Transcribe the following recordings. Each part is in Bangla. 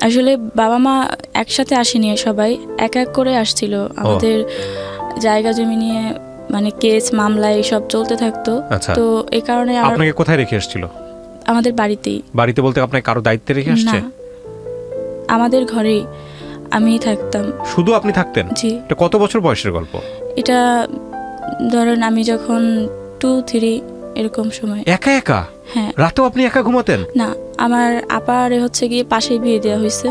আসলে বাবা মা একসাথে আসেনি, সবাই এক এক করে আসছিল। আমাদের জায়গা জমি নিয়ে মানে কেস মামলা এইসব চলতে থাকতো। তো এই কারণে আপনাকে কোথায় রেখে এসেছিল? আমাদের বাড়িতেই। বাড়িতে বলতে আপনাকে কারো দায়িত্বে রেখে আসছে? না, আমাদের ঘরেই আমি থাকতাম। শুধু আপনি থাকতেন? জি। এটা কত বছর বয়সের গল্প? এটা ধরেন আমি যখন 2-3 এরকম সময়। একা একা? হ্যাঁ। রাতেও আপনি একা ঘুমাতেন? না, আমার আপারে হচ্ছে গিয়ে পাশেই বিয়ে দেওয়া হয়েছে।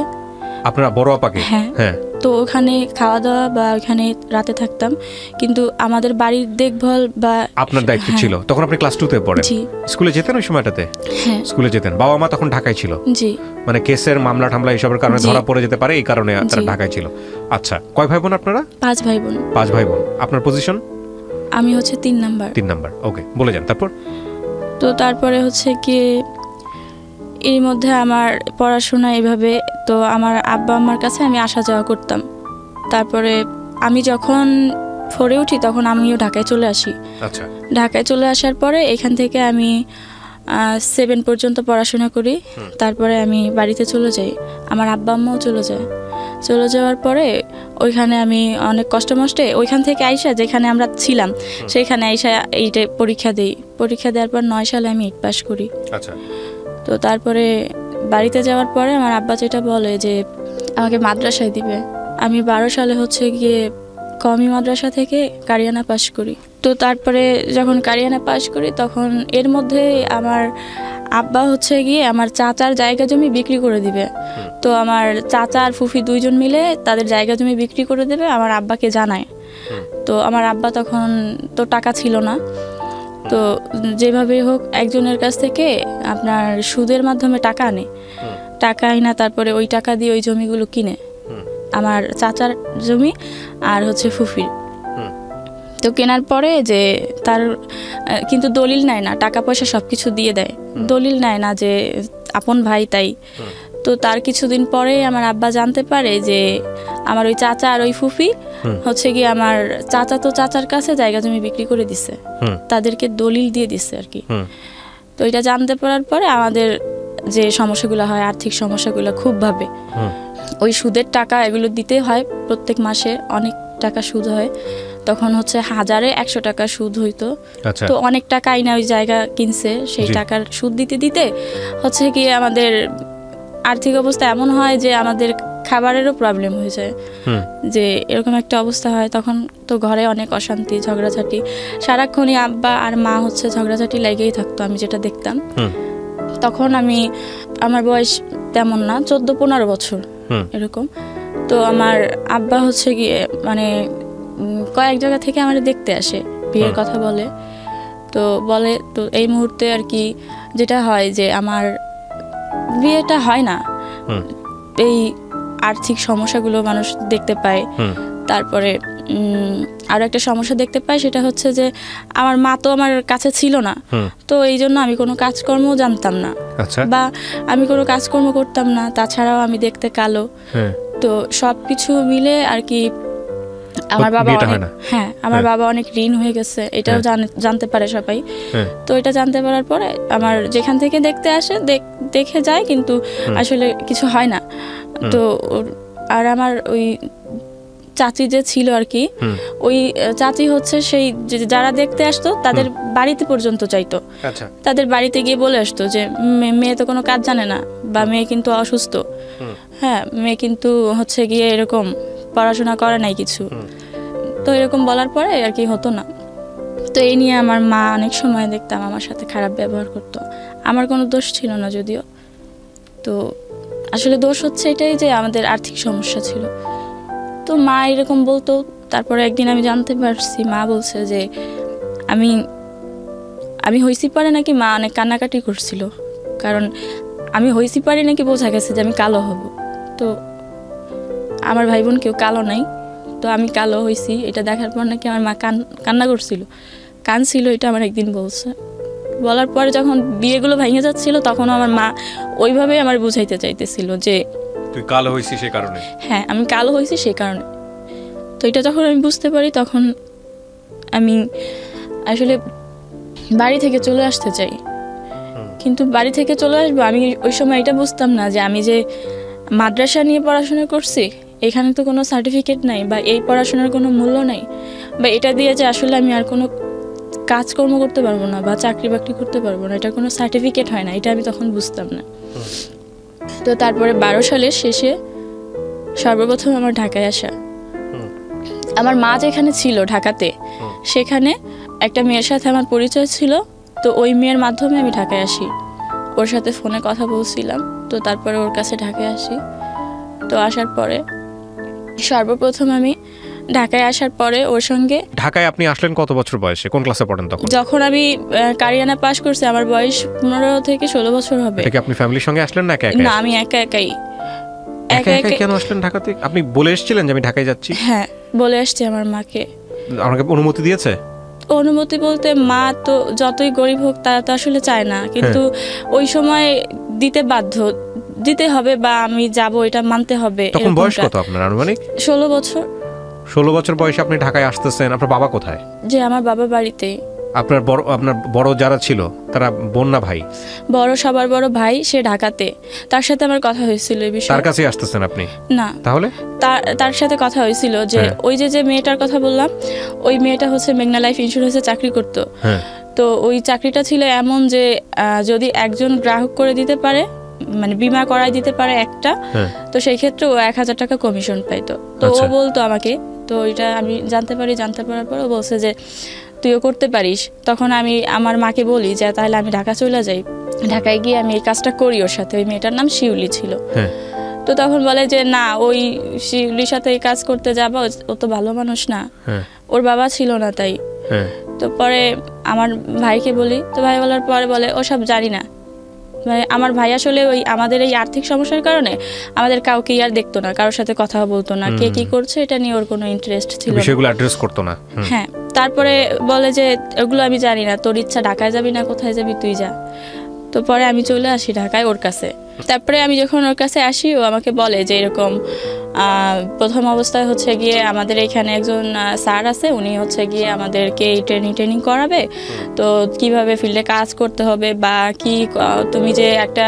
আপনার বড় আপাকে? হ্যাঁ। তো ওখানে খাওয়া দাওয়া বা ওখানে রাতে থাকতাম, কিন্তু আমাদের বাড়ির দেখভাল বা আপনার দায়িত্ব ছিল। তখন আপনি ক্লাস 2-তে পড়েন? জি। স্কুলে যেতেন ওই সময়টাতে? হ্যাঁ, স্কুলে যেতেন। বাবা মা তখন ঢাকায় ছিল? জি। মানে কেসের মামলা টামলা এইসবের কারণে ধরা পড়ে যেতে পারে, এই কারণে তারা ঢাকায় ছিল। আচ্ছা, কয় ভাই বোন আপনারা? 5 ভাই বোন। 5 ভাই বোন। আপনার পজিশন? আমি হচ্ছে 3 নাম্বার। 3 নাম্বার, ওকে, বলে যান। তারপর? তো তারপরে হচ্ছে কি এর মধ্যে আমার পড়াশোনা এভাবে, তো আমার আব্বা আম্মার কাছে আমি আসা যাওয়া করতাম। তারপরে আমি যখন 4-এ উঠি তখন আমিও ঢাকায় চলে আসি। আচ্ছা। ঢাকায় চলে আসার পরে এখান থেকে আমি 7 পর্যন্ত পড়াশোনা করি। তারপরে আমি বাড়িতে চলে যাই, আমার আব্বা আম্মাও চলে যায়। চলে যাওয়ার পরে ওইখানে আমি অনেক কষ্ট মষ্টে ওইখান থেকে আইসা যেখানে আমরা ছিলাম সেইখানে আইসা এইটা পরীক্ষা দিই। পরীক্ষা দেওয়ার পর 9 সালে আমি 8 পাস করি। আচ্ছা। তো তারপরে বাড়িতে যাওয়ার পরে আমার আব্বা যেটা বলে যে আমাকে মাদ্রাসায় দিবে। আমি 12 সালে হচ্ছে গিয়ে কওমি মাদ্রাসা থেকে কারিয়ানা পাস করি। তো তারপরে যখন কারিয়ানা পাস করি তখন এর মধ্যে আমার আব্বা হচ্ছে গিয়ে আমার চাচার জায়গা জমি বিক্রি করে দিবে। তো আমার চাচা আর ফুফি 2 জন মিলে তাদের জায়গা জমি বিক্রি করে দেবে, আমার আব্বাকে জানায়। তো আমার আব্বা তখন তো টাকা ছিল না, তো যেভাবে হোক একজনের কাছ থেকে আপনার সুদের মাধ্যমে টাকা আনে। টাকা আইনা তারপরে ওই টাকা দিয়ে ওই জমিগুলো কিনে, আমার চাচার জমি আর হচ্ছে ফুফির। তো কেনার পরে যে তার কিন্তু দলিল নেয় না, টাকা পয়সা সব কিছু দিয়ে দেয়, দলিল নেয় না যে আপন ভাই তাই। তো তার কিছুদিন পরে আমার আব্বা জানতে পারে যে আমার ওই চাচা আর ওই ফুফি হচ্ছে কি আমার চাচা তো চাচার কাছে জায়গা জমি বিক্রি করে দিছে, তাদেরকে দলিল দিয়ে দিছে আর কি। তো এটা জানতে পারার পরে আমাদের যে সমস্যাগুলো হয়, আর্থিক সমস্যাগুলো খুব ভাবে। ওই সুদের টাকা এগুলো দিতে হয় প্রত্যেক মাসে, অনেক টাকা সুদ হয়। তখন হচ্ছে 1000-এ 100 টাকা সুদ হইতো। তো অনেক টাকা আইনা ওই জায়গা কিনছে, সেই টাকার সুদ দিতে দিতে হচ্ছে কি আমাদের আর্থিক অবস্থা এমন হয় যে আমাদের খাবারেরও প্রবলেম হয়ে যায়। যে এরকম একটা অবস্থা হয় তখন তো ঘরে অনেক অশান্তি ঝগড়াঝাটি, সারাক্ষণই আব্বা আর মা হচ্ছে ঝগড়াঝাটি লেগেই থাকতো, আমি যেটা দেখতাম। তখন আমার বয়স তেমন না, 14-15 বছর এরকম। তো আমার আব্বা হচ্ছে গিয়ে মানে কয়েক জায়গা থেকে আমার দেখতে আসে, বিয়ের কথা বলে। তো বলে তো এই মুহূর্তে আর কি যেটা হয় যে আমার বিয়েটা হয় না, এই আর্থিক সমস্যাগুলো মানুষ দেখতে পায়। তারপরে আরো একটা সমস্যা দেখতে পাই, সেটা হচ্ছে যে আমার মা তো আমার কাছে ছিল না, তো এই জন্য আমি কোনো কাজকর্ম জানতাম না, বা আমি কোনো কাজকর্ম করতাম না। তাছাড়াও আমি দেখতে কালো, তো সবকিছু মিলে আর কি আমার বাবা আমার বাবা অনেক ঋণ হয়ে গেছে, এটাও জানতে পারে সবাই। তো এটা জানতে পারার পরে আমার যেখান থেকে দেখতে আসে দেখে যায়, কিন্তু আসলে কিছু হয় না। তো আর আমার ওই চাচি যে ছিল আর কি, ওই চাচি হচ্ছে সেই যারা দেখতে আসতো তাদের বাড়িতে পর্যন্ত চাইতো। তাদের বাড়িতে গিয়ে বলে আসতো যে মেয়ে তো কোনো কাজ জানে না, বা মেয়ে কিন্তু অসুস্থ, হ্যাঁ মেয়ে কিন্তু হচ্ছে গিয়ে এরকম পড়াশোনা করে নাই কিছু। তো এরকম বলার পরে আর কি হতো না। তো এই নিয়ে আমার মা অনেক সময় দেখতাম আমার সাথে খারাপ ব্যবহার করতো। আমার কোনো দোষ ছিল না যদিও। তো আসলে দোষ হচ্ছে এটাই যে আমাদের আর্থিক সমস্যা ছিল। তো মা এরকম বলতো। তারপরে একদিন আমি জানতে পারছি, মা বলছে যে আমি হইছি পারে নাকি মা অনেক কান্নাকাটি করছিল, কারণ আমি হইছি পারি নাকি বোঝা গেছে যে আমি কালো হব। তো আমার ভাই বোন কেউ কালো নাই, তো আমি কালো হইছি এটা দেখার পর নাকি আমার মা কান্না করছিল, কাঁদছিল, এটা আমার একদিন বলছে। বলার পরে যখন বিয়েগুলো ভেঙে যাচ্ছিল তখনও আমার মা ওইভাবেই আমার বুঝাইতে চাইতেছিল যে তুই কালো হইছিস সেই কারণে। হ্যাঁ, আমি কালো হইছি সেই কারণে। তো এটা যখন আমি বুঝতে পারি তখন আমি আসলে বাড়ি থেকে চলে আসতে চাই, কিন্তু বাড়ি থেকে চলে আসবো আমি ওই সময় এটা বুঝতাম না যে আমি যে মাদ্রাসা নিয়ে পড়াশোনা করছি, এখানে তো কোনো সার্টিফিকেট নাই বা এই পড়াশোনার কোনো মূল্য নাই, বা এটা দিয়ে যে আসলে আমি আর কোনো কাজকর্ম করতে পারবো না বা চাকরি বাকরি করতে পারবো না, এটা কোনো সার্টিফিকেট হয় না, এটা আমি তখন বুঝতাম না। তো তারপরে 12 সালের শেষে সর্বপ্রথম আমার ঢাকায় আসা। আমার মা যেখানে ছিল ঢাকাতে, সেখানে একটা মেয়ের সাথে আমার পরিচয় ছিল, তো ওই মেয়ের মাধ্যমে আমি ঢাকায় আসি। ওর সাথে ফোনে কথা বলছিলাম, তো তারপরে ওর কাছে ঢাকায় আসি। তো আসার পরে সর্বপ্রথম আমি ঢাকায় আসার পরে ওর সঙ্গে। ঢাকায় আপনি আসলেন কত বছর বয়সে, কোন ক্লাসে পড়েন তখন? যখন আমি কারিয়ানা পাস করছি আমার বয়স 15 থেকে 16 বছর হবে। এটা কি আপনি ফ্যামিলির সঙ্গে আসলেন না একা একা? না, আমি একা একাই। একা একা কেন আসলেন ঢাকাতে? আপনি বলে এসেছিলেন যে আমি ঢাকায় যাচ্ছি? হ্যাঁ, বলে আসছি আমার মাকে। আমাকে অনুমতি দিয়েছে? অনুমতি বলতে মা তো যতই গরিব হোক তারা তো আসলে চায় না, কিন্তু ওই সময় দিতে বাধ্য, দিতে হবে বা আমি যাব এটা মানতে হবে। তখন বয়স কত আপনার আনুমানিক? 16 বছর। 16 বছর বয়সে আপনি ঢাকায় আসতেছেন, আপনার বাবা কোথায়? যে আমার বাবা বাড়িতে। আপনার বড় যারা ছিল তারা বোন না ভাই? সবার বড় ভাই, সে ঢাকাতে, তার সাথে আমার কথা হয়েছিল এই বিষয়ে। তার কাছে আসতেছেন আপনি? না। তাহলে তার সাথে কথা হয়েছিল যে ওই যে মেয়েটার কথা বললাম, ওই মেয়েটা হচ্ছে মেঘনা লাইফ ইন্স্যুরেন্সে চাকরি করতো। তো ওই চাকরিটা ছিল এমন যে যদি একজন গ্রাহক করে দিতে পারে, মানে বিমা করাই দিতে পারে একটা, তো সেই ক্ষেত্রে ও 1000 টাকা কমিশন পাইতো। তো ও বলতো আমাকে, তো এটা আমি জানতে পারার পর ও বলছে যে তুইও করতে পারিস। তখন আমি আমার মাকে বলি যে তাহলে আমি ঢাকা চলে যাই, ঢাকায় গিয়ে আমি এই কাজটা করি ওর সাথে। ওই মেয়েটার নাম শিউলি ছিল। তো তখন বলে যে না, ওই শিউলির সাথে এই কাজ করতে যাবা, ও তো ভালো মানুষ না, ওর বাবা ছিল না তাই। তো পরে আমার ভাইকে বলি, তো ভাই বলার পরে বলে ও সব জানি না। মানে আমার ভাই আসলে ওই আমাদের এই আর্থিক সমস্যার কারণে আমাদের কাউকে আর দেখতো না, কারোর সাথে কথা বলতো না, কে কি করছে এটা নিয়ে ওর কোনো ইন্টারেস্ট ছিল না, বিষয়গুলো অ্যাড্রেস করতো না। হ্যাঁ, তারপরে বলে যে ওগুলো আমি জানি না, তোর ইচ্ছা, ঢাকায় যাবি না কোথায় যাবি তুই যা। তো পরে আমি চলে আসি ঢাকায় ওর কাছে। তারপরে আমি যখন ওর কাছে আসি, ও আমাকে বলে যে এরকম প্রথম অবস্থায় হচ্ছে গিয়ে আমাদের এখানে একজন স্যার আছে, উনি হচ্ছে গিয়ে আমাদেরকে এই ট্রেনিং করাবে, তো কিভাবে ফিল্ডে কাজ করতে হবে বা কি তুমি যে একটা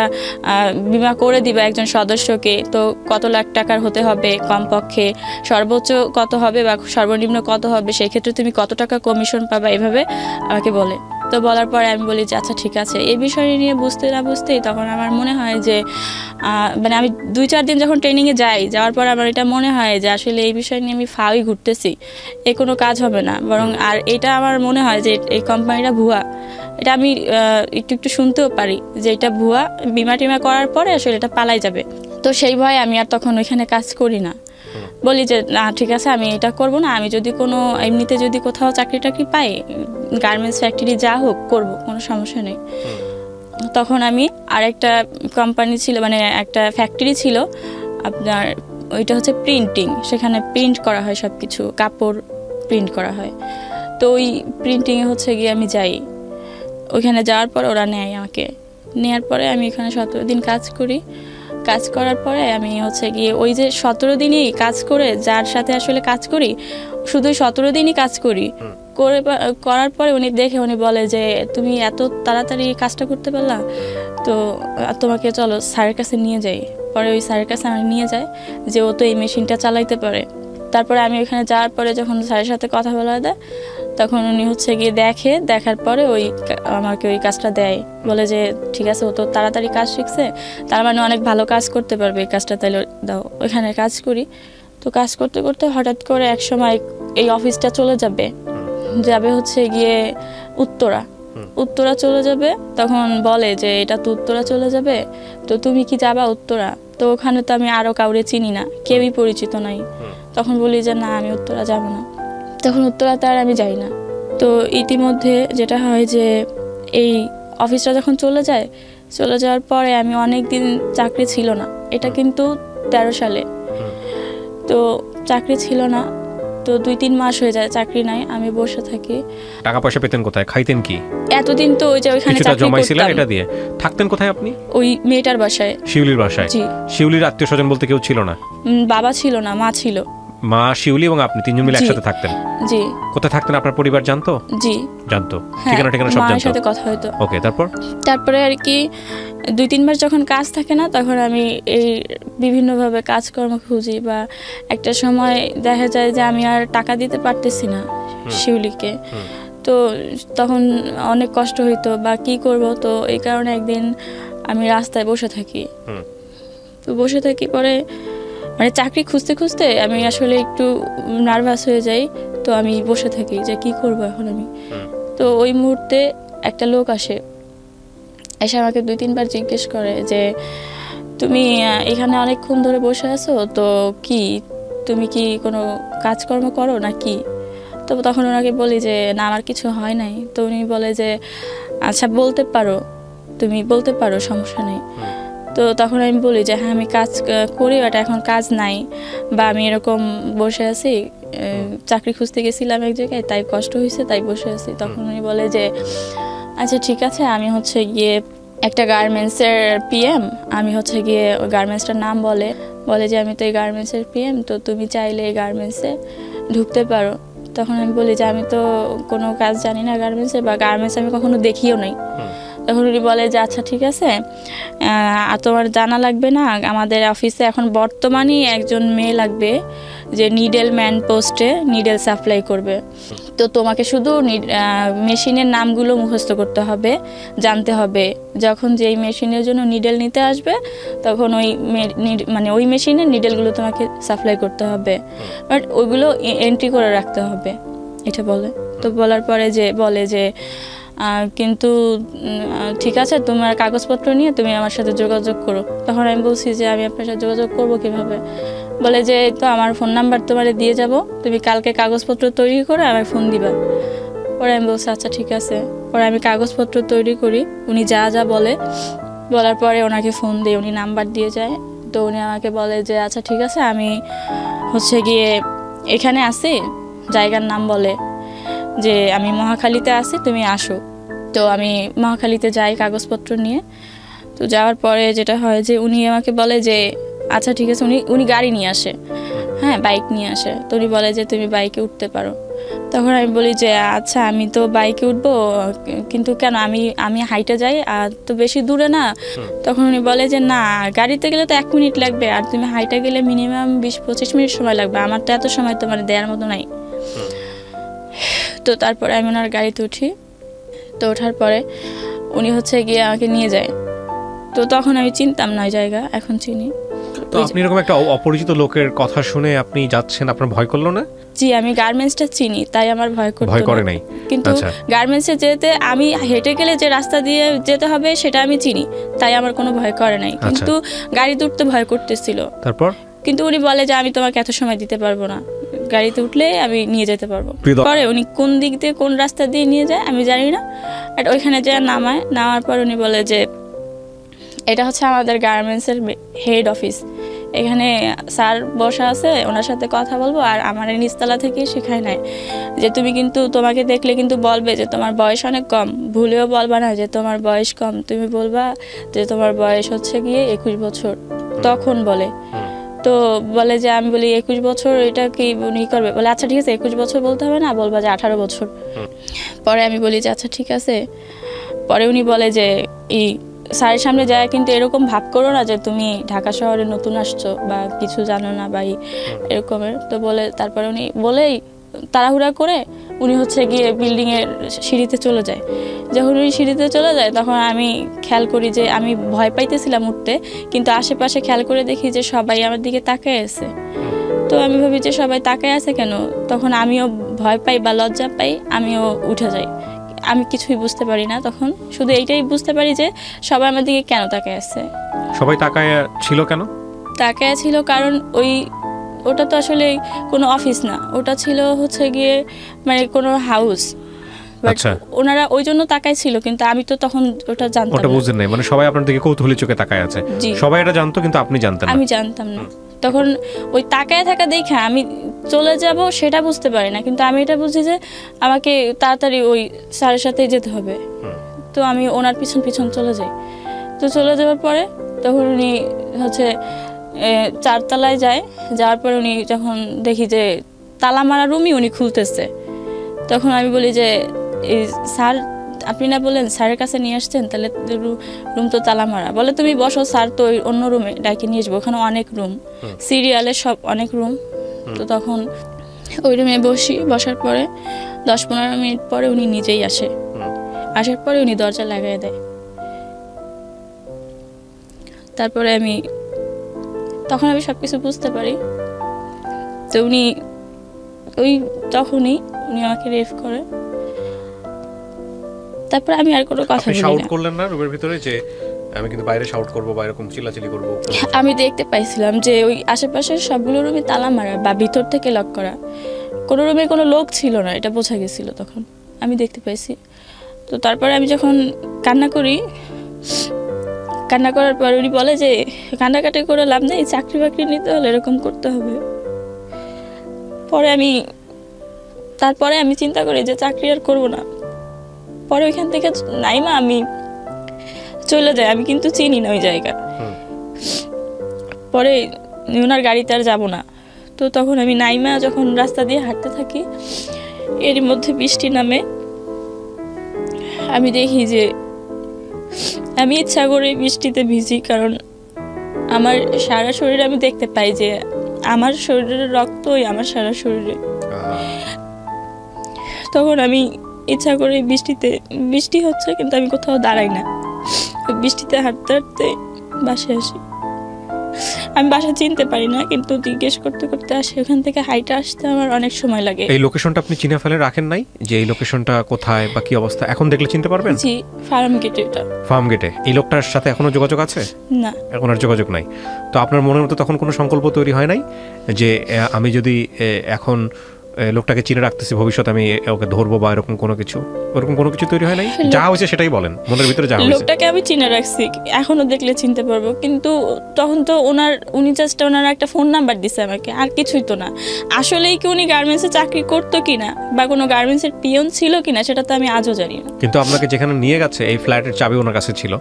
বিমা করে দিবে একজন সদস্যকে, তো কত লাখ টাকার হতে হবে কমপক্ষে, সর্বোচ্চ কত হবে বা সর্বনিম্ন কত হবে, সেক্ষেত্রে তুমি কত টাকা কমিশন পাবা, এভাবে আমাকে বলে। তো বলার পরে আমি বলি যে আচ্ছা ঠিক আছে। এই বিষয় নিয়ে বুঝতে না বুঝতেই তখন আমার মনে হয় যে মানে আমি 2-4 দিন যখন ট্রেনিংয়ে যাওয়ার পর আমার এটা মনে হয় যে আসলে এই বিষয় নিয়ে আমি ফাওই ঘুরতেছি, এ কোনো কাজ হবে না, বরং আর এটা আমার মনে হয় যে এই কোম্পানিটা ভুয়া। এটা আমি একটু শুনতেও পারি যে এটা ভুয়া, বিমা টিমা করার পরে আসলে এটা পালাই যাবে। তো সেই ভয়ে আমি আর তখন ওইখানে কাজ করি না, বলি যে না ঠিক আছে আমি এটা করব না, আমি যদি কোনো এমনিতে যদি কোথাও চাকরি টাকরি পাই, গার্মেন্টস ফ্যাক্টরি যা হোক করব, কোনো সমস্যা নেই। তখন আমি আরেকটা কোম্পানি ছিল, মানে একটা ফ্যাক্টরি ছিল আপনার, ওইটা হচ্ছে প্রিন্টিং, সেখানে প্রিন্ট করা হয় সব কিছু, কাপড় প্রিন্ট করা হয়। তো ওই প্রিন্টিংয়ে হচ্ছে গিয়ে আমি যাই, ওইখানে যাওয়ার পর ওরা নেয় আমাকে, নেওয়ার পরে আমি এখানে 17 দিন কাজ করি। কাজ করার পরে আমি হচ্ছে গিয়ে ওই যে 17 দিনই কাজ করে, যার সাথে আসলে কাজ করি শুধু 17 দিনই কাজ করার পরে উনি বলে যে তুমি এত তাড়াতাড়ি কাজটা করতে পারলা, তো তোমাকে চলো স্যারের কাছে নিয়ে যাই। পরে ওই স্যারের কাছে আমি নিয়ে যাই যে ও তো এই মেশিনটা চালাইতে পারে। তারপরে আমি ওইখানে যাওয়ার পরে যখন স্যারের সাথে কথা বলা দেয়, তখন উনি হচ্ছে গিয়ে দেখার পরে আমাকে ওই কাজটা দেয়, বলে যে ঠিক আছে ও তো তাড়াতাড়ি কাজ শিখছে, তার মানে অনেক ভালো কাজ করতে পারবে, এই কাজটা তাহলে দাও। ওইখানে কাজ করি। তো কাজ করতে করতে হঠাৎ করে এক সময় এই অফিসটা চলে যাবে হচ্ছে গিয়ে উত্তরা চলে যাবে। তখন বলে যে এটা তো উত্তরা চলে যাবে, তো তুমি কি যাবা উত্তরা? তো ওখানে তো আমি আরও কাউরে চিনি না, কেউই পরিচিত নাই। তখন বলি যে না, আমি উত্তরা যাব না। তখন উত্তরাতে আর আমি যাই না। তো ইতিমধ্যে যেটা হয় যে এই অফিসটা যখন চলে যাওয়ার পরে আমি অনেক দিন চাকরি ছিল না, এটা কিন্তু 13 সালে। তো চাকরি ছিল না, তো 2-3 মাস হয়ে যায় চাকরি নাই, আমি বসে থাকি। টাকা পয়সা পেতেন কোথায়, খাইতেন কি? এতদিন তো ওই যে ওইখানে চাকরি জমাইছিলেন, এটা দিয়ে থাকতেন কোথায় আপনি? ওই মেয়েটার বাসায়, শিউলির বাসায়। জি। শিউলির আত্মীয় স্বজন বলতে কেউ ছিল না? বাবা ছিল না, মা ছিল। মা শিউলি এবং আপনি তিনজন মিলে একসাথে থাকতেন? জি। কোথায় থাকতেন আপনার পরিবার জানতো? জি জানতো, ঠিকানা ঠিকানা সব জানতো? মার সাথে কথা হতো। ওকে, তারপরে আর কি 2-3 বার যখন কাজ থাকে না তখন আমি এই বিভিন্নভাবে কাজকর্ম খুঁজি, বা একটা সময় দেখা যায় যে আমি আর টাকা দিতে পারতেছি না শিউলিকে, তো তখন অনেক কষ্ট হইতো বা কি করব, তো এই কারণে একদিন আমি রাস্তায় বসে থাকি। তো বসে থাকি পরে মানে চাকরি খুঁজতে খুঁজতে আমি আসলে একটু নার্ভাস হয়ে যাই, তো আমি বসে থাকি যে কি করব এখন আমি। তো ওই মুহূর্তে একটা লোক আসে, এসে আমাকে 2-3 বার জিজ্ঞেস করে যে তুমি এখানে অনেকক্ষণ ধরে বসে আছো, তো কি তুমি কি কোনো কাজকর্ম করো নাকি? তো তখন ওনাকে বলি যে না, আমার কিছু হয় নাই। তো উনি বলে যে আচ্ছা বলতে পারো, তুমি বলতে পারো, সমস্যা নেই। তো তখন আমি বলি যে হ্যাঁ আমি কাজ করি, বাট এখন কাজ নাই, বা আমি এরকম বসে আছি, চাকরি খুঁজতে গেছিলাম এক জায়গায়, তাই কষ্ট হয়েছে, তাই বসে আছি। তখন উনি বলে যে আচ্ছা ঠিক আছে, আমি হচ্ছে গিয়ে একটা গার্মেন্টসের পিএম, আমি হচ্ছে গিয়ে ওই গার্মেন্টসটার নাম বলে যে আমি তো এই গার্মেন্টসের পিএম, তো তুমি চাইলে এই গার্মেন্টসে ঢুকতে পারো। তখন আমি বলি যে আমি তো কোনো কাজ জানি না গার্মেন্টসে, বা গার্মেন্টস আমি কখনো দেখিও নাই। তখন উনি বলে যে আচ্ছা ঠিক আছে, তোমার জানা লাগবে না, আমাদের অফিসে এখন বর্তমানে একজন মেয়ে লাগবে যে নিডেল ম্যান পোস্টে নিডেল সাপ্লাই করবে। তো তোমাকে শুধু মেশিনের নামগুলো মুখস্থ করতে হবে, জানতে হবে। যখন যেই মেশিনের জন্য নিডেল নিতে আসবে তখন ওই মেশিনের নিডেলগুলো তোমাকে সাপ্লাই করতে হবে, বাট ওইগুলো এন্ট্রি করে রাখতে হবে, এটা বলে। তো বলার পরে বলে যে কিন্তু ঠিক আছে, তোমার কাগজপত্র নিয়ে তুমি আমার সাথে যোগাযোগ করো। তখন আমি বলছি যে আমি আপনার সাথে যোগাযোগ করবো কিভাবে? বলে যে তো আমার ফোন নাম্বার তোমারে দিয়ে যাব, তুমি কালকে কাগজপত্র তৈরি করে আমায় ফোন দিবা। পরে আমি বলছি আচ্ছা ঠিক আছে। পরে আমি কাগজপত্র তৈরি করি, উনি যা যা বলার পরে ওনাকে ফোন দিই, উনি নাম্বার দিয়ে যায়। তো উনি আমাকে বলে যে আচ্ছা ঠিক আছে, আমি হচ্ছে গিয়ে এখানে আছি, জায়গার নাম বলে যে আমি মহাখালীতে আছি, তুমি আসো। তো আমি মহাখালীতে যাই কাগজপত্র নিয়ে। তো যাওয়ার পরে যেটা হয় যে উনি আমাকে বলে যে আচ্ছা ঠিক আছে, উনি গাড়ি নিয়ে আসে, হ্যাঁ বাইক নিয়ে আসে। তো উনি বলে যে তুমি বাইকে উঠতে পারো। তখন আমি বলি যে আচ্ছা আমি তো বাইকে উঠবো, কিন্তু কেন, আমি হাইটে যাই, আর তো বেশি দূরে না। তখন উনি বলে যে না, গাড়িতে গেলে তো 1 মিনিট লাগবে, আর তুমি হাইটে গেলে মিনিমাম 20-25 মিনিট সময় লাগবে, আমার তো এত সময় তোমার দেওয়ার মতো নাই। তো তারপরে আমি ওনার গাড়িতে উঠি। তো ওঠার পরে উনি হচ্ছে গিয়ে আমাকে নিয়ে যায়। তো তখন আমি চিনতাম না ওই জায়গা, এখন চিনি। তো আপনি এরকম একটা অপরিচিত লোকের কথা শুনে আপনি যাচ্ছেন, আপনার ভয় করলো না? জি, আমি গার্মেন্টসটা চিনি, তাই আমার ভয় করে নাই। কিন্তু গার্মেন্টসে যেতে আমি হেঁটে গেলে যে রাস্তা দিয়ে যেতে হবে সেটা আমি চিনি, তাই আমার কোনো ভয় করে নাই। কিন্তু গাড়িতে উঠতে ভয় করতেছিল। তারপর কিন্তু উনি বলে যে আমি তোমাকে এত সময় দিতে পারবো না, গাড়িতে উঠলে আমি নিয়ে যেতে পারবো। পরে উনি কোন দিক দিয়ে কোন রাস্তা দিয়ে নিয়ে যায় আমি জানি না, বাট ওইখানে যা নামার পর উনি বলে যে এটা হচ্ছে আমাদের গার্মেন্টসের হেড অফিস, এখানে স্যার বসা আছে, ওনার সাথে কথা বলবো। আর আমার নিচতলা থেকে শেখায় নাই যে তুমি কিন্তু তোমাকে দেখলে কিন্তু বলবে যে তোমার বয়স অনেক কম, ভুলেও বলবা না যে তোমার বয়স কম, তুমি বলবা যে তোমার বয়স হচ্ছে গিয়ে 21 বছর। তখন বলে, তো বলে যে আমি বলি 21 বছর, এটা কি উনি করবে? বলে আচ্ছা ঠিক আছে 21 বছর বলতে হবে না, বলবা যে 18 বছর। পরে আমি বলি যে আচ্ছা ঠিক আছে। পরে উনি বলে যে স্যারের সামনে যায় কিন্তু এরকম ভাব করো না যে তুমি ঢাকা শহরে নতুন আসছো বা কিছু জানো না বা এরকমের। তো বলে তারপরে উনি বলেই তাড়াহুড়া করে উনি হচ্ছে গিয়ে বিল্ডিংয়ের সিঁড়িতে চলে যায়। যখন উনি সিঁড়িতে চলে যায় তখন আমি খেয়াল করি যে আমি ভয় পাইতেছিলাম উঠতে, কিন্তু আশেপাশে খেয়াল করে দেখি যে সবাই আমার দিকে তাকায় আছে। তো আমি ভাবি যে সবাই তাকায় আছে কেন, তখন আমিও ভয় পাই বা লজ্জা পাই, আমিও উঠে যাই। আমি কিছুই বুঝতে পারি না, তখন শুধু এইটাই বুঝতে পারি যে সবাই আমার দিকে কেন তাকায় আছে। সবাই তাকায় ছিল কেন? তাকায় ছিল কারণ ওটা তো আসলে কোনো অফিস না, ওটা ছিল হচ্ছে গিয়ে মানে কোনো হাউস। আচ্ছা, ওনারা ওই জন্য তাকায় ছিল, কিন্তু আমি তো তখন ওটা জানতাম না। ওটা বুঝেন নাই, মানে সবাই আপনার দিকে কৌতূহলী চোখে তাকায় আছে। সবাই এটা জানতো কিন্তু আপনি জানতেন না। আমি জানতাম না। তখন ওই তাকায় থাকা দেখে আমি চলে যাব সেটা বুঝতে পারি না, কিন্তু আমি এটা বুঝি যে আমাকে তাড়াতাড়ি ওই স্যারের সাথে যেতে হবে। তো আমি ওনার পিছন পিছন চলে যাই। তো চলে যাওয়ার পরে তখন উনি হচ্ছে 4 তলায় যায়। যাওয়ার পরে উনি যখন দেখি যে তালা মারা রুমই উনি খুলতেছে, তখন আমি বলি যে স্যার আপনি না বললেন স্যারের কাছে নিয়ে আসছেন, তাহলে রুম তো তালা মারা। বলে তুমি বসো, স্যার তো ওই অন্য রুমে ডাকে নিয়ে আসবো, ওখানে অনেক রুম, সিরিয়ালের সব অনেক রুম। তো তখন ওই রুমে বসার পরে 10-15 মিনিট পরে উনি নিজেই আসে। আসার পরে উনি দরজা লাগাই দেয়। তারপরে তখন আমি সব কিছু বুঝতে পারি। তো তখনই উনি আমাকে রেপ করে। তারপরে আমি আর কোনো কথা বলি না। শাউট করলেন না রুমের ভিতরে যে আমি কিন্তু বাইরে শাউট করব বা এরকম চিল্লাচিল্লি করব? আমি দেখতে পাইছিলাম যে ওই আশেপাশের সবগুলো রুমে তালা মারা বা ভিতর থেকে লক করা, কোনো রুমে কোনো লোক ছিল না, এটা বোঝা গেছিল তখন, আমি দেখতে পাইছি। তো তারপরে আমি যখন কান্না করার পর উনি বলে যে কান্নাকাটি করে লাভ নেই, চাকরি বাকরি নিতে হলে এরকম করতে হবে। তারপরে আমি চিন্তা করি যে চাকরি আর করবো না। পরে ওইখান থেকে নাইমা আমি চলে যাই। আমি কিন্তু চিনি না ওই জায়গা। পরে ওনার গাড়িতে আর যাবো না। তো তখন আমি নাইমা যখন রাস্তা দিয়ে হাঁটতে থাকি, এরই মধ্যে বৃষ্টি নামে। আমি দেখি যে আমি ইচ্ছা করে বৃষ্টিতে ভিজি, কারণ আমার সারা শরীরে আমি দেখতে পাই যে আমার শরীরের রক্তই আমার সারা শরীরে। তখন আমি ইচ্ছা করে বৃষ্টি হচ্ছে কিন্তু আমি কোথাও দাঁড়াই না, বৃষ্টিতে হাঁটতে হাঁটতে বাসায় আসি। আমি বাসা চিনতে পারি না, কিন্তু জিজ্ঞেস করতে করতে আসি। ওখান থেকে হাইটে আসতে আমার অনেক সময় লাগে। এই লোকেশনটা আপনি চিনে ফেলে রাখেন নাই যে এই লোকেশনটা কোথায় বা কি অবস্থা? এখন দেখলে চিনতে পারবেন? জি, ফার্ম গেটে। এটা ফার্ম গেটে। এই লোকটার সাথে এখনো যোগাযোগ আছে? না, এখন আর যোগাযোগ নাই। তো আপনার মনের মতো তখন কোনো সংকল্প তৈরি হয় নাই যে আমি যদি এখন লোকটাকে চিনে রাখতেছি, ভবিষ্যতে আমি ওকে ধরবো বা এরকম কোনো কিছু তৈরি হয় নাই? যা হয়েছে সেটাই বলেন, মনের ভিতরে যা হয়েছে। লোকটাকে আমি চিনে রাখছি, এখনো দেখলে চিনতে পারবো। কিন্তু তখন তো উনি জাস্ট ওনার একটা ফোন নাম্বার দিছে আমাকে, আর কিছুই তো না। আসলেই কি উনি গার্মেন্টসে চাকরি করতো কিনা বা কোনো গার্মেন্টসের পিয়ন ছিল কিনা সেটা তো আমি আজও জানি না। কিন্তু আপনাকে যেখানে নিয়ে গেছে এই ফ্ল্যাটের চাবি ওনার কাছে ছিল,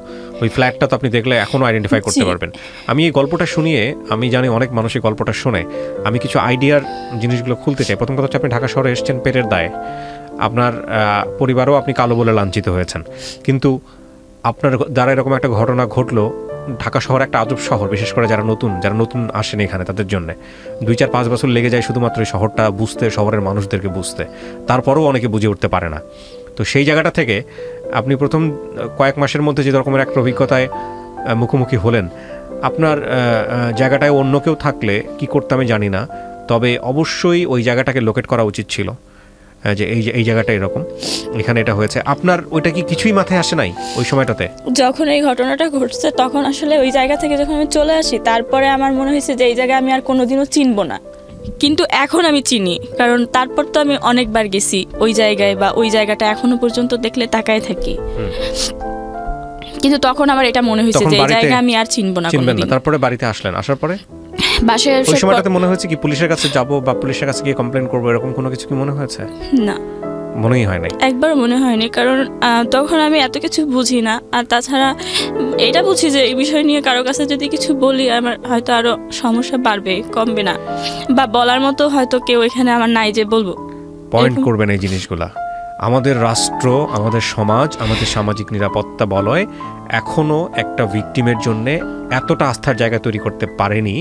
ওই ফ্ল্যাটটা তো আপনি দেখলে এখনো আইডেন্টিফাই করতে পারবেন। আমি এই গল্পটা শুনিয়ে, আমি জানি অনেক মানুষ এই গল্পটা শুনে, আমি কিছু আইডিয়ার জিনিসগুলো খুলতে চাই। প্রথম কথা হচ্ছে আপনি ঢাকা শহরে এসেছেন পেটের দায়ে, আপনার পরিবারও আপনি কালো বলে লাঞ্ছিত হয়েছেন, কিন্তু আপনার দ্বারা এরকম একটা ঘটনা ঘটলো। ঢাকা শহর একটা আজব শহর, বিশেষ করে যারা নতুন আসেন এখানে তাদের জন্য 2-4-5 বছর লেগে যায় শুধুমাত্র এই শহরটা বুঝতে, শহরের মানুষদেরকে বুঝতে। তারপরেও অনেকে বুঝে উঠতে পারে না। তো সেই জায়গাটা থেকে আপনি প্রথম কয়েক মাসের মধ্যে যে রকমের একটা অভিজ্ঞতায় মুখোমুখি হলেন, আপনার জায়গাটায় অন্য কেউ থাকলে কি করতে আমি জানি না, তবে অবশ্যই ওই জায়গাটাকে লোকেট করা উচিত ছিল যে এই জায়গাটা এরকম, এখানে এটা হয়েছে। আপনার ওইটা কি কিছুই মাথায় আসে নাই ওই সময়টাতে? যখন এই ঘটনাটা ঘটছে তখন আসলে ওই জায়গা থেকে যখন আমি চলে আসি, তারপরে আমার মনে হয়েছে যে এই জায়গা আমি আর কোনোদিনও চিনবো না। কিন্তু এখন আমি চিনি, কারণ তারপর তো আমি অনেকবার গেছি ওই জায়গায়, বা ওই জায়গাটা এখনো পর্যন্ত দেখলে তাকায় থাকি। কিন্তু তখন আমার এটা মনে হয়েছে যে এই জায়গা আমি আর চিনবো না কোনোদিন। তারপরে বাড়িতে আসলেন, আসার পরে বাসায় ওই সময়টাতে মনে হয়েছে কি পুলিশের কাছে যাব বা পুলিশের কাছে গিয়ে কমপ্লেইন করব, এরকম কোনো কিছু কি মনে হয়েছে? না, মনেই হয় নাই, একবার মনে হয়নি। কারণ তখন আমি এত কিছু বুঝি না, আর তাছাড়া এটা বুঝি যে এই বিষয় নিয়ে কারো কাছে যদি কিছু বলি আমার হয়তো আরো সমস্যা বাড়বে, কমবে না, বা বলার মতো হয়তো কেউ এখানে আমার নাই যে বলবো। পয়েন্ট করবেন এই জিনিসগুলা। আমাদের রাষ্ট্র, আমাদের সমাজ, আমাদের সামাজিক নিরাপত্তা বলয় এখনো একটা ভিকটিমের জন্য এতটা আস্থার জায়গা তৈরি করতে পারেনি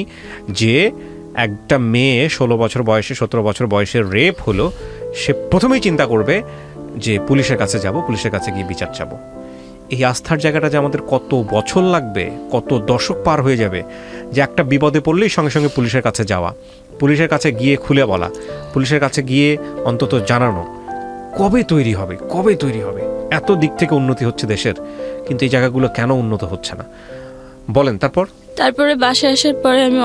যে একটা মেয়ে 16 বছর বয়সে, 17 বছর বয়সে রেপ হলো, সে প্রথমেই চিন্তা করবে যে পুলিশের কাছে যাব, পুলিশের কাছে গিয়ে বিচার চাবো। এই আস্থার জায়গাটা যে আমাদের কত বছর লাগবে, কত দশক পার হয়ে যাবে, যে একটা বিপদে পড়লেই সঙ্গে সঙ্গে পুলিশের কাছে যাওয়া, পুলিশের কাছে গিয়ে খুলে বলা, পুলিশের কাছে গিয়ে অন্তত জানানো, কবে তৈরি হবে? এত দিক থেকে উন্নতি হচ্ছে দেশের, কিন্তু এই জায়গাগুলো কেন উন্নত হচ্ছে না বলেন? তারপরে বাসায় আসার পরে আমি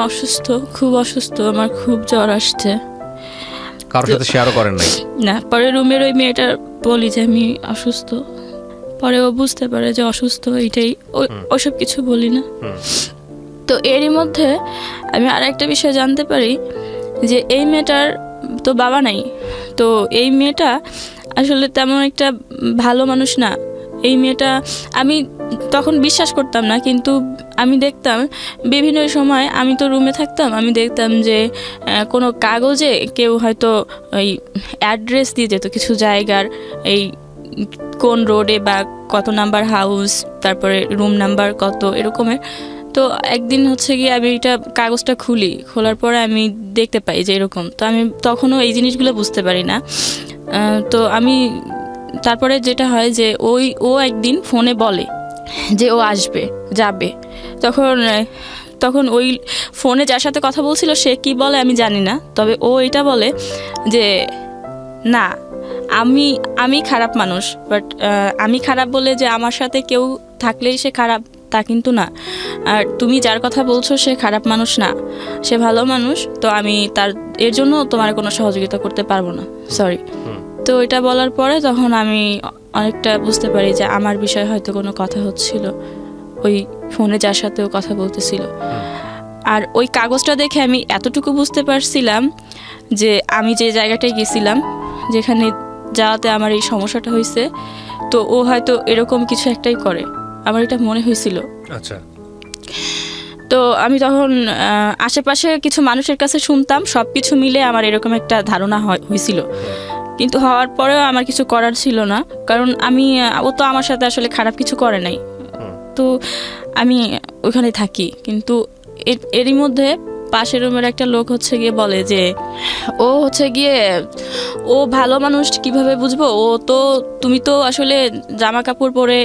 খুব অসুস্থ, আমার খুব জ্বর আসছে। কারোর সাথে শেয়ারও করেন নাই? না। পরে রুমের ওই মেয়েটা বলি যে আমি অসুস্থ, পরে ও বুঝতে পারে যে অসুস্থ, এইটাই, ওসব কিছু বলি না। তো এরই মধ্যে আমি আর একটা বিষয় জানতে পারি যে এই মেয়েটার তো বাবা নাই। তো এই মেয়েটা আসলে তেমন একটা ভালো মানুষ না, এই মেয়েটা, আমি তখন বিশ্বাস করতাম না, কিন্তু আমি দেখতাম বিভিন্ন সময়, আমি তো রুমে থাকতাম, আমি দেখতাম যে কোনো কাগজে কেউ হয়তো ওই অ্যাড্রেস দিয়ে যেত কিছু জায়গার, এই কোন রোডে বা কত নাম্বার হাউস, তারপরে রুম নাম্বার কত, এরকমের। তো একদিন হচ্ছে গিয়ে আমি এটা কাগজটা খোলার পরে আমি দেখতে পাই যে এরকম। তো আমি তখনও এই জিনিসগুলো বুঝতে পারি না। তো আমি তারপরে যেটা হয় যে ও একদিন ফোনে বলে যে ও আসবে যাবে, তখন ওই ফোনে যার সাথে কথা বলছিল সে কি বলে আমি জানি না, তবে ও এটা বলে যে না, আমি খারাপ মানুষ, বাট আমি খারাপ বলে যে আমার সাথে কেউ থাকলেই সে খারাপ তা কিন্তু না, আর তুমি যার কথা বলছো সে খারাপ মানুষ না, সে ভালো মানুষ, তো আমি এর জন্য তোমার কোনো সহযোগিতা করতে পারবো না, সরি। তো এটা বলার পরে তখন আমি অনেকটা বুঝতে পারি যে আমার বিষয়ে হয়তো কোনো কথা হচ্ছিল ওই ফোনে যার সাথেও কথা বলতেছিল। আর ওই কাগজটা দেখে আমি এতটুকু বুঝতে পারছিলাম যে আমি যে জায়গাটায় গেছিলাম, যেখানে যাওয়াতে আমার এই সমস্যাটা হয়েছে, তো ও হয়তো এরকম কিছু একটাই করে, আমার এটা মনে হয়েছিল। আচ্ছা। তো আমি তখন আশেপাশে কিছু মানুষের কাছে শুনতাম, সব কিছু মিলে আমার এরকম একটা ধারণা হয়েছিল, কিন্তু হওয়ার পরেও আমার কিছু করার ছিল না, কারণ ও তো আমার সাথে আসলে খারাপ কিছু করে নাই, তো আমি ওখানে থাকি। কিন্তু এরই মধ্যে পাশের রুমের একটা লোক হচ্ছে গিয়ে বলে যে ও হচ্ছে গিয়ে ও ভালো মানুষ কিভাবে বুঝবো, তুমি তো আসলে জামা কাপড় পরে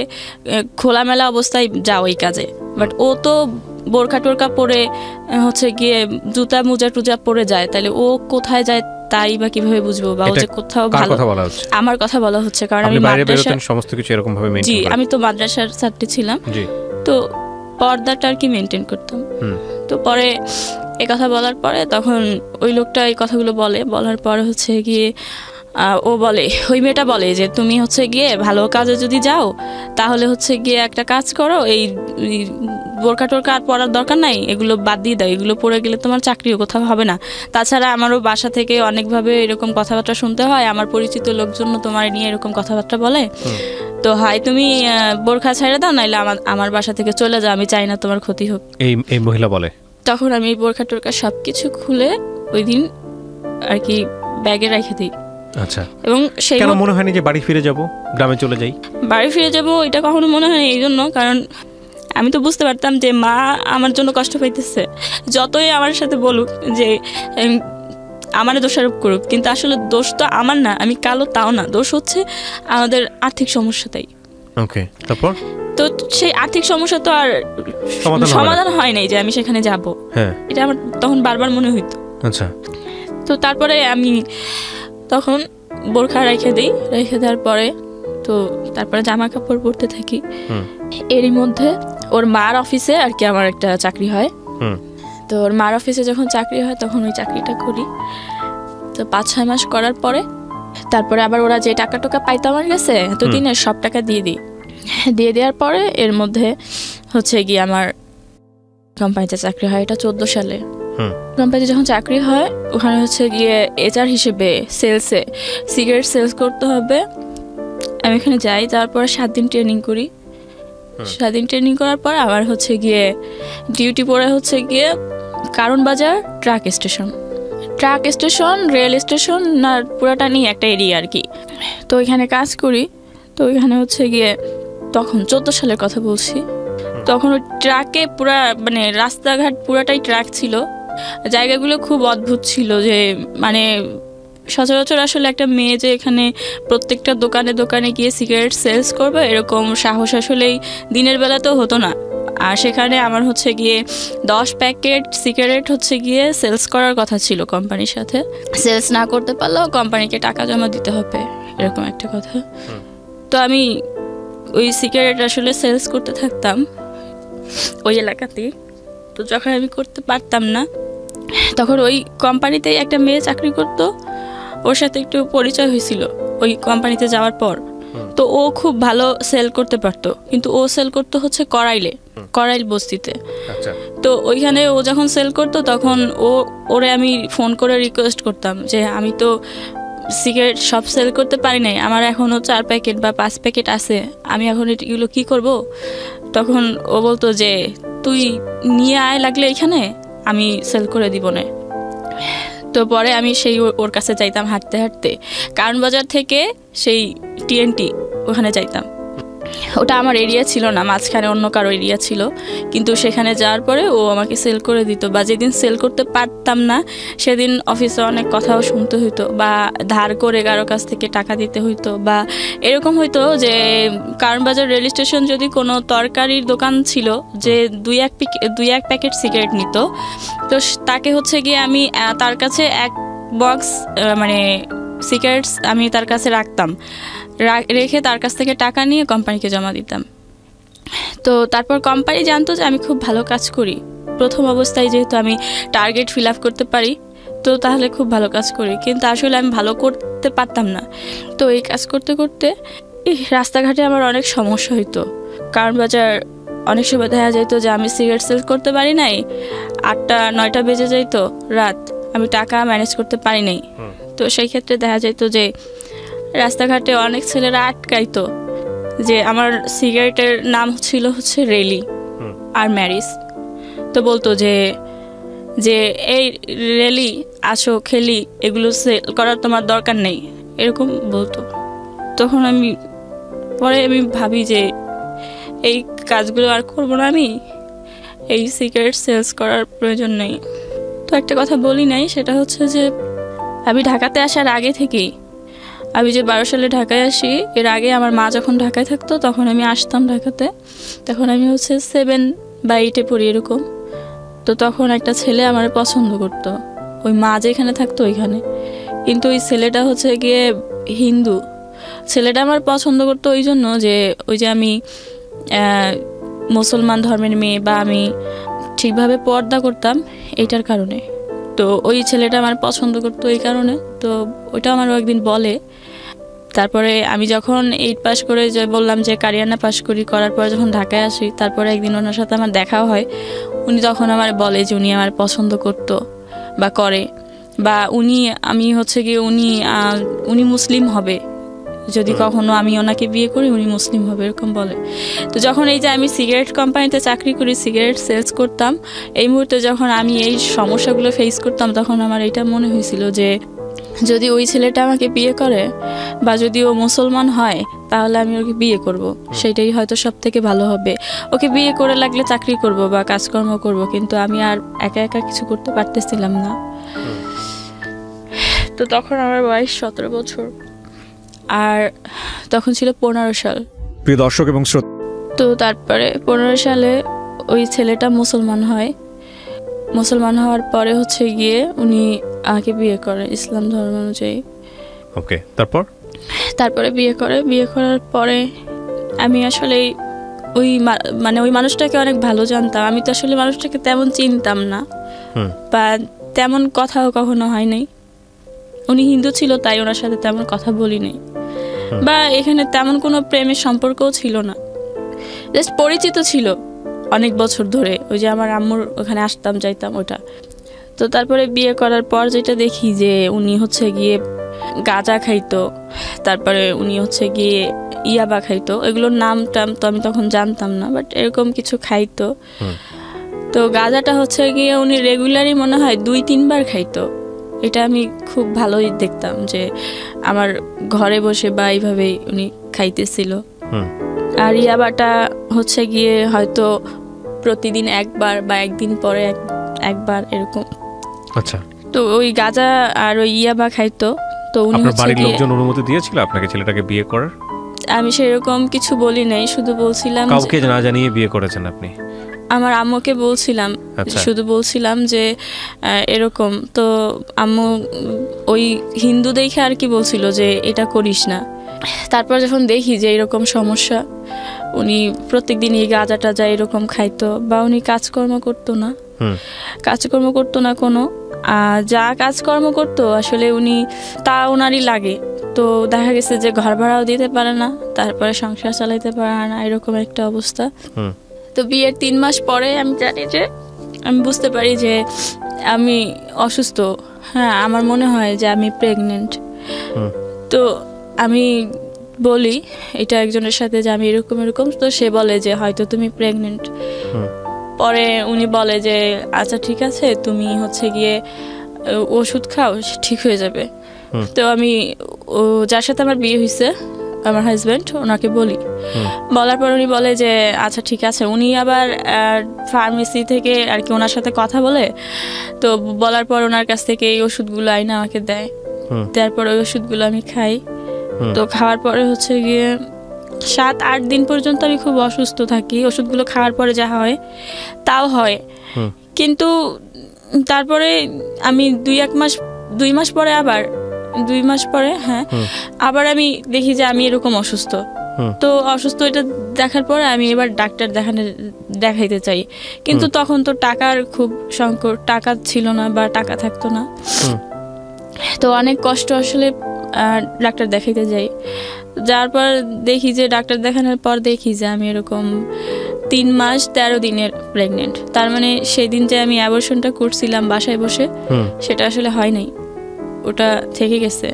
খোলামেলা অবস্থায় যাও এই কাজে, বাট ও তো বোরখা টোরকা পরে হচ্ছে গিয়ে জুতা মোজা টুজা পরে যায়, তাহলে ও কোথায় যায় তাই বা কিভাবে বুঝবো, বা ও যে কোথাও ভালো। আমার কথা বলা হচ্ছে, কারণ আমি সমস্ত কিছু এরকম ভাবে মেইনটেইন করি। আমি তো মাদ্রাসার ছাত্রী ছিলাম, তো পর্দাটা আর কি মেইনটেইন করতাম। তো পরে এই কথা বলার পরে তখন ওই লোকটা এই কথাগুলো বলার পরে হচ্ছে গিয়ে ও বলে, ওই মেয়েটা বলে যে তুমি হচ্ছে গিয়ে ভালো কাজে যদি যাও তাহলে হচ্ছে গিয়ে একটা কাজ করো, এই বোরকা টোরকা আর পরার দরকার নাই, এগুলো বাদ দিয়ে দাও, এগুলো পরে গেলে তোমার চাকরিও কোথাও হবে না। তাছাড়া আমারও বাসা থেকে অনেকভাবে এরকম কথাবার্তা শুনতে হয়, আমার পরিচিত লোকজন তোমার নিয়ে এরকম কথাবার্তা বলে, তো হয় তুমি বোরখা ছেড়ে দাও, নাইলে আমার বাসা থেকে চলে যাও, আমি চাই না তোমার ক্ষতি হোক। এই মহিলা বলে। তখন আমি বোরখা টোরকা সবকিছু খুলে ওই দিন আর কি ব্যাগে রেখে দিই। আচ্ছা। এবং সেই কেন মনে হয়নি যে বাড়ি ফিরে যাব, গ্রামে চলে যাই? বাড়ি ফিরে যাব এটা কখনো মনে হয়নি, এই জন্য কারণ আমি তো বুঝতে পারতাম যে মা আমার জন্য কষ্ট পাইতেছে, যতই আমার সাথে বলুক যে আমার দোষারোপ করুক, কিন্তু আসলে দোষ তো আমার না, আমি কালো তাও না, দোষ হচ্ছে আমাদের আর্থিক সমস্যাটাই। ওকে, তারপর তো সেই আর্থিক সমস্যা তো আর সমাধান হয় নাই যে আমি সেখানে যাব, এটা আমার তখন বারবার মনে হইতো। আচ্ছা। তো তারপরে আমি তখন বোরখা রেখে দেওয়ার পরে তো তারপরে জামা কাপড় পরতে থাকি। এরই মধ্যে ওর মার অফিসে আর কি আমার একটা চাকরি হয়, তো ওর মার অফিসে যখন চাকরি হয় তখন ওই চাকরিটা করি। তো 5-6 মাস করার পরে তারপরে আবার ওরা যে টাকা টোকা পাইতো আমার কাছে এতদিনের সব টাকা দিয়ে দেওয়ার পরে এর মধ্যে হচ্ছে গিয়ে আমার কোম্পানিতে চাকরি হয়, এটা 14 সালে। কোম্পানিতে যখন চাকরি হয় ওখানে হচ্ছে গিয়ে HR হিসেবে সেলসে সিগারেট সেলস করতে হবে। আমি এখানে যাই, তারপরে 7 দিন ট্রেনিং করি। 7 দিন ট্রেনিং করার পর আবার হচ্ছে গিয়ে ডিউটি পড়ে হচ্ছে গিয়ে কারণ বাজার ট্রাক স্টেশন রেল স্টেশন না পুরাটা নিয়ে একটা এরিয়া আর কি। তো এখানে কাজ করি। তো এখানে হচ্ছে গিয়ে তখন 14 সালের কথা বলছি, তখন ওই ট্রাকে পুরা মানে রাস্তাঘাট পুরাটাই ট্রাক ছিল, জায়গাগুলো খুব অদ্ভুত ছিল, যে মানে সচরাচর আসলে একটা মেয়ে যে এখানে প্রত্যেকটা দোকানে গিয়ে সিগারেট সেলস করবে এরকম সাহস আসলেই দিনের বেলাতেও হতো না। আর সেখানে আমার হচ্ছে গিয়ে 10 প্যাকেট সিগারেট হচ্ছে গিয়ে সেলস করার কথা ছিল কোম্পানির সাথে, সেলস না করতে পারলেও কোম্পানিকে টাকা জমা দিতে হবে, এরকম একটা কথা। তো আমি ওই সিগারেট আসলে সেলস করতে থাকতাম ওই এলাকাতেই। তো যখন আমি করতে পারতাম না তখন ওই কোম্পানিতেই একটা মেয়ে চাকরি করতো, ওর সাথে একটু পরিচয় হয়েছিল ওই কোম্পানিতে যাওয়ার পর। তো ও খুব ভালো সেল করতে পারতো, কিন্তু ও সেল করতো হচ্ছে করাইল বস্তিতে। তো ওইখানে ও যখন সেল করতো তখন ওরে আমি ফোন করে রিকোয়েস্ট করতাম যে আমি তো সিগারেট সব সেল করতে পারি নাই, আমার এখনও 4 প্যাকেট বা 5 প্যাকেট আছে, আমি এখন এগুলো কী করব? তখন ও বলতো যে তুই নিয়ে আয় লাগলে এখানে, আমি সেল করে দিব না। তো পরে আমি সেই ওর কাছে যাইতাম হাঁটতে হাঁটতে, কারণ বাজার থেকে সেই টিএনটি ওখানে যাইতাম। ওটা আমার এরিয়া ছিল না, মাঝখানে অন্য কারো এরিয়া ছিল, কিন্তু সেখানে যাওয়ার পরে ও আমাকে সেল করে দিত। বা যেদিন সেল করতে পারতাম না সেদিন অফিসে অনেক কথাও শুনতে হইতো, বা ধার করে কারো কাছ থেকে টাকা দিতে হইতো, বা এরকম হইতো যে কারণ বাজার রেল স্টেশন যদি কোনো তরকারির দোকান ছিল যে 2-1 প্যাকেট সিগারেট নিত, তো তাকে হচ্ছে গিয়ে আমি তার কাছে 1 বক্স মানে সিগারেটস আমি তার কাছে রাখতাম, রেখে তার কাছ থেকে টাকা নিয়ে কোম্পানিকে জমা দিতাম। তো তারপর কোম্পানি জানতো যে আমি খুব ভালো কাজ করি, প্রথম অবস্থায় যেহেতু আমি টার্গেট ফিল আপ করতে পারি, তো তাহলে খুব ভালো কাজ করি, কিন্তু আসলে আমি ভালো করতে পারতাম না। তো এই কাজ করতে করতে রাস্তাঘাটে আমার অনেক সমস্যা হইতো। কারণ বাজার অনেক সময় দেখা যাইতো যে আমি সিগারেট সেল করতে পারি নাই, 8টা-9টা বেজে যাইতো রাত, আমি টাকা ম্যানেজ করতে পারি নাই। তো সেই ক্ষেত্রে দেখা যাইতো যে রাস্তাঘাটে অনেক ছেলেরা আটকাইতো, যে আমার সিগারেটের নাম ছিল হচ্ছে রেলি আর ম্যারিস। তো বলতো যে যে এই রেলি আসো খেলি, এগুলো সেল করার তোমার দরকার নেই, এরকম বলতো। তখন পরে আমি ভাবি যে এই কাজগুলো আর করবো না, আমি এই সিগারেট সেলস করার প্রয়োজন নেই। তো একটা কথা বলি নাই, সেটা হচ্ছে যে আমি ঢাকাতে আসার আগে থেকেই, আমি যে 12 সালে ঢাকায় আসি, এর আগে আমার মা যখন ঢাকায় থাকতো তখন আমি আসতাম ঢাকাতে, তখন আমি হচ্ছে 7 বা 8-এ পড়ি এরকম। তো তখন একটা ছেলে আমার পছন্দ করতো, ওই মা যেখানে থাকতো ওইখানে, কিন্তু ওই ছেলেটা হচ্ছে গিয়ে হিন্দু। ছেলেটা আমার পছন্দ করতো ওই জন্য যে ওই যে আমি মুসলমান ধর্মের মেয়ে, বা আমি ঠিকভাবে পর্দা করতাম এইটার কারণে। তো ওই ছেলেটা আমার পছন্দ করতো এই কারণে। তো ওইটা আমার একদিন বলে। তারপরে আমি যখন 8 পাস করে যে বললাম যে কারিয়ানা পাস করার পর যখন ঢাকায় আসি, তারপরে একদিন ওনার সাথে আমার দেখাও হয়। উনি তখন আমার বলে যে উনি আমার পছন্দ করতো বা করে, বা আমি হচ্ছে গিয়ে উনি মুসলিম হবে, যদি কখনো আমি ওনাকে বিয়ে করি উনি মুসলিম হবে, এরকম বলে। তো যখন এই যে আমি সিগারেট কোম্পানিতে চাকরি করি, সিগারেট সেলস করতাম, এই মুহূর্তে যখন আমি এই সমস্যাগুলো ফেস করতাম, তখন আমার এটা মনে হয়েছিল যে যদি ওই ছেলেটা আমাকে বিয়ে করে বা যদি ও মুসলমান হয়, তাহলে আমি ওকে বিয়ে করব, সেটাই হয়তো সব থেকে ভালো হবে। ওকে বিয়ে করে লাগলে চাকরি করব বা কাজকর্ম করব, কিন্তু আমি আর একা একা কিছু করতে পারতেছিলাম না। তো তখন আমার বয়স 17 বছর, আর তখন ছিল 15 সাল। প্রিয় দর্শক এবং শ্রোতা, তো তারপরে 15 সালে ওই ছেলেটা মুসলমান হয়। মুসলমান হওয়ার পরে হচ্ছে গিয়ে উনি আমাকে বিয়ে করে ইসলাম ধর্ম অনুযায়ী। ওকে, তারপরে বিয়ে করার পরে আমি আসলে ওই মানুষটাকে অনেক ভালো জানতাম। আমি তো আসলে মানুষটাকে তেমন চিনতাম না, বা তেমন কথাও কখনো হয় নাই। উনি হিন্দু ছিল, তাই ওনার সাথে তেমন কথা বলি নাই, বা এখানে তেমন কোনো প্রেমের সম্পর্কও ছিল না, জাস্ট পরিচিত ছিল অনেক বছর ধরে। ওই যে আমার আম্মুর ওখানে আসতাম যাইতাম ওটা। তো তারপরে বিয়ে করার পর যেটা দেখি যে উনি হচ্ছে গিয়ে গাঁজা খাইতো, তারপরে উনি হচ্ছে গিয়ে ইয়াবা খাইতো, এগুলোর নাম টাম তো আমি তখন জানতাম না, বাট এরকম কিছু খাইতো। তো গাঁজাটা হচ্ছে গিয়ে উনি রেগুলারই মনে হয় 2-3 বার খাইতো। এটা আমি খুব ভালোই দেখতাম যে আমার ঘরে বসে বা এইভাবেই উনি খাইতেছিল। আর ইয়াবাটা হচ্ছে গিয়ে হয়তো প্রতিদিন একবার বা একদিন পরে একবার এরকম। আচ্ছা। তো ওই গাঁজা আর ওই ইয়াবা খাইতো। তো উনি আপনার বাড়ির লোকজন অনুমতি দিয়েছিল আপনাকে ছেলেটাকে বিয়ে করার? আমি সেরকম কিছু বলি নাই, শুধু বলছিলাম কাউকে না জানিয়ে বিয়ে করেছেন আপনি? আমার আম্মুকে বলছিলাম, শুধু বলছিলাম যে এরকম। তো আম্মু ওই হিন্দু দেখে আর কি বলছিল যে এটা করিস না। তারপর যখন দেখি যে এরকম সমস্যা, উনি প্রত্যেকদিন এই গাঁজা টাজা এরকম খাইতো, বা উনি কাজকর্ম করতো না কোনো, যা কাজকর্ম করতো আসলে উনি তা ওনারই লাগে। তো দেখা গেছে যে ঘর ভাড়াও দিতে পারে না, তারপরে সংসার চালাইতে পারে না, এরকম একটা অবস্থা। তো বিয়ের 3 মাস পরে আমি বুঝতে পারি যে আমি অসুস্থ। হ্যাঁ, আমার মনে হয় যে আমি প্রেগনেন্ট। তো আমি বলি এটা একজনের সাথে যে আমি এরকম এরকম, তো সে বলে যে হয়তো তুমি প্রেগনেন্ট। পরে উনি বলে যে আচ্ছা ঠিক আছে, তুমি হচ্ছে গিয়ে ওষুধ খাও, ঠিক হয়ে যাবে। তো আমি যার সাথে আমার বিয়ে হয়েছে, আমার হাজব্যান্ড, ওনাকে বলি। বলার পর উনি বলে যে আচ্ছা ঠিক আছে। উনি আবার ফার্মেসি থেকে আর কি ওনার সাথে কথা বলে, তো বলার পর ওনার কাছ থেকে এই ওষুধগুলো আইনা আমাকে দেয়। তারপর ওই ওষুধগুলো আমি খাই। তো খাওয়ার পরে হচ্ছে গিয়ে 7-8 দিন পর্যন্ত আমি খুব অসুস্থ থাকি। ওষুধগুলো খাওয়ার পরে যা হয় তাও হয়, কিন্তু তারপরে আমি 2 মাস পরে আবার 2 মাস পরে আবার আমি দেখি যে আমি এরকম অসুস্থ। তো অসুস্থ এটা দেখার পরে আমি এবার ডাক্তার দেখাইতে চাই, কিন্তু তখন তো টাকার খুব সংকট, টাকা ছিল না বা টাকা থাকতো না। তো অনেক কষ্ট আসলে ডাক্তার দেখাইতে যাই। যার পর দেখি যে ডাক্তার দেখানোর পর দেখি যে আমি এরকম 3 মাস 13 দিনের প্রেগনেন্ট। তার মানে সেই দিন যে আমি অ্যাবর্শনটা করছিলাম বাসায় বসে, সেটা আসলে হয় নাই, ওটা থেকে গেছে।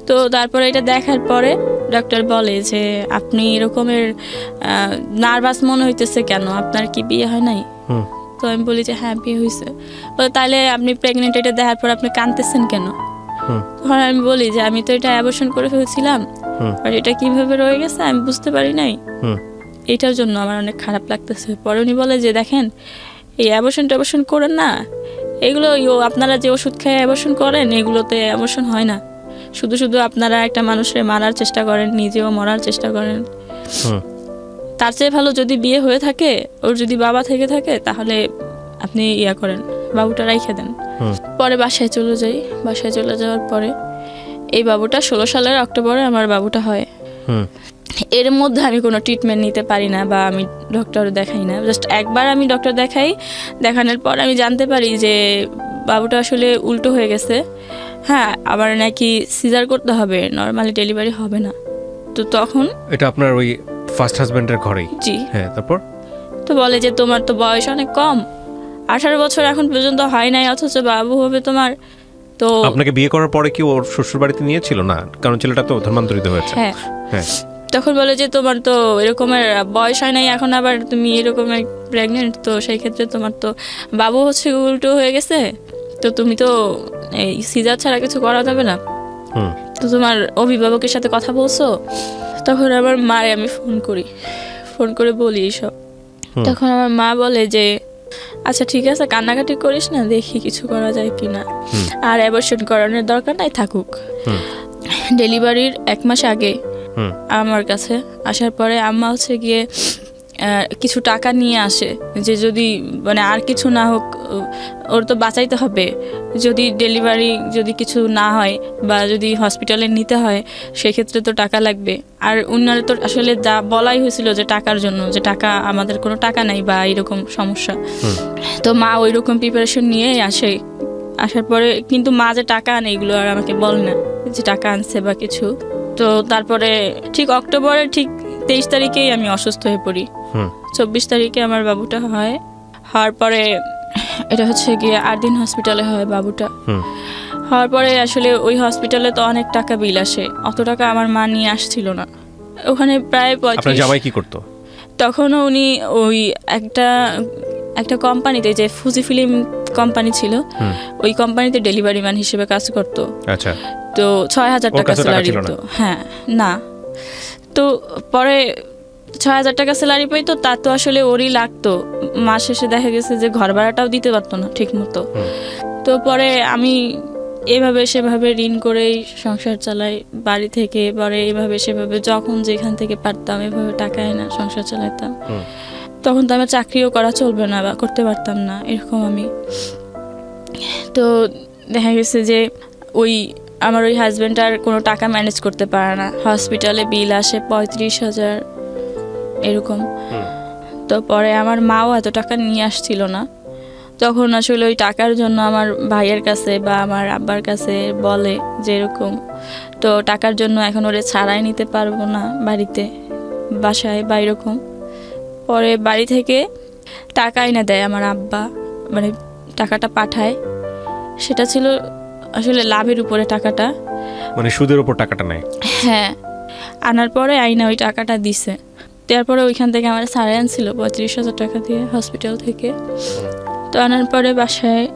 তো তারপরে এটা দেখার পরে ডাক্তার বলে যে আপনি এরকমের নার্ভাস মনে হইতেছে কেন, আপনার কি বিয়ে হয় নাই? তো আমি বলি যে হ্যাঁ বিয়ে হয়েছে। তাহলে আপনি প্রেগনেন্ট, এটা দেখার পর আপনি কাঁদতেছেন কেন? তখন আমি বলি যে আমি তো এটা অ্যাবর্শন করে ফেলছিলাম, আর এটা কিভাবে রয়ে গেছে আমি বুঝতে পারি নাই, এটার জন্য আমার অনেক খারাপ লাগতেছে। পরে উনি বলে যে দেখেন, এই অ্যাবর্শন করেন না, এগুলো আপনারা যে ওষুধ খেয়ে অ্যাবর্শন করেন, এগুলোতে অ্যাবর্শন হয় না। শুধু শুধু আপনারা একটা মানুষের মারার চেষ্টা করেন, নিজেও মরার চেষ্টা করেন। তার চেয়ে ভালো যদি বিয়ে হয়ে থাকে, ওর যদি বাবা থেকে থাকে, তাহলে আপনি করেন, বাবুটা রাইখে দেন। পরে বাসায় চলে যাই। বাসায় চলে যাওয়ার পরে এই বাবুটা 16 সালের অক্টোবরে আমার বাবুটা হয়। এর মধ্যে আমি কোনো ট্রিটমেন্ট নিতে পারি না বা আমি ডক্টর দেখাই না। জাস্ট একবার আমি ডক্টর দেখাই, দেখানোর পর আমি জানতে পারি যে বাবুটা আসলে উল্টো হয়ে গেছে। আবার নাকি সিজার করতে হবে, নর্মালি ডেলিভারি হবে না। তো তখন এটা আপনার ওই ফার্স্ট হাজবেন্ডের ঘরেই? জি। তারপর তো বলে যে তোমার তো বয়স অনেক কম, 18 বছর এখন পর্যন্ত হয় নাই, অথচ বাবু হবে তোমার। তো আপনাকে বিয়ে করার পরে কি ওর শ্বশুর বাড়িতে নিয়েছিল? না, কারণ ছেলেটা তো ধর্মান্তরিত হয়েছে। তখন বলে যে তোমার তো এরকমের বয়স হয় নাই, এখন আবার তুমি এরকমের প্রেগনেন্ট, তো সেই ক্ষেত্রে তোমার তো বাবু হচ্ছে উল্টো হয়ে গেছে, তো তুমি তো এই সিজার ছাড়া কিছু করা যাবে না। তো তোমার অভিভাবকের সাথে কথা বলছো? তখন আমার মারে আমি ফোন করে বলি এইসব। তখন আমার মা বলে যে আচ্ছা ঠিক আছে, কান্নাকাটি করিস না, দেখি কিছু করা যায় কিনা, আর অ্যাবর্শন করানোর দরকার নাই, থাকুক। ডেলিভারির 1 মাস আগে আমার কাছে আসার পরে আম্মা হচ্ছে গিয়ে কিছু টাকা নিয়ে আসে, যে যদি মানে আর কিছু না হোক, ওর তো বাঁচাইতে হবে। যদি ডেলিভারি যদি কিছু না হয় বা যদি হসপিটালে নিতে হয়, সেক্ষেত্রে তো টাকা লাগবে। আর উনারা তো আসলে যা বলাই হয়েছিল যে টাকার জন্য, যে টাকা আমাদের কোনো টাকা নাই বা এরকম সমস্যা। তো মা ওই রকম প্রিপারেশন নিয়ে আসে। আসার পরে কিন্তু মা যে টাকা আনে এগুলো আর আমাকে বলে না যে টাকা আনছে বা কিছু। তো তারপরে ঠিক অক্টোবরের ঠিক 23 তারিখেই আমি অসুস্থ হয়ে পড়ি। 24 তারিখে আমার বাবুটা হয়। হওয়ার পরে এটা হচ্ছে গিয়ে 8 দিন হসপিটালে হয় বাবুটা। হওয়ার পরে আসলে ওই হসপিটালে তো অনেক টাকা বিল আসে, অত টাকা আমার মা নিয়ে আসছিল না। ওখানে প্রায় 35। আপনার জামাই কি করতো? তখনও উনি ওই একটা কোম্পানিতে, যে ফুজি ফিল্ম কোম্পানি ছিল, ওই কোম্পানিতে ডেলিভারি ম্যান হিসেবে কাজ করতো। আচ্ছা। তো 6000 টাকা স্যালারি দিত। না, তো পরে 6000 টাকা স্যালারি পাইতো, তা তো আসলে ওরই লাগতো। মাস শেষে দেখা গেছে যে ঘর ভাড়াটাও দিতে পারতো না ঠিক মতো। তো পরে আমি এভাবে সেভাবে ঋণ করেই সংসার চালাই বাড়ি থেকে। পরে এভাবে সেভাবে যখন যেখান থেকে পারতাম এভাবে টাকা এনে সংসার চালাইতাম। তখন তো আমার চাকরিও করা চলবে না বা করতে পারতাম না, এরকম আমি। তো দেখা গেছে যে আমার ওই হাজব্যান্ড আর কোনো টাকা ম্যানেজ করতে পারে না। হসপিটালে বিল আসে 35,000 এরকম। তো পরে আমার মাও এত টাকা নিয়ে আসছিল না। তখন আসলে ওই টাকার জন্য আমার ভাইয়ের কাছে বা আমার আব্বার কাছে বলে যে এরকম, তো টাকার জন্য এখন ওরে ছাড়াই নিতে পারবো না বাড়িতে, বাসায় বা এরকম। পরে বাড়ি থেকে টাকা এনে দেয় আমার আব্বা, মানে টাকাটা পাঠায়। সেটা ছিল আসলে লাভের উপরে টাকাটা। মানে সুদের উপর টাকাটা নেয়? হ্যাঁ, আনার পরে আইনা ওই টাকাটা দিছে। তারপরে ওইখান থেকে আমার সারে আনছিল 35,000 টাকা দিয়ে হসপিটাল থেকে। তো আনার পরে বাসায়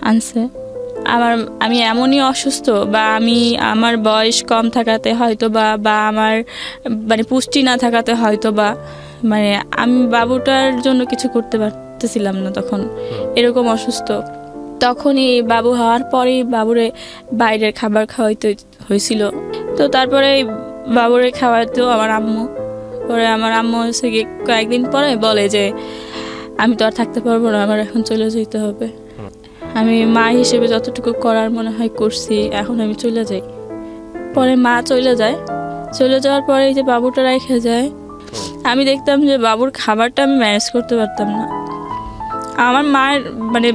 আনছে। আমি এমনই অসুস্থ বা আমার বয়স কম থাকাতে হয়তো বা আমার মানে পুষ্টি না থাকাতে হয়তো বা মানে আমি বাবুটার জন্য কিছু করতে পারতেছিলাম না তখন, এরকম অসুস্থ। তখনই বাবু হওয়ার পরেই বাবুরে বাইরের খাবার খাওয়াইতে হয়েছিল। তো তারপরে বাবুরে খাওয়াইতেও আমার আম্মু হচ্ছে গিয়ে কয়েকদিন পরে বলে যে আমি তো আর থাকতে পারবো না, আমার এখন চলে যেতে হবে। আমি মা হিসেবে যতটুকু করার মনে হয় করছি, এখন আমি চলে যাই। পরে মা চলে যাওয়ার পরে এই যে বাবুটা রেখে যায়, আমি দেখতাম যে বাবুর খাবারটা আমি ম্যানেজ করতে পারতাম না। আমার মায়ের মানে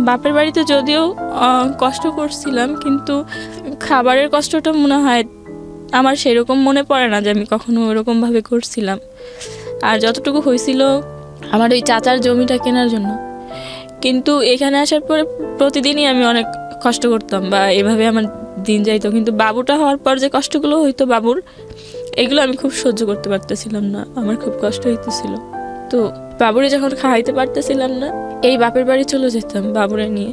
বাপের বাড়িতে যদিও কষ্ট করছিলাম, কিন্তু খাবারের কষ্টটা মনে হয় আমার সেরকম মনে পড়ে না যে আমি কখনো ওরকমভাবে করছিলাম। আর যতটুকু হয়েছিল আমার ওই চাচার জমিটা কেনার জন্য। কিন্তু এখানে আসার পরে প্রতিদিনই আমি অনেক কষ্ট করতাম বা এভাবে আমার দিন যাইতো। কিন্তু বাবুটা হওয়ার পর যে কষ্টগুলো হইতো বাবুর, এগুলো আমি খুব সহ্য করতে পারতেছিলাম না, আমার খুব কষ্ট হইতেছিল। তো বাবুরে যখন খাওয়াইতে পারতেছিলাম না, এই বাপের বাড়ি চলে যেতাম, বাবুরে নিয়ে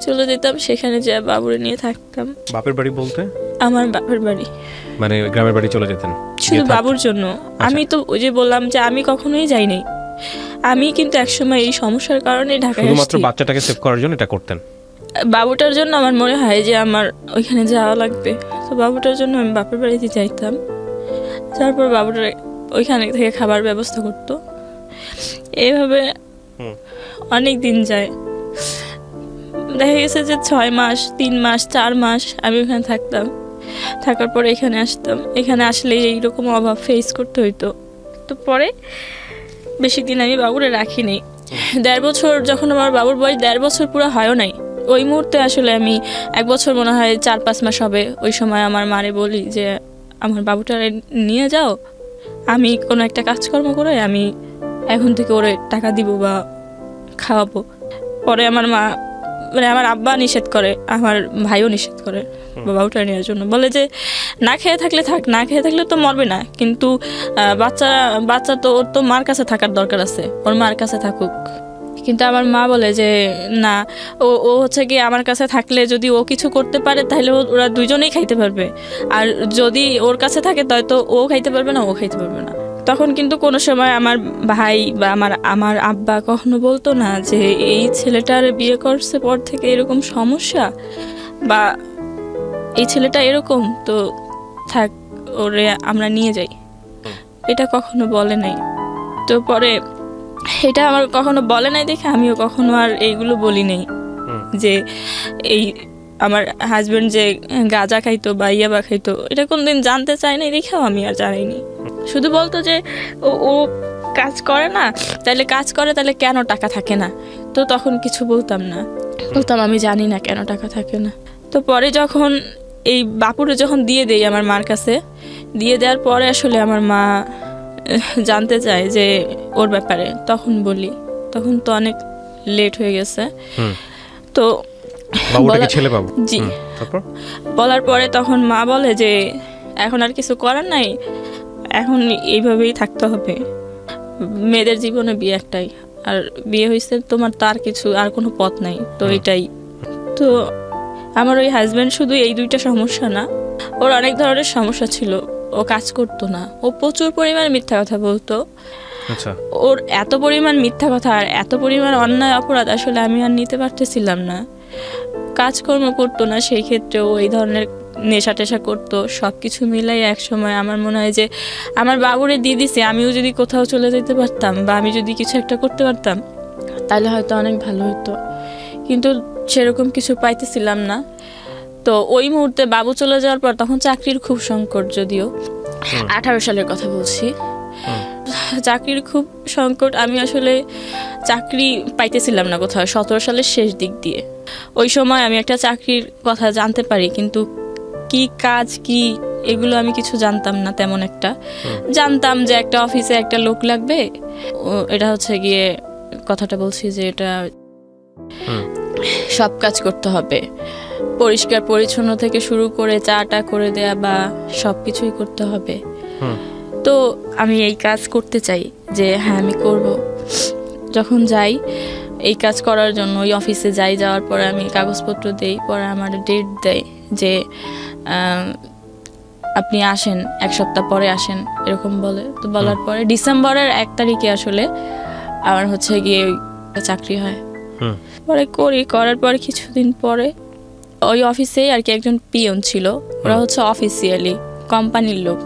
চলে যেতাম, সেখানে যা বাবুরে নিয়ে থাকতাম। বাপের বাড়ি বলতে? আমার বাপের বাড়ি, মানে গ্রামের বাড়ি চলে যেতেন শুধু বাবুর জন্য। আমি তো ওই যে বললাম যে আমি কখনোই যাই নাই, আমি কিন্তু একসময় এই সমস্যার কারণে ঢাকায় আসছি। শুধুমাত্র বাচ্চাটাকে সেভ করার জন্য এটা করতেন? বাবুটার জন্য আমার মনে হয় যে আমার ওইখানে যাওয়া লাগবে, তো বাবুটার জন্য আমি বাপের বাড়িতে যাইতাম। তারপর বাবুটার ওইখানে থেকে খাবার ব্যবস্থা করতো। এইভাবে অনেক দিন যায়, দেখা গেছে যে 6 মাস, 3 মাস, 4 মাস আমি ওখানে থাকতাম। থাকার পরে এখানে আসতাম, এখানে আসলে এইরকম অভাব ফেস করতে হইতো। তো পরে বেশি দিন আমি বাবুরে রাখিনি। 1.5 বছর, যখন আমার বাবুর বয়স 1.5 বছর পুরো হয়ও নাই, ওই মুহূর্তে আসলে আমি 1 বছর মনে হয় 4-5 মাস হবে, ওই সময় আমার মারে বলি যে আমার বাবুটা নিয়ে যাও, আমি কোনো একটা কাজকর্ম করে আমি এখন থেকে ওরে টাকা দিব বা খাওয়াবো। পরে আমার মা মানে আমার আব্বা নিষেধ করে, আমার ভাইও নিষেধ করে বাবুটা নেওয়ার জন্য, বলে যে না খেয়ে থাকলে থাক, না খেয়ে থাকলে তো মরবে না, কিন্তু বাচ্চা তো ওর তো মার কাছে থাকার দরকার আছে, ওর মার কাছে থাকুক। কিন্তু আমার মা বলে যে না, ও হচ্ছে কি আমার কাছে থাকলে যদি ও কিছু করতে পারে তাহলে ওরা দুজনেই খাইতে পারবে, আর যদি ওর কাছে থাকে তো ও খাইতে পারবে না, ও খাইতে পারবে না। তখন কিন্তু কোনো সময় আমার ভাই বা আমার আব্বা কখনো বলতো না যে এই ছেলেটার বিয়ে করছে পর থেকে এরকম সমস্যা, বা এই ছেলেটা এরকম, তো থাক ওরে আমরা নিয়ে যাই, এটা কখনো বলে নাই। তো পরে এটা আমার কখনো বলে নাই দেখে আমিও কখনো আর এইগুলো বলি নাই যে এই আমার হাজবেন্ড যে গাঁজা খাইতো বা ইয়াবা খাইতো, এটা কোনদিন জানতে চাই নাই দেখেও আমি আর জানাইনি। শুধু বলতো যে ও কাজ করে না, তাহলে কাজ করে তাহলে কেন টাকা থাকে না, তো তখন কিছু বলতাম না, বলতাম আমি জানি না কেন টাকা থাকে না। তো পরে যখন এই বাপুরে যখন দিয়ে দেই আমার মার কাছে, দিয়ে দেওয়ার পরে আসলে আমার মা জানতে চায় যে ওর ব্যাপারে, তখন বলি, তখন তো অনেক লেট হয়ে গেছে। তো জি, বলার পরে তখন মা বলে যে এখন আর কিছু করার নাই, এখন এইভাবেই থাকতে হবে, মেয়েদের জীবনে বিয়ে একটাই, আর বিয়ে হয়েছে তোমার তার কিছু আর কোনো পথ নাই, তো এটাই। তো আমার ওই হাজব্যান্ড শুধু এই 2টা সমস্যা না, ওর অনেক ধরনের সমস্যা ছিল। ও কাজ করতো না, ও প্রচুর পরিমাণ মিথ্যা কথা বলতো। ওর এত পরিমাণ মিথ্যা কথা আর এত পরিমাণ অন্যায় অপরাধ আসলে আমি আর নিতে পারতেছিলাম না। কাজকর্ম করতো না, সেই ক্ষেত্রে ও এই ধরনের নেশা টেশা করতো, সব কিছু মিলাই এক সময় আমার মনে হয় যে আমার বাবুরে দিয়ে দিছে, আমিও যদি কোথাও চলে যেতে পারতাম বা আমি যদি কিছু একটা করতে পারতাম তাহলে হয়তো অনেক ভালো হতো, কিন্তু সেরকম কিছু পাইতেছিলাম না। তো ওই মুহূর্তে বাবু চলে যাওয়ার পর তখন চাকরির খুব সংকট, যদিও 18 সালের কথা বলছি, চাকরির খুব সংকট। আমি আসলে চাকরি পাইতেছিলাম না কোথাও, 17 সালের শেষ দিক দিয়ে। ওই সময় আমি একটা চাকরির কথা জানতে পারি, কিন্তু কি কাজ কি এগুলো আমি কিছু জানতাম না তেমন একটা। জানতাম যে একটা অফিসে একটা লোক লাগবে, এটা হচ্ছে গিয়ে কথাটা বলছি যে এটা সব কাজ করতে হবে, পরিষ্কার পরিচ্ছন্ন থেকে শুরু করে চাটা করে দেয়া বা সব কিছুই করতে হবে। তো আমি এই কাজ করতে চাই যে হ্যাঁ আমি করব। যখন যাই এই কাজ করার জন্য ওই অফিসে যাওয়ার পরে আমি কাগজপত্র দেই, পরে আমার ডেট দেয় যে আপনি আসেন 1 সপ্তাহ পরে আসেন এরকম বলে। তো বলার পরে ডিসেম্বরের 1 তারিখে আসলে আমার হচ্ছে গিয়ে চাকরি হয়। পরে করার পরে কিছুদিন পরে ওই অফিসে আর কি একজন পিয়ন ছিল, ওরা হচ্ছে অফিসিয়ালি কোম্পানির লোক।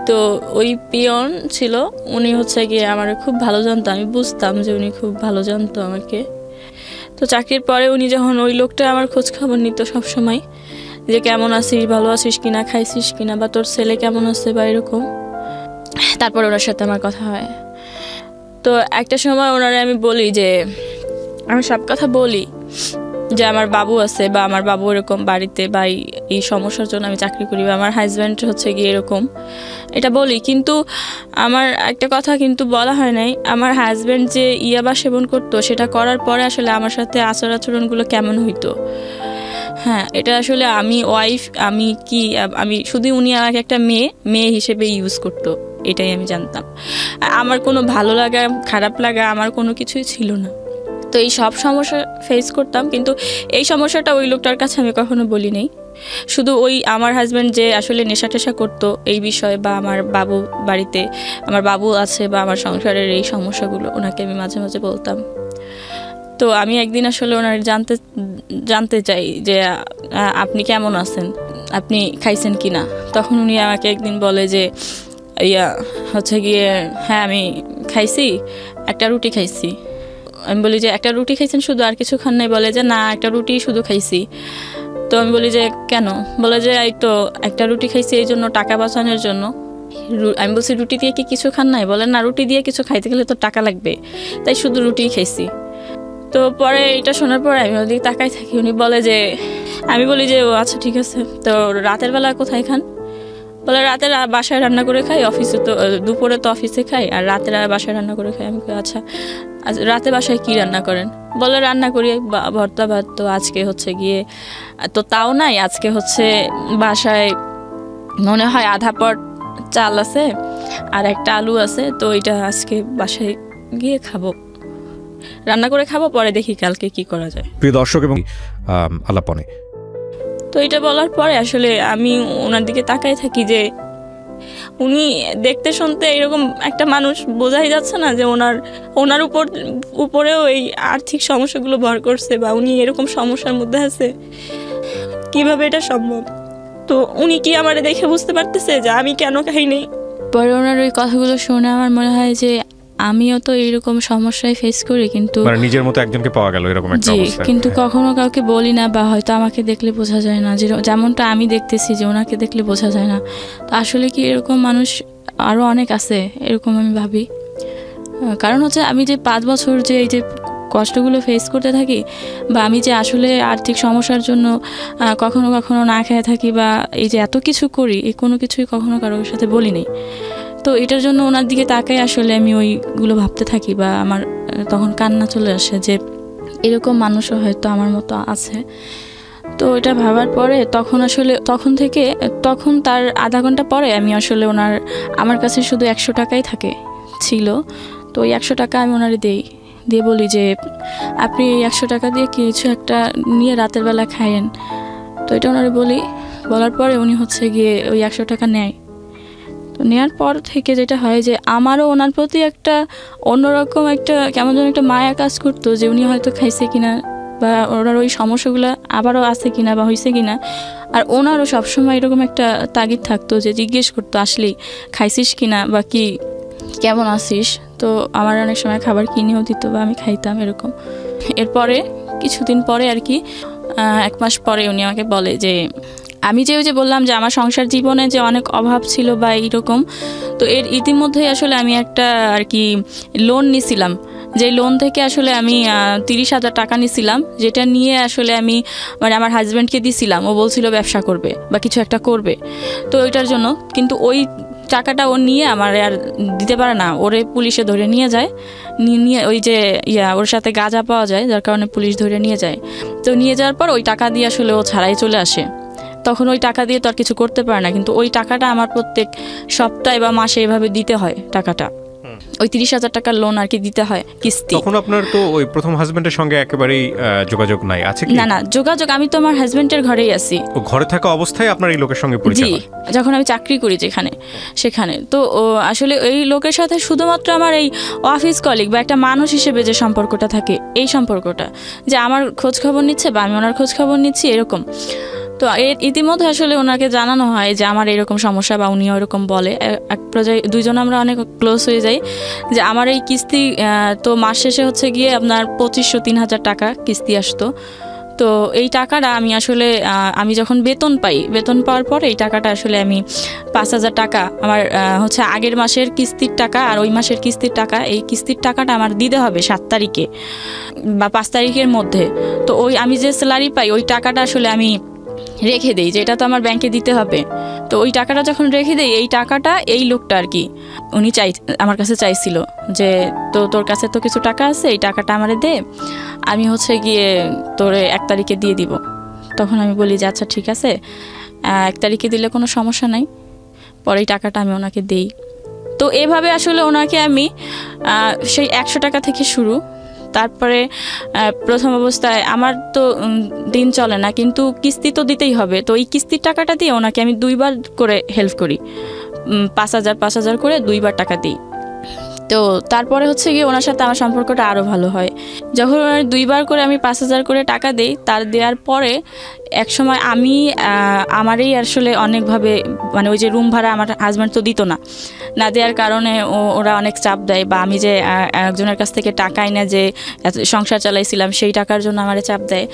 তো ওই পিয়ন ছিল, উনি হচ্ছে গিয়ে আমার খুব ভালো জানতো, আমি বুঝতাম যে উনি খুব ভালো জানতো আমাকে। তো চাকরির পরে উনি যখন ওই লোকটা আমার খোঁজ খবর নিত সবসময় যে কেমন আছিস, ভালো আছিস কিনা, খাইছিস কিনা, বা তোর ছেলে কেমন আছে বা এরকম। তারপর ওনার সাথে আমার কথা হয়। তো একটা সময় ওনারে আমি বলি যে আমি সব কথা বলি যে আমার বাবু আছে বা আমার বাবু এরকম বাড়িতে বা এই সমস্যার জন্য আমি চাকরি করি বা আমার হাজব্যান্ড হচ্ছে গিয়ে এরকম, এটা বলি। কিন্তু আমার একটা কথা কিন্তু বলা হয় নাই, আমার হাজব্যান্ড যে ইয়াবা সেবন করতো সেটা করার পরে আসলে আমার সাথে আচরণগুলো কেমন হইতো। হ্যাঁ, এটা আসলে আমি ওয়াইফ, আমি শুধু উনি আমাকে একটা মেয়ে হিসেবে ইউজ করতো, এটাই আমি জানতাম। আমার কোনো ভালো লাগা খারাপ লাগা আমার কোনো কিছুই ছিল না। তো এই সব সমস্যা ফেস করতাম, কিন্তু এই সমস্যাটা ওই লোকটার কাছে আমি কখনো বলি নাই। শুধু ওই আমার হাজব্যান্ড যে আসলে নেশা টেশা করতো এই বিষয়ে, বা আমার বাবু বাড়িতে আমার বাবু আছে বা আমার সংসারের এই সমস্যাগুলো ওনাকে আমি মাঝে মাঝে বলতাম। তো আমি একদিন আসলে ওনার জানতে চাই যে আপনি কেমন আছেন, আপনি খাইছেন কি না। তখন উনি আমাকে একদিন বলে যে হচ্ছে গিয়ে হ্যাঁ আমি খাইছি, একটা রুটি খাইছি। আমি বলি যে একটা রুটি খাইছেন শুধু, আর কিছু খান নাই? বলে যে না, একটা রুটি শুধু খাইছি। তো আমি বলি যে কেন? বলে যে এই তো একটা রুটি খাইছি এই জন্য, টাকা বাঁচানোর জন্য। আমি বলছি রুটি দিয়ে কি কিছু খান নাই? বলে না, রুটি দিয়ে কিছু খাইতে গেলে তো টাকা লাগবে, তাই শুধু রুটিই খাইছি। তো পরে এটা শোনার পরে আমি ওদিকে তাকাই থাকি। উনি বলে যে, আমি বলি যে ও আচ্ছা ঠিক আছে, তো রাতের বেলা কোথায় খান? বলে রাতে বাসায় রান্না করে খাই, অফিসে তো দুপুরে তো অফিসে খাই, আর রাতে বাসায় রান্না করে খাই। আমি আচ্ছা রাতে বাসায় কি রান্না করেন? বলে রান্না করি ভর্তা ভাত। তো আজকে হচ্ছে গিয়ে তো তাও নাই, আজকে হচ্ছে বাসায় মনে হয় আধা পট চাল আছে আর একটা আলু আছে, তো এটা আজকে বাসায় গিয়ে খাবো, রান্না করে খাবো, পরে দেখি কালকে কি করা যায়। প্রিয় দর্শক এবং আলাপনে, তো এটা বলার পরে আসলে আমি ওনার দিকে তাকাই থাকি যে উনি দেখতে শুনতে এরকম একটা মানুষ, বোঝাই যাচ্ছে না যে ওনার উপরেও এই আর্থিক সমস্যাগুলো ভর করছে বা উনি এরকম সমস্যার মধ্যে আছে, কিভাবে এটা সম্ভব? তো উনি কি আমারে দেখে বুঝতে পারতেছে যে আমি কেন খাই নেই? পরে ওনার ওই কথাগুলো শুনে আমার মনে হয় যে আমিও তো এইরকম সমস্যায় ফেস করি, কিন্তু নিজের মতো একজনকে পাওয়া গেল এরকম একটা অবস্থা, কিন্তু কখনো কাউকে বলি না, বা হয়তো আমাকে দেখলে বোঝা যায় না, যেমনটা আমি দেখতেছি যে ওনাকে দেখলে বোঝা যায় না। তো আসলে কি এরকম মানুষ আরো অনেক আছে এরকম আমি ভাবি। কারণ হচ্ছে আমি যে 5 বছর যে এই যে কষ্টগুলো ফেস করতে থাকি, বা আমি যে আসলে আর্থিক সমস্যার জন্য কখনো কখনো না খেয়ে থাকি, বা এই যে এত কিছু করি, এই কোনো কিছুই কখনো কারোর সাথে বলি নাই। তো এটার জন্য ওনার দিকে তাকাই আসলে আমি ওইগুলো ভাবতে থাকি, বা আমার তখন কান্না চলে আসে যে এরকম মানুষও হয়তো আমার মতো আছে। তো এটা ভাবার পরে তখন তার আধা ঘন্টা পরে আমি আসলে আমার কাছে শুধু 100 টাকাই ছিল। তো ওই 100 টাকা আমি ওনারে দিয়ে বলি যে আপনি 100 টাকা দিয়ে কিছু একটা নিয়ে রাতের বেলা খাইয়েন। তো এটা ওনারে বলার পরে উনি হচ্ছে গিয়ে ওই 100 টাকা নেয়। তো নেওয়ার পর থেকে যেটা হয় যে আমারও ওনার প্রতি একটা অন্যরকম একটা কেমন যেন একটা মায়া কাজ করতো, যে উনি হয়তো খাইছে কিনা, বা ওনার ওই সমস্যাগুলো আবারও আছে কিনা বা হয়েছে কিনা। আর ওনারও সবসময় এরকম একটা তাগিদ থাকতো যে জিজ্ঞেস করতো আসলেই খাইছিস কিনা বা কি কেমন আছিস। তো আমার অনেক সময় খাবার কিনেও দিত বা আমি খাইতাম এরকম। এরপরে কিছুদিন পরে আর কি 1 মাস পরে উনি আমাকে বলে যে আমি যে বললাম যে আমার সংসার জীবনে যে অনেক অভাব ছিল বা এইরকম, তো এর ইতিমধ্যেই আসলে আমি একটা আর কি লোন নিছিলাম, যে লোন থেকে আসলে আমি 30,000 টাকা নিছিলাম, যেটা নিয়ে আসলে আমি আমার হাজব্যান্ডকে দিছিলাম। ও বলছিল ব্যবসা করবে বা কিছু একটা করবে, তো ওইটার জন্য। কিন্তু ওই টাকাটা ও নিয়ে আমার আর দিতে পারে না, ওরে পুলিশে ধরে নিয়ে যায়, নিয়ে ওই যে ওর সাথে গাঁজা পাওয়া যায়, যার কারণে পুলিশ ধরে নিয়ে যায়। তো নিয়ে যাওয়ার পর ওই টাকা দিয়ে আসলে ও ছাড়াই চলে আসে। তখন ওই টাকা দিয়ে তো আর কিছু করতে পারে না, কিন্তু ওই টাকাটা আমার প্রত্যেক সপ্তাহে বা মাসে এভাবে দিতে হয়। টাকাটা ওই 30,000 টাকার লোন আর কি দিতে হয় কিস্তি। তখন আপনার তো ওই প্রথম হাজবেন্ডের সঙ্গে একেবারেই যোগাযোগ নাই, আছে কি? না, যোগাযোগ, আমি তো আমার হাজবেন্ডের ঘরেই আছি। ও ঘরে থাকা অবস্থায় আপনার এই লোকের সঙ্গে পরিচয় হয়? যখন আমি চাকরি করি সেখানে তো আসলে এই লোকের সাথে শুধুমাত্র আমার এই অফিস কলিগ বা একটা মানুষ হিসেবে যে সম্পর্কটা থাকে, এই সম্পর্কটা, যে আমার খোঁজ খবর নিচ্ছে বা আমি ওনার খোঁজ খবর নিচ্ছি, এরকম। তো ইতিমধ্যে আসলে ওনাকে জানানো হয় যে আমার এরকম সমস্যা, বা উনিও এরকম বলে। এক পর্যায়ে দুইজন আমরা অনেক ক্লোজ হয়ে যাই, যে আমার এই কিস্তি তো মাস শেষে হচ্ছে গিয়ে আপনার 2500-3000 টাকা কিস্তি আসতো। তো এই টাকাটা আমি আসলে আমি যখন বেতন পাওয়ার পরে এই টাকাটা আসলে আমি 5,000 টাকা আমার হচ্ছে আগের মাসের কিস্তির টাকা আর ওই মাসের কিস্তির টাকা, এই কিস্তির টাকাটা আমার দিতে হবে 7 তারিখে বা 5 তারিখের মধ্যে। তো ওই আমি যে স্যালারি পাই ওই টাকাটা আসলে আমি রেখে দেই, যে এটা তো আমার ব্যাংকে দিতে হবে। তো ওই টাকাটা যখন রেখে দেই, এই টাকাটা এই লোকটা আর কি উনি আমার কাছে চাইছিল যে তোর কাছে তো কিছু টাকা আছে, এই টাকাটা আমারে দে, আমি হচ্ছে গিয়ে তোরে 1 তারিখে দিয়ে দিব। তখন আমি বলি যে আচ্ছা ঠিক আছে, 1 তারিখে দিলে কোনো সমস্যা নাই, পরে এই টাকাটা আমি ওনাকে দেই। তো এভাবে আসলে ওনাকে আমি সেই 100 টাকা থেকে শুরু। তারপরে প্রথম অবস্থায় আমার তো দিন চলে না, কিন্তু কিস্তি তো দিতেই হবে। তো এই কিস্তির টাকাটা দিয়ে ওনাকে আমি 2বার করে হেল্প করি, 5,000 করে 2বার টাকা দিই। তো তারপরে হচ্ছে গিয়ে ওনার সাথে আমার সম্পর্কটা আরও ভালো হয়। যখন ওনার 2বার করে আমি 5,000 করে টাকা দিই, তার দেওয়ার পরে এক সময় আমি আমারই আসলে অনেকভাবে, মানে ওই যে রুম ভাড়া আমার হাজব্যান্ড তো দিত না দেওয়ার কারণে ওরা অনেক চাপ দেয়, বা আমি যে একজনের কাছ থেকে টাকা এনে যে সংসার চালাইছিলাম সেই টাকার জন্য আমারে চাপ দেয়।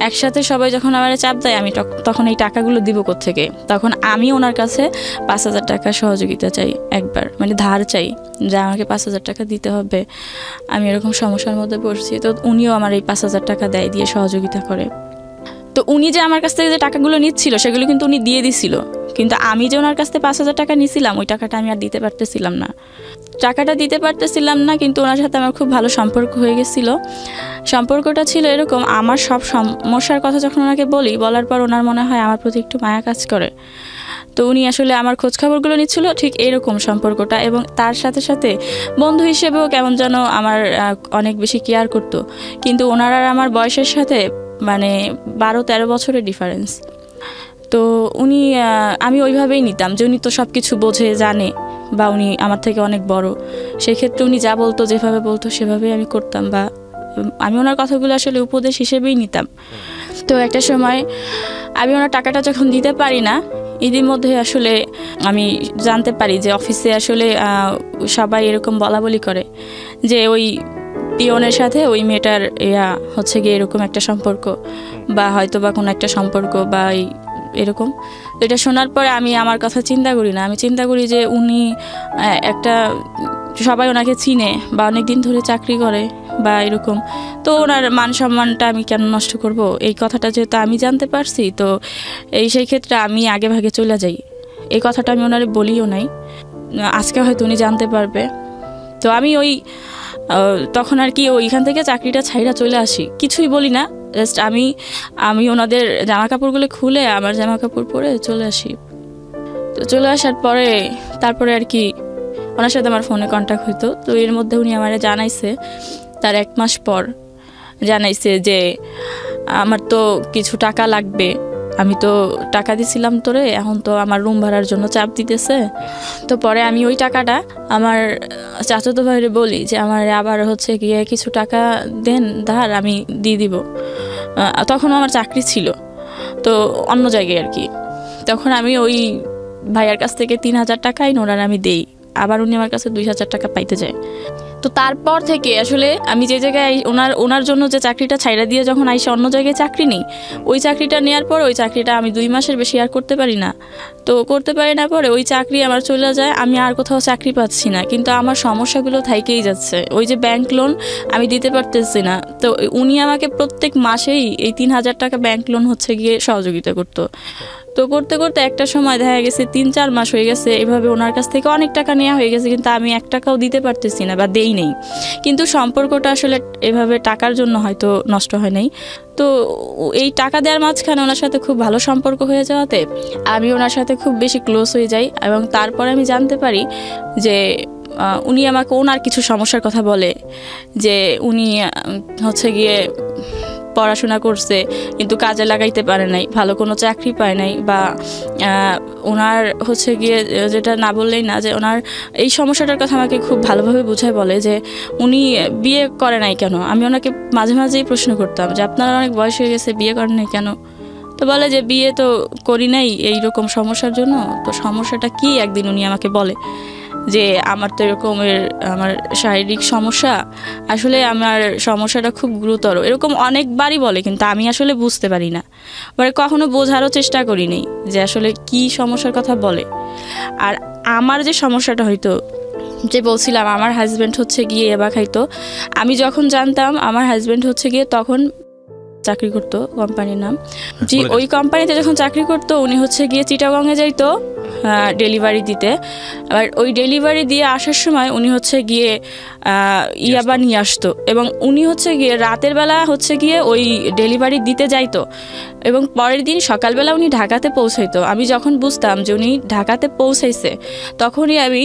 একসাথে সবাই যখন আমারে চাপ দেয়, আমি তখন এই টাকাগুলো দিব কোত্থেকে? তখন আমি ওনার কাছে 5,000 টাকা সহযোগিতা চাই, একবার মানে ধার চাই, যে আমাকে 5,000 টাকা দিতে হবে, আমি এরকম সমস্যার মধ্যে পড়ছি। তো উনিও আমার এই 5,000 টাকা দিয়ে সহযোগিতা করে। তো উনি যে আমার কাছ থেকে যে টাকাগুলো নিচ্ছিল সেগুলো কিন্তু উনি দিয়ে দিছিল, কিন্তু আমি যে ওনার কাছ থেকে 5,000 টাকা নিছিলাম ওই টাকাটা আমি আর দিতে পারতেছিলাম না। কিন্তু ওনার সাথে আমার খুব ভালো সম্পর্ক হয়ে গেছিল। সম্পর্কটা ছিল এরকম, আমার সব সমস্যার কথা যখন ওনাকে বলার পর ওনার মনে হয় আমার প্রতি একটু মায়া কাজ করে। তো উনি আসলে আমার খোঁজখবরগুলো নিচ্ছিল, ঠিক এরকম সম্পর্কটা। এবং তার সাথে সাথে বন্ধু হিসেবেও কেমন যেন আমার অনেক বেশি কেয়ার করতো। কিন্তু ওনার আর আমার বয়সের সাথে মানে 12-13 বছরের ডিফারেন্স। তো আমি ওইভাবেই নিতাম যে উনি তো সব কিছু বোঝে, জানে, বা উনি আমার থেকে অনেক বড়। সেক্ষেত্রে উনি যা বলতো, যেভাবে বলতো সেভাবেই আমি করতাম, বা আমি ওনার কথাগুলো আসলে উপদেশ হিসেবেই নিতাম। তো একটা সময় আমি ওনার টাকাটা যখন দিতে পারি না, এদের মধ্যে আসলে আমি জানতে পারি যে অফিসে আসলে সবাই এরকম বলাবলি করে যে ওই পিয়নের সাথে ওই মেয়েটার হচ্ছে গিয়ে এরকম একটা সম্পর্ক, বা হয়তো বা কোনো একটা সম্পর্ক, বা এরকম। তো এটা শোনার পরে আমি আমার কথা চিন্তা করি না, আমি চিন্তা করি যে উনি একটা, সবাই ওনাকে চিনে বা অনেক দিন ধরে চাকরি করে বা এরকম, তো ওনার মান সম্মানটা আমি কেন নষ্ট করব? এই কথাটা যেহেতু আমি জানতে পারছি, তো সেই ক্ষেত্রে আমি আগে ভাগে চলে যাই। এই কথাটা আমি ওনারে বলিও নাই, আজকে হয়তো উনি জানতে পারবে। তো আমি তখন আর কি ওইখান থেকে চাকরিটা ছাইরা চলে আসি, কিছুই বলি না, জাস্ট আমি ওনাদের জামা কাপড়গুলো খুলে আমার জামা কাপড় পরে চলে আসি। তো চলে আসার পরে তারপরে আর কি ওনার সাথে আমার ফোনে কন্ট্যাক্ট হইতো। তো এর মধ্যে উনি আমারে জানাইছে, তার 1 মাস পর জানাইছে যে আমার তো কিছু টাকা লাগবে, আমি তো টাকা দিছিলাম তোরে, এখন তো আমার রুম ভাড়ার জন্য চাপ দিতেছে। তো পরে আমি ওই টাকাটা আমার চাচাতো ভাইরে বলি যে আমার আবার হচ্ছে গিয়ে কিছু টাকা দেন ধার, আমি দিয়ে দিব। তখনও আমার চাকরি ছিল তো অন্য জায়গায় আর কি। তখন আমি ওই ভাইয়ার কাছ থেকে 3,000 টাকাই ওনার আমি দেই, আবার উনি আমার কাছে 2,000 টাকা পাইতে যায়। তো তারপর থেকে আসলে আমি যে জায়গায় ওনার জন্য যে চাকরিটা ছাইড়া দিয়ে যখন আইসে অন্য জায়গায় চাকরি নিই, ওই চাকরিটা নেওয়ার পর ওই চাকরিটা আমি 2 মাসের বেশি আর করতে পারি না। তো করতে পারি না পরে ওই চাকরি আমার চলে যায়, আমি আর কোথাও চাকরি পাচ্ছি না, কিন্তু আমার সমস্যাগুলো থাইকেই যাচ্ছে। ওই যে ব্যাংক লোন আমি দিতে পারতেছি না, তো উনি আমাকে প্রত্যেক মাসেই এই 3,000 টাকা ব্যাংক লোন হচ্ছে গিয়ে সহযোগিতা করতো। তো করতে করতে একটা সময় দেখা গেছে 3-4 মাস হয়ে গেছে, এভাবে ওনার কাছ থেকে অনেক টাকা নেওয়া হয়ে গেছে, কিন্তু আমি 1 টাকাও দিতে পারতেছি না বা দেই নেই। কিন্তু সম্পর্কটা আসলে এভাবে টাকার জন্য হয়তো নষ্ট হয় নাই। তো এই টাকা দেওয়ার মাঝখানে ওনার সাথে খুব ভালো সম্পর্ক হয়ে যাওয়াতে আমি ওনার সাথে খুব বেশি ক্লোজ হয়ে যাই, এবং তারপরে আমি জানতে পারি যে উনি আমাকে ওনার কিছু সমস্যার কথা বলে, যে উনি হচ্ছে গিয়ে পড়াশোনা করছে কিন্তু কাজে লাগাইতে পারে নাই, ভালো কোনো চাকরি পায় নাই, বা ওনার হচ্ছে গিয়ে যেটা না বললেই না, যে ওনার এই সমস্যাটার কথা আমাকে খুব ভালোভাবে বুঝায় বলে যে উনি বিয়ে করে নাই কেন। আমি ওনাকে মাঝে মাঝেই প্রশ্ন করতাম যে আপনার অনেক বয়স হয়ে গেছে, বিয়ে করেন নাই কেন? তো বলে যে বিয়ে তো করি নাই এইরকম সমস্যার জন্য। তো সমস্যাটা কি একদিন উনি আমাকে বলে যে আমার তো এরকমের আমার শারীরিক সমস্যা, আসলে আমার সমস্যাটা খুব গুরুতর, এরকম অনেকবারই বলে, কিন্তু আমি আসলে বুঝতে পারি না, মানে কখনো বোঝারও চেষ্টা করি নাই যে আসলে কি সমস্যার কথা বলে। আর আমার যে সমস্যাটা হয়তো, যে বলছিলাম আমার হাজব্যান্ড হচ্ছে গিয়ে ইয়াবা খাইতো, আমি যখন জানতাম আমার হাজব্যান্ড হচ্ছে গিয়ে তখন চাকরি করতো, কোম্পানির নাম জি, ওই কোম্পানিতে যখন চাকরি করতো উনি হচ্ছে গিয়ে চিটাগংয়ে যাইতো ডেলিভারি দিতে। আর ওই ডেলিভারি দিয়ে আসার সময় উনি হচ্ছে গিয়ে ইয়াবা নিয়ে আসতো, এবং উনি হচ্ছে গিয়ে রাতের বেলা হচ্ছে গিয়ে ওই ডেলিভারি দিতে যাইতো, এবং পরের দিন সকালবেলা উনি ঢাকাতে পৌঁছাইতো। আমি যখন বুঝতাম যে উনি ঢাকাতে পৌঁছাইছে তখনই আমি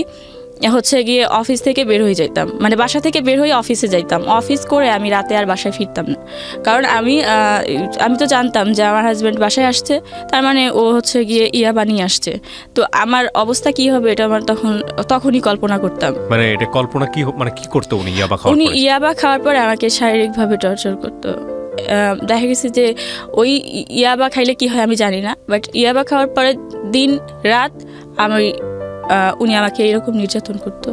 হচ্ছে গিয়ে অফিস থেকে বের হয়ে যাইতাম, মানে বাসা থেকে বের হয়ে অফিসে যাইতাম। অফিস করে আমি রাতে আর বাসায় ফিরতাম না, কারণ আমি তো জানতাম যে আমার হাজব্যান্ড বাসায় আসছে, তার মানে ও হচ্ছে গিয়ে ইয়াবা নিয়ে আসছে। তো আমার অবস্থা কি হবে এটা আমার তখনই কল্পনা করতাম। মানে এটা কল্পনা কি, মানে কি করতো উনি ইয়াবা খাওয়ার পরে? উনি ইয়াবা খাওয়ার পরে আমাকে শারীরিকভাবে টর্চার করতো। দেখা গেছে যে ওই ইয়াবা খাইলে কি হয় আমি জানি না, বাট ইয়াবা খাওয়ার পরে দিন রাত উনি আমাকে এরকম নির্যাতন করতো।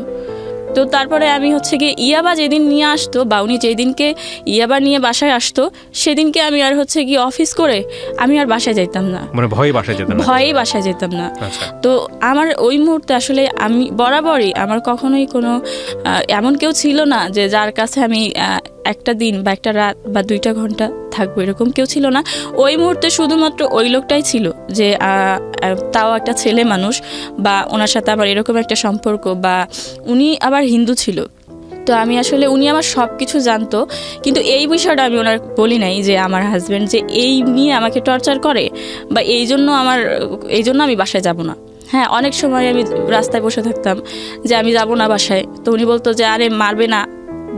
তো তারপরে আমি হচ্ছে গিয়ে ইয়াবা যেদিন নিয়ে আসতো, বা উনি যেদিনকে ইয়াবা নিয়ে বাসায় আসতো, সেদিনকে আমি আর হচ্ছে গিয়ে অফিস করে আমি আর বাসায় যাইতাম না, মানে ভয়েই বাসায় যেতাম না। তো আমার ওই মুহূর্তে আসলে আমি বরাবরই আমার কখনোই কোনো এমন কেউ ছিল না যে যার কাছে আমি একটা দিন বা একটা রাত বা 2টা ঘন্টা থাকবো, এরকম কেউ ছিল না। ওই মুহূর্তে শুধুমাত্র ওই লোকটাই ছিল, যে তাও একটা ছেলে মানুষ, বা ওনার সাথে আবার এরকম একটা সম্পর্ক, বা উনি আবার হিন্দু ছিল। তো আমি আসলে উনি আমার সব কিছু জানতো, কিন্তু এই বিষয়টা আমি ওনার বলি নাই যে আমার হাজব্যান্ড যে এই নিয়ে আমাকে টর্চার করে, বা এই জন্য আমি বাসায় যাব না। হ্যাঁ, অনেক সময় আমি রাস্তায় বসে থাকতাম যে আমি যাব না বাসায়, তো উনি বলতো যে আরে মারবে না,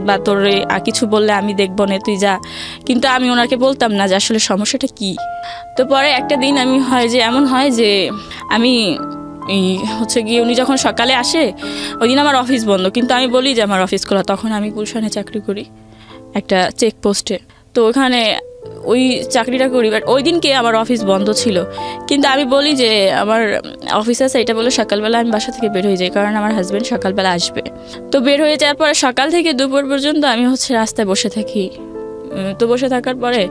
বা তোর কিছু বললে আমি দেখবো না, তুই যা। কিন্তু আমি ওনাকে বলতাম না যে আসলে সমস্যাটা কি। তো পরে একটা দিন এমন হয় যে আমি হচ্ছে গিয়ে উনি যখন সকালে আসে, ওই দিন আমার অফিস বন্ধ, কিন্তু আমি বলি যে আমার অফিস খোলা। তখন আমি গুলশানে চাকরি করি একটা চেকপোস্টে, তো ওখানে ওই চাকরিটা করি, বাট ওই দিনকে আমার অফিস বন্ধ ছিল। কিন্তু আমি বলি যে আমার অফিস আছে, এটা বলে সকালবেলা আমি বাসা থেকে বের হয়ে যাই, কারণ আমার হাজব্যান্ড সকালবেলা আসবে। তো বের হয়ে যাওয়ার পরে সকাল থেকে দুপুর পর্যন্ত আমি হচ্ছে রাস্তায় বসে থাকি। তো বসে থাকার পরে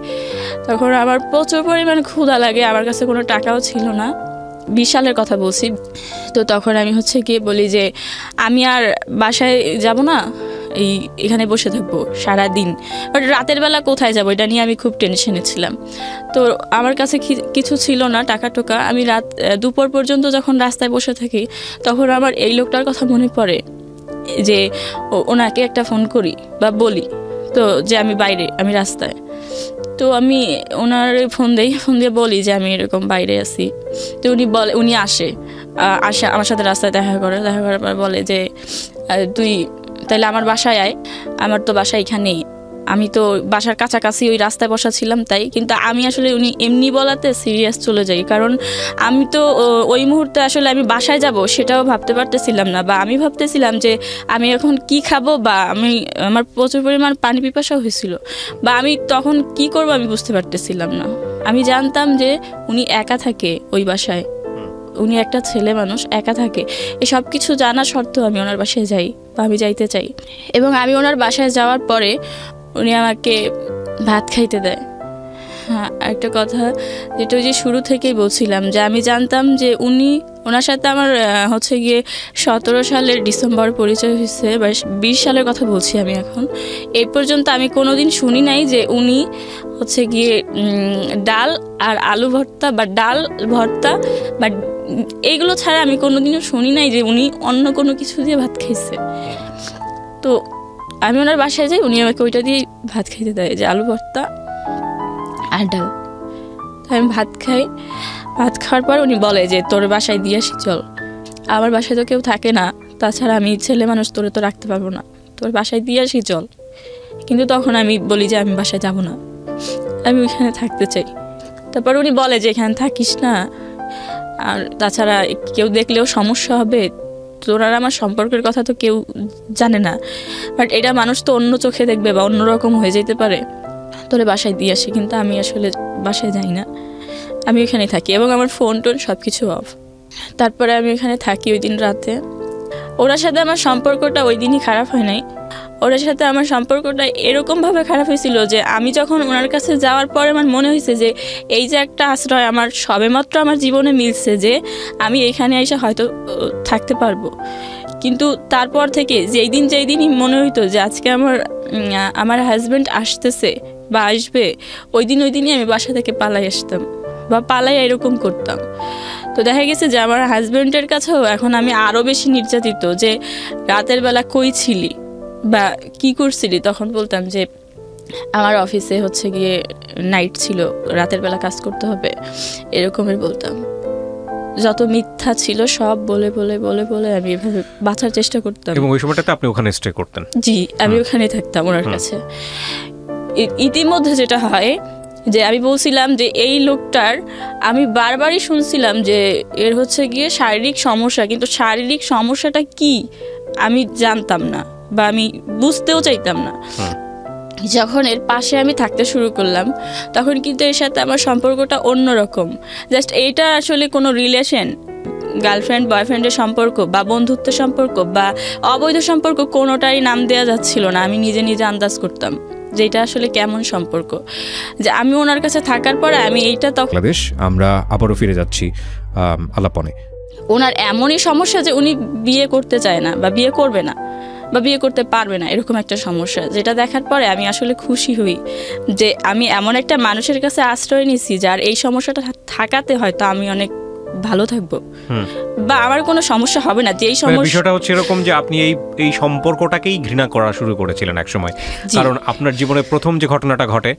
তখন আমার প্রচুর পরিমাণ ক্ষুধা লাগে, আমার কাছে কোনো টাকাও ছিল না, 20 সালের কথা বলছি। তো তখন আমি হচ্ছে গিয়ে বলি যে আমি আর বাসায় যাব না, এখানে বসে থাকবো সারাদিন। বাট রাতের বেলা কোথায় যাবো এটা নিয়ে আমি খুব টেনশনে ছিলাম। তো আমার কাছে কিছু ছিল না টাকা টোকা। আমি দুপুর পর্যন্ত যখন রাস্তায় বসে থাকি, তখন আমার এই লোকটার কথা মনে পড়ে যে ওনাকে একটা ফোন করি বা বলি, তো যে আমি রাস্তায়। তো আমি ওনার ফোন দিয়ে বলি যে আমি এরকম বাইরে আছি। তো উনি আসে আমার সাথে রাস্তায় দেখা করার পর বলে যে তুই তাহলে আমার বাসায় আয়। আমার তো বাসা এখানেই, আমি তো বাসার কাছাকাছি ওই রাস্তায় বসা ছিলাম তাই। কিন্তু আমি আসলে উনি এমনি বলাতে সিরিয়াস চলে যাই, কারণ আমি তো ওই মুহূর্তে আসলে আমি বাসায় যাব সেটাও ভাবতে পারতেছিলাম না, বা আমি ভাবতেছিলাম যে আমি এখন কি খাবো, বা আমার প্রচুর পরিমাণ পানি পিপাসাও হয়েছিল, বা আমি তখন কি করবো আমি বুঝতে পারতেছিলাম না। আমি জানতাম যে উনি একা থাকে ওই বাসায়, উনি একটা ছেলে মানুষ একা থাকে। এই সব কিছু জানা সত্ত্বেও আমি ওনার বাসায় যাই, বা আমি যাইতে চাই। এবং আমি ওনার বাসায় যাওয়ার পরে উনি আমাকে ভাত খাইতে দেয়। হ্যাঁ, একটা কথা যেটা ওই যে শুরু থেকেই বলছিলাম, যে আমি জানতাম যে ওনার সাথে আমার হচ্ছে গিয়ে 17 সালের ডিসেম্বর পরিচয় হয়েছে, বা 20 সালের কথা বলছি আমি এখন। এই পর্যন্ত আমি কোনোদিন শুনি নাই যে উনি হচ্ছে গিয়ে ডাল আর আলু ভর্তা বা ডাল ভর্তা বা এইগুলো ছাড়া আমি কোনোদিনও শুনি নাই যে উনি অন্য কোনো কিছু দিয়ে ভাত খাইছে। তো আমি ওনার বাসায় যাই, উনি আমাকে ওইটা দিয়ে ভাত খাইতে দেয়, যে আলু ভর্তা আর ডাল। তো আমি ভাত খাই, ভাত খাওয়ার পর উনি বলে যে তোর বাসায় দিয়ে আসি চল, আমার বাসায় তো কেউ থাকে না, তাছাড়া আমি ছেলে মানুষ, তোরে তো রাখতে পারবো না, তোর বাসায় দিয়ে আসি চল। কিন্তু তখন আমি বলি যে আমি বাসায় যাব না, আমি ওইখানে থাকতে চাই। তারপর উনি বলে যে এখানে থাকিস না, আর তাছাড়া কেউ দেখলেও সমস্যা হবে, তোর আর আমার সম্পর্কের কথা তো কেউ জানে না, বাট এটা মানুষ তো অন্য চোখে দেখবে বা অন্যরকম হয়ে যেতে পারে, তোরে বাসায় দিয়ে আসি। কিন্তু আমি আসলে বাসায় যাই না, আমি ওইখানে থাকি এবং আমার ফোন টোন সব কিছু অফ। তারপরে আমি ওইখানে থাকি ওই দিন রাতে। ওনার সাথে আমার সম্পর্কটা ওই দিনই খারাপ হয় নাই, ওনার সাথে আমার সম্পর্কটা এরকমভাবে খারাপ হয়েছিল যে আমি যখন ওনার কাছে যাওয়ার পরে আমার মনে হয়েছে যে এই যে একটা আশ্রয় আমার সবেমাত্র আমার জীবনে মিলছে, যে আমি এইখানে এসে হয়তো থাকতে পারবো। কিন্তু তারপর থেকে যেই দিনই মনে হইতো যে আজকে আমার হাজব্যান্ড আসতেছে বা আসবে, ওই দিনই আমি বাসা থেকে পালাই আসতাম বা পালাই এরকম করতাম। তো দেখা গেছে যে আমার হাজব্যান্ডের কাছেও এখন আমি আরও বেশি নির্যাতিত, যে রাতের বেলা কই ছিলি বা কি করছিলি, তখন বলতাম যে আমার অফিসে হচ্ছে গিয়ে নাইট ছিল, রাতের বেলা কাজ করতে হবে, এরকমের বলতাম। যত মিথ্যা ছিল সব বলে বলে বলে বলে আমি এভাবে বাঁচার চেষ্টা করতাম। এবং ওই সময়টাতে আপনি ওখানে স্টে করতেন? জি, আমি ওখানেই থাকতাম ওনার কাছে। ইতিমধ্যে যেটা হয় যে আমি বলছিলাম যে এই লোকটার, আমি বারবারই শুনছিলাম যে এর হচ্ছে গিয়ে শারীরিক সমস্যা, কিন্তু শারীরিক সমস্যাটা কি আমি জানতাম না বা আমি বুঝতেও চাইতাম না। যখন এর পাশে আমি থাকতে শুরু করলাম তখন কিন্তু এর সাথে আমার সম্পর্কটা অন্যরকম। জাস্ট এইটা আসলে কোনো রিলেশন, গার্লফ্রেন্ড বয়ফ্রেন্ডের সম্পর্ক বা বন্ধুত্বের সম্পর্ক বা অবৈধ সম্পর্ক, কোনোটারই নাম দেওয়া যাচ্ছিল না। আমি নিজে নিজে আন্দাজ করতাম যে এটা আসলে কেমন সম্পর্ক। যে আমি ওনার কাছে থাকার পরে আমি এইটা বাংলাদেশ, আমরা আবারও ফিরে যাচ্ছি আলাপনে। ওনার এমনই সমস্যা যে উনি বিয়ে করতে চায় না বা বিয়ে করবে না বা বিয়ে করতে পারবে না, এরকম একটা সমস্যা, যেটা দেখার পরে আমি আসলে খুশি হই যে আমি এমন একটা মানুষের কাছে আশ্রয় নিয়েছি যার এই সমস্যাটা থাকাতে হয়তো আমি অনেক ভালো থাকবো বা আমার কোনো সমস্যা হবে না। যে এই বিষয়টা হচ্ছে এরকম যে আপনি এই সম্পর্কটাকেই ঘৃণা করা শুরু করেছিলেন এক সময়, কারণ আপনার জীবনে প্রথম যে ঘটনাটা ঘটে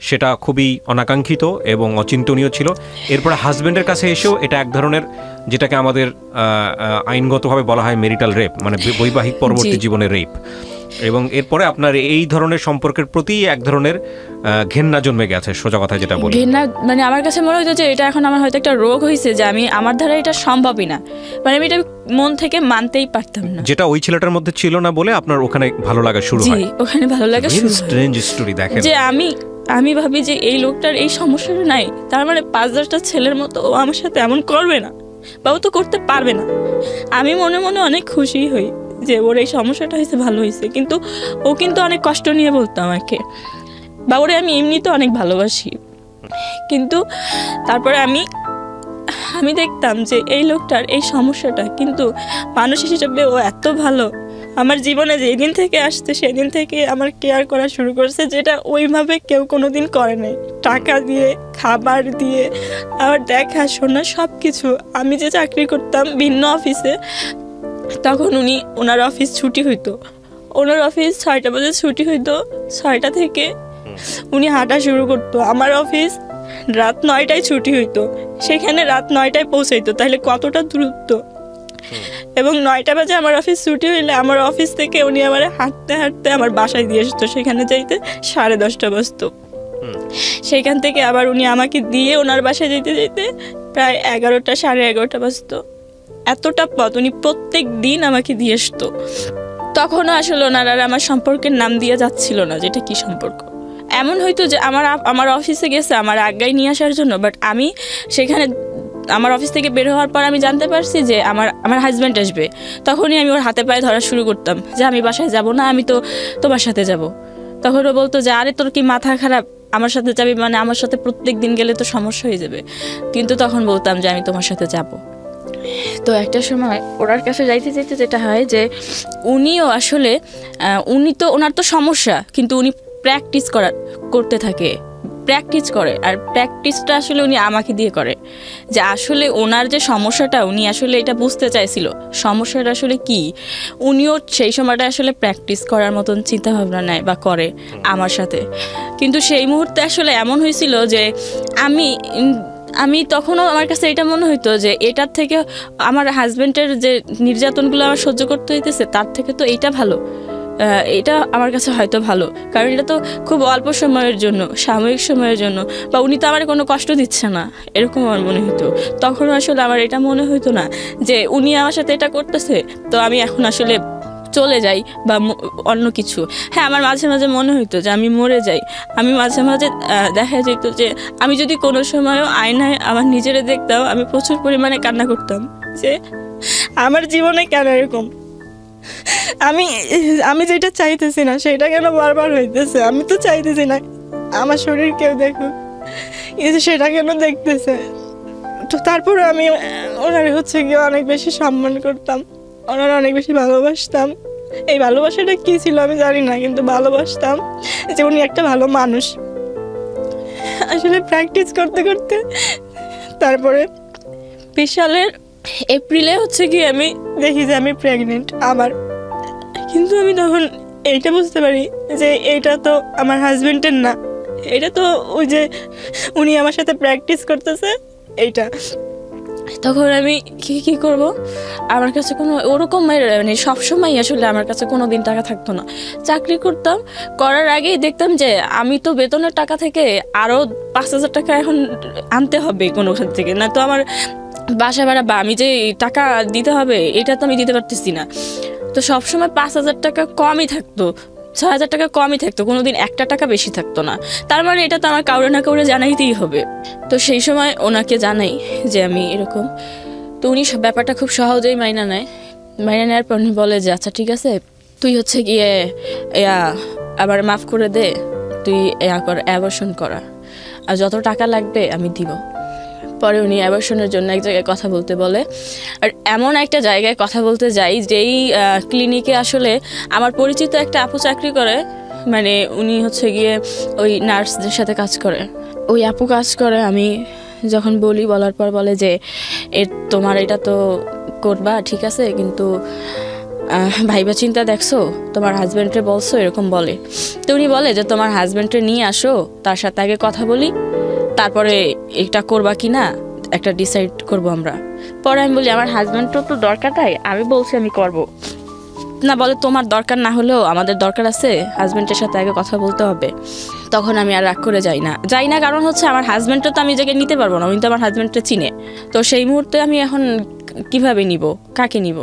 সেটা খুবই অনাকাঙ্ক্ষিত এবং অচিন্তনীয় ছিল। এরপরে হাজবেন্ডের কাছে এসেও এটা এক ধরনের, যেটাকে আমাদের আইনগতভাবে বলা হয় মেরিটাল রেপ, মানে বৈবাহিক পরবর্তী জীবনের রেপ। এবং এরপরে আপনার এই ধরনের সম্পর্কের প্রতি এক ধরনের ঘেন্না জন্মে গেছে, সোজা কথা যেটা বলি। ঘেন্না মানে আমার কাছে মনে হতো যে এটা এখন আমার হয়তো একটা রোগ হয়েছে, যে আমার দ্বারা এটা সম্ভবই না, মানে আমি এটা মন থেকে মানতেই পারতাম না। যেটা ওই ছেলেটার মধ্যে ছিল না বলে আপনার ওখানে ভালো লাগা শুরু হয়। ওখানে ভালো লাগা শুরু হয়। স্ট্রেঞ্জ স্টোরি দেখেন, যে আমি ভাবি যে এই লোকটার এই সমস্যাটা নাই, তার মানে 5-10টা ছেলের মতো ও আমার সাথে এমন করবে না বা ও তো করতে পারবে না। আমি মনে মনে অনেক খুশি হই যে ওর এই সমস্যাটা হয়েছে, ভালো হয়েছে। কিন্তু ও কিন্তু অনেক কষ্ট নিয়ে বলতো আমাকে, বা ওরে আমি এমনিতে অনেক ভালোবাসি। কিন্তু তারপরে আমি দেখতাম যে এই লোকটার এই সমস্যাটা, কিন্তু মানুষ হিসেবে ও এত ভালো। আমার জীবনে যেদিন থেকে আসছে সেদিন থেকে আমার কেয়ার করা শুরু করেছে, যেটা ওইভাবে কেউ কোনোদিন করে নাই। টাকা দিয়ে, খাবার দিয়ে, আবার দেখাশোনা সব কিছু। আমি যে চাকরি করতাম ভিন্ন অফিসে, তখন ওনার অফিস ছুটি হইতো, ওনার অফিস 6টা বাজে ছুটি হইতো, 6টা থেকে উনি হাঁটা শুরু করতো। আমার অফিস রাত 9টায় ছুটি হইতো, সেখানে রাত 9টায় পৌঁছাইতো, তাহলে কতটা দূরত্ব। এবং 9টা বাজে আমার অফিস ছুটি হইলে আমার অফিস থেকে উনি আমার হাঁটতে হাঁটতে আমার বাসায় দিয়ে আসতো, সেখানে যাইতে 10:30 বাজতো। সেখান থেকে আবার উনি আমাকে দিয়ে ওনার বাসায় যেতে যেতে প্রায় 11টা 11:30 বাজতো। এতটা পথ উনি প্রত্যেক দিন আমাকে দিয়ে আসতো। তখনও আসলে ওনার আর আমার সম্পর্কের নাম দিয়ে যাচ্ছিল না, যেটা কি সম্পর্ক। এমন হয়তো যে আমার অফিসে গেছে আমার আজ্ঞায় নিয়ে আসার জন্য, বাট আমি সেখানে আমার অফিস থেকে বের হওয়ার পর আমি জানতে পারছি যে আমার হাজব্যান্ড আসবে। তখনই আমি ওর হাতে পায়ে ধরা শুরু করতাম যে আমি বাসায় যাব না, আমি তো তোমার সাথে যাব। তখন ও বলতো যে আরে তোর কি মাথা খারাপ, আমার সাথে যাবি মানে আমার সাথে প্রত্যেক দিন গেলে তো সমস্যা হয়ে যাবে। কিন্তু তখন বলতাম যে আমি তোমার সাথে যাব। তো একটা সময় ওনার কাছে যাইতে যাইতে যেটা হয় যে উনিও আসলে ওনার তো সমস্যা, কিন্তু উনি প্র্যাকটিস করতে থাকে প্র্যাকটিস করে, আর প্র্যাকটিসটা আসলে উনি আমাকে দিয়ে করে, যে আসলে ওনার যে সমস্যাটা উনি আসলে এটা বুঝতে চাইছিল সমস্যাটা আসলে কি, উনিও সেই সময়টা আসলে প্র্যাকটিস করার মতন চিন্তাভাবনা নেয় বা করে আমার সাথে। কিন্তু সেই মুহূর্তে আসলে এমন হয়েছিল যে আমি তখনও আমার কাছে এটা মনে হইতো যে এটার থেকে আমার হাজব্যান্ডের যে নির্যাতনগুলো আমার সহ্য করতে হইতেছে তার থেকে তো এইটা ভালো, এটা আমার কাছে হয়তো ভালো, কারণ এটা তো খুব অল্প সময়ের জন্য, সাময়িক সময়ের জন্য, বা উনি তো আমার কোনো কষ্ট দিচ্ছে না, এরকম আমার মনে হতো। তখন আসলে আমার এটা মনে হতো না যে উনি আমার সাথে এটা করতেছে তো আমি এখন আসলে চলে যাই বা অন্য কিছু। হ্যাঁ, আমার মাঝে মাঝে মনে হতো যে আমি মরে যাই। আমি মাঝে মাঝে দেখা যেত যে আমি যদি কোনো সময়ও আয়নায় আমার নিজেরে দেখতাম, আমি প্রচুর পরিমাণে কান্না করতাম যে আমার জীবনে কেন এরকম, আমি যেটা চাইতেছি না সেটা কেন বারবার হইতেছে। আমি তো চাইতেছি না আমার শরীর কেউ দেখুক, কিন্তু সেটা কেন দেখতেছে। তো তারপরে আমি ওনার হচ্ছে গিয়ে অনেক বেশি সম্মান করতাম, ওনার অনেক বেশি ভালোবাসতাম। এই ভালোবাসাটা কি ছিল আমি জানি না, কিন্তু ভালোবাসতাম যে উনি একটা ভালো মানুষ। আসলে প্র্যাকটিস করতে করতে তারপরে 20 সালের এপ্রিলে হচ্ছে গিয়ে আমি দেখি যে আমি প্রেগনেন্ট আবার। কিন্তু আমি তখন এইটা বুঝতে পারি যে এইটা তো আমার হাজবেন্ডের না, এটা তো ওই যে উনি আমার সাথে প্র্যাকটিস করতেছে এইটা। তখন আমি কি করব, আমার কাছে কোনো ওরকম মানে সবসময় আসলে আমার কাছে কোনো দিন টাকা থাকতো না। চাকরি করতাম, করার আগেই দেখতাম যে আমি তো বেতনের টাকা থেকে আরও 5,000 টাকা এখন আনতে হবে কোনো থেকে, না তো আমার বাসা ভাড়া বা আমি যে টাকা দিতে হবে এটা তো আমি দিতে পারতেছি না। তো সবসময় 5,000 টাকা কমই থাকতো, 6,000 টাকা কমই থাকতো, কোনোদিন 1 টাকা বেশি থাকতো না। তার মানে এটা তো আমার কাউরে না কাউরে জানাইতেই হবে। তো সেই সময় ওনাকে জানাই যে আমি এরকম। তো উনি ব্যাপারটা খুব সহজেই মাইনা নেওয়ার পর উনি বলে যে আচ্ছা ঠিক আছে, তুই হচ্ছে গিয়ে আবার মাফ করে দে, তুই অ্যাবর্শন করা, আর যত টাকা লাগবে আমি দিব। পরে উনি অ্যাবর্শনের জন্য এক জায়গায় কথা বলতে বলে, আর এমন একটা জায়গায় কথা বলতে যাই যেই ক্লিনিকে আসলে আমার পরিচিত একটা আপু চাকরি করে, মানে উনি হচ্ছে গিয়ে ওই নার্সদের সাথে কাজ করে, ওই আপু কাজ করে। আমি যখন বলার পর বলে যে তোমার এটা তো করবা ঠিক আছে, কিন্তু ভাইবা চিন্তা দেখছো, তোমার হাজব্যান্ডকে বলছো, এরকম বলে। তো উনি বলে যে তোমার হাজব্যান্ডকে নিয়ে আসো, তার সাথে আগে কথা বলি, তারপরে এটা করবা কি না একটা ডিসাইড করবো আমরা। পরে আমি বলি আমার হাজব্যান্ডও তো দরকার, তাই আমি বলছি আমি করব না। বলে তোমার দরকার না হলেও আমাদের দরকার আছে, হাজব্যান্ডের সাথে আগে কথা বলতে হবে। তখন আমি আর রাগ করে যাই না, কারণ হচ্ছে আমার হাজব্যান্ডটা তো আমি জায়গায় নিতে পারবো না, উনি তো আমার হাজব্যান্ডটা চিনে। তো সেই মুহূর্তে আমি এখন কিভাবে নিব, কাকে নিব,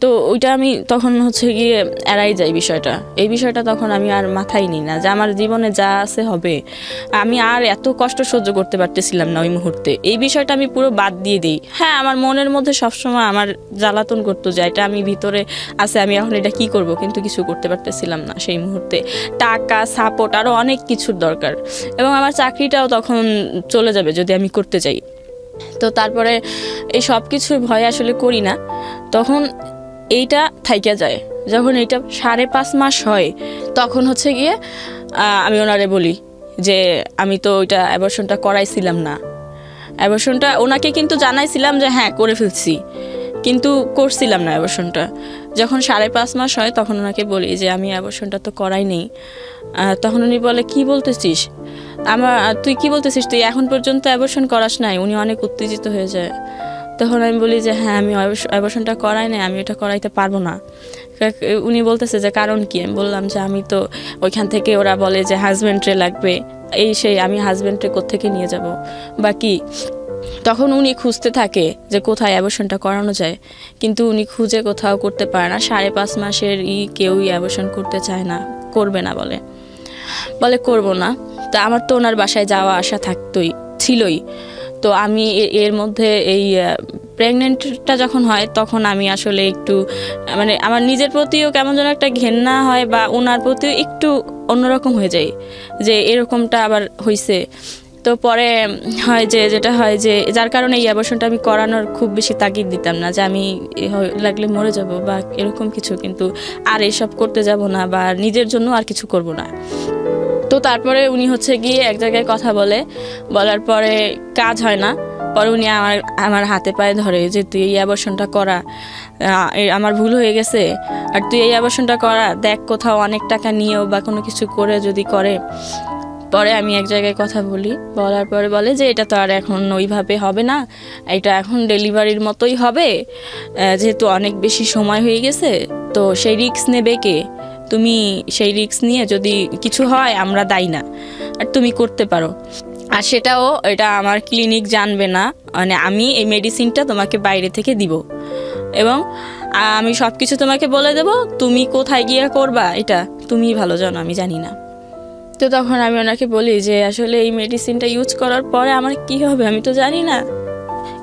তো ওইটা আমি তখন হচ্ছে গিয়ে এড়াই যাই বিষয়টা। এই বিষয়টা তখন আমি আর মাথায় নিই না, যে আমার জীবনে যা আছে হবে। আমি আর এত কষ্ট সহ্য করতে পারতেছিলাম না ওই মুহূর্তে, এই বিষয়টা আমি পুরো বাদ দিয়ে দিই। হ্যাঁ, আমার মনের মধ্যে সবসময় আমার জ্বালাতন করতো যে এটা আমি ভিতরে আছে, আমি এখন এটা কি করব, কিন্তু কিছু করতে পারতেছিলাম না সেই মুহূর্তে। টাকা, সাপোর্ট, আরও অনেক কিছুর দরকার, এবং আমার চাকরিটাও তখন চলে যাবে যদি আমি করতে চাই। তো তারপরে এই সব কিছুর ভয় আসলে করি না। তখন এইটা থাইকা যায়, যখন এইটা 5.5 মাস হয় তখন হচ্ছে গিয়ে আমি ওনারে বলি যে আমি তো ওইটা অ্যাবর্শনটা করাইছিলাম না। অ্যাবর্শনটা ওনাকে কিন্তু জানাইছিলাম যে হ্যাঁ করে ফেলছি, কিন্তু করছিলাম না অ্যাবর্শনটা। যখন 5.5 মাস হয় তখন ওনাকে বলি যে আমি অ্যাবর্শনটা তো করাই নেই। তখন উনি বলে কি বলতেছিস, তুই কি বলতেছিস, তুই এখন পর্যন্ত অ্যাবর্শন করাস নাই? উনি অনেক উত্তেজিত হয়ে যায়। তখন আমি বলি যে হ্যাঁ আমি অ্যাবর্শনটা করাই নাই, আমি এটা করাইতে পারবো না। উনি বলতেছে যে কারণ কি? আমি বললাম যে আমি তো ওইখান থেকে ওরা বলে যে হাজব্যান্ডে লাগবে, এই সেই, আমি হাজব্যান্ডে কোত্থেকে নিয়ে যাব বা কি। তখন উনি খুঁজতে থাকে যে কোথায় অ্যাবর্শনটা করানো যায়, কিন্তু উনি খুঁজে কোথাও করতে পারে না। 5.5 মাসের কেউই অ্যাবর্শন করতে চায় না, করবে না বলে করবো না। তা আমার তো ওনার বাসায় যাওয়া আসা ছিলই। তো আমি এর মধ্যে এই প্রেগনেন্টটা যখন হয় তখন আমি আসলে একটু মানে আমার নিজের প্রতিও কেমন যেন একটা ঘেন্না হয়, বা ওনার প্রতিও একটু অন্যরকম হয়ে যায় যে এরকমটা আবার হয়েছে। তো পরে হয় যে যেটা হয় যে যার কারণে এই অ্যাবর্শনটা আমি করানোর খুব বেশি তাগিদ দিতাম না, যে আমি লাগলে মরে যাব বা এরকম কিছু, কিন্তু আর এসব করতে যাব না বা নিজের জন্য আর কিছু করব না। তো তারপরে উনি হচ্ছে গিয়ে এক জায়গায় কথা বলার পরে কাজ হয় না। পরে উনি আমার হাতে পায়ে ধরে যে তুই এই অ্যাবর্শনটা করা, আমার ভুল হয়ে গেছে, আর তুই এই অ্যাবর্শনটা করা, দেখ কোথাও অনেক টাকা নিয়েও বা কোনো কিছু করে যদি করে। পরে আমি এক জায়গায় কথা বলার পরে বলে যে এটা তো আর এখন ওইভাবে হবে না, এটা এখন ডেলিভারির মতোই হবে, যেহেতু অনেক বেশি সময় হয়ে গেছে, তো সেই রিস্ক নেবে কে? তুমি সেই রিস্ক নিয়ে যদি কিছু হয় আমরা দায়ী না, আর তুমি করতে পারো। আর সেটাও এটা আমার ক্লিনিক জানবে না, মানে আমি এই মেডিসিনটা তোমাকে বাইরে থেকে দিব এবং আমি সব কিছু তোমাকে বলে দেব, তুমি কোথায় গিয়ে করবা এটা তুমি ভালো জানো, আমি জানি না। তো তখন আমি ওনাকে বলি যে আসলে এই মেডিসিনটা ইউজ করার পরে আমার কি হবে আমি তো জানি না,